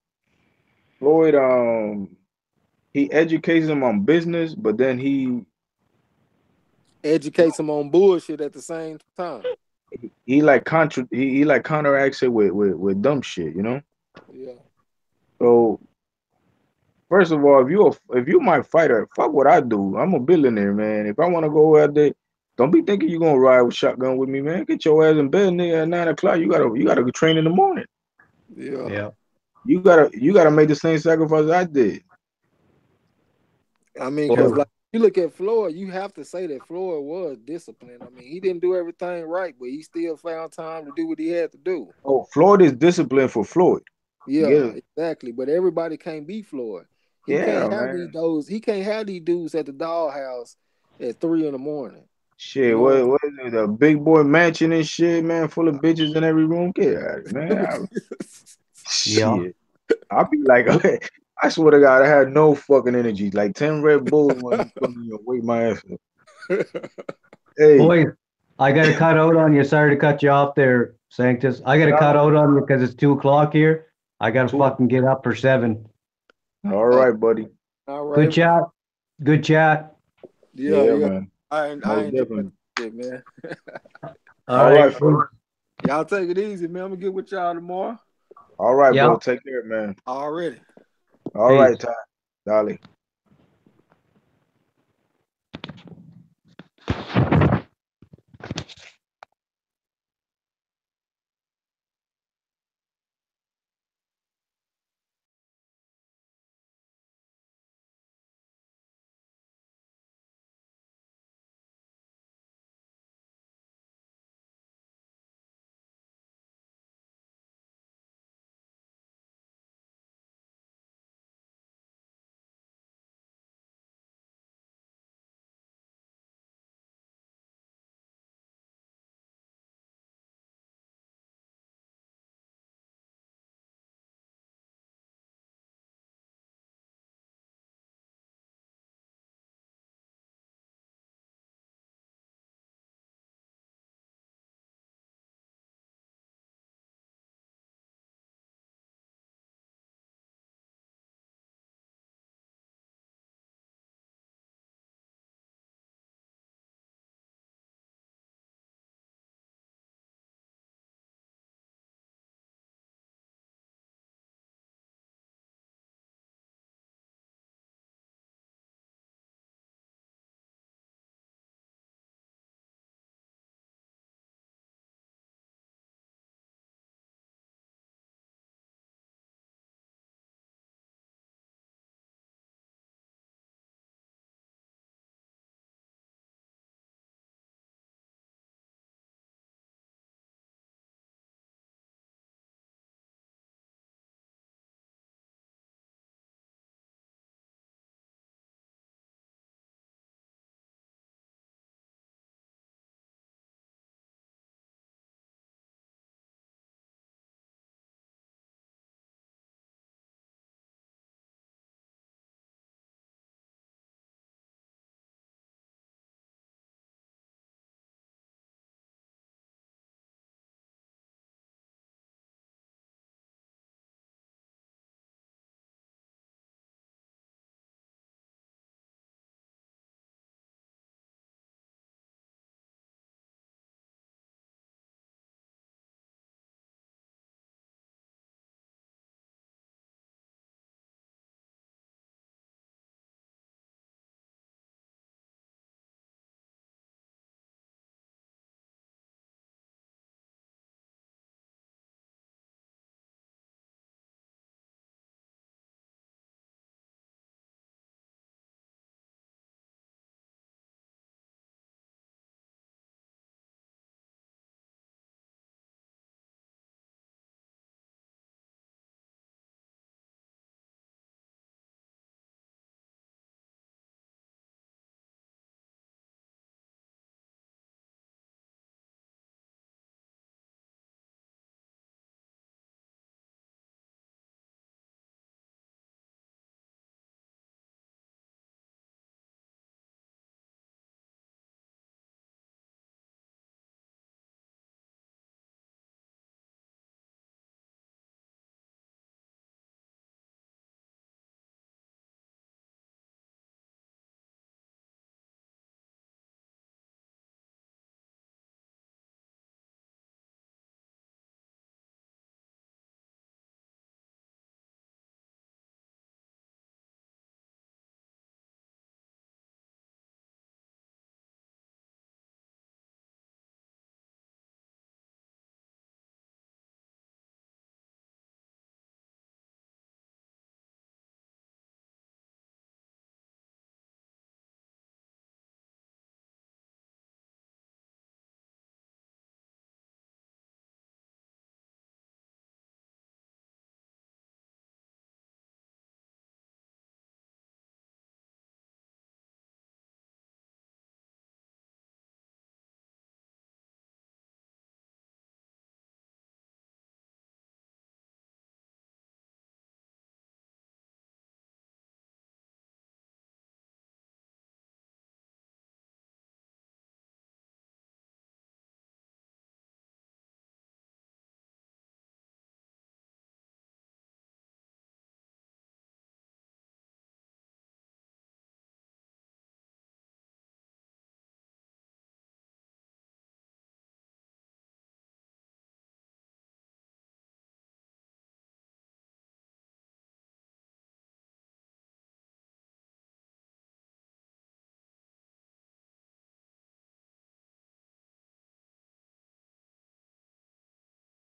he educates them on business, but then Educates them on bullshit at the same time. he like he like counteracts it with dumb shit. Yeah. So first of all, if you my fighter, fuck what I do. I'm a billionaire, man. If I want to go out there, don't be thinking you gonna ride with shotgun with me, man. Get your ass in bed, nigga. At 9 o'clock, you gotta go train in the morning. Yeah. Yeah. You gotta make the same sacrifice I did. I mean, because Or like you look at Floyd, you have to say that Floyd was disciplined. I mean, he didn't do everything right, but he still found time to do what he had to do. oh, Floyd is disciplined for Floyd. You get Yeah, it? exactly. But everybody can't be Floyd. He Yeah, can't have these man. those. He can't have these dudes at the dollhouse at 3 in the morning. You Shit, know what is it? A big boy mansion and shit, man, full of bitches in every room. Get out of it, what man. I'm Yeah. Shit. I'll be like, I swear to God, I had no fucking energy. Like 10 Red Bulls when you put me away my ass. saying? Hey, Boys, I got to cut out on you. Sorry to cut you off there, Sanctus. I got to cut out on you because it's 2 o'clock here. I got to fucking get up for 7. All right, buddy. All right. Good chat. Good chat. Yeah. Man. I Most enjoy definitely. it, man. All All right. right, bro. Y'all take it easy, man. I'm gonna get with y'all tomorrow. All right, Yeah. bro. Take care, man. Already. All Peace. right, Ty. Dale.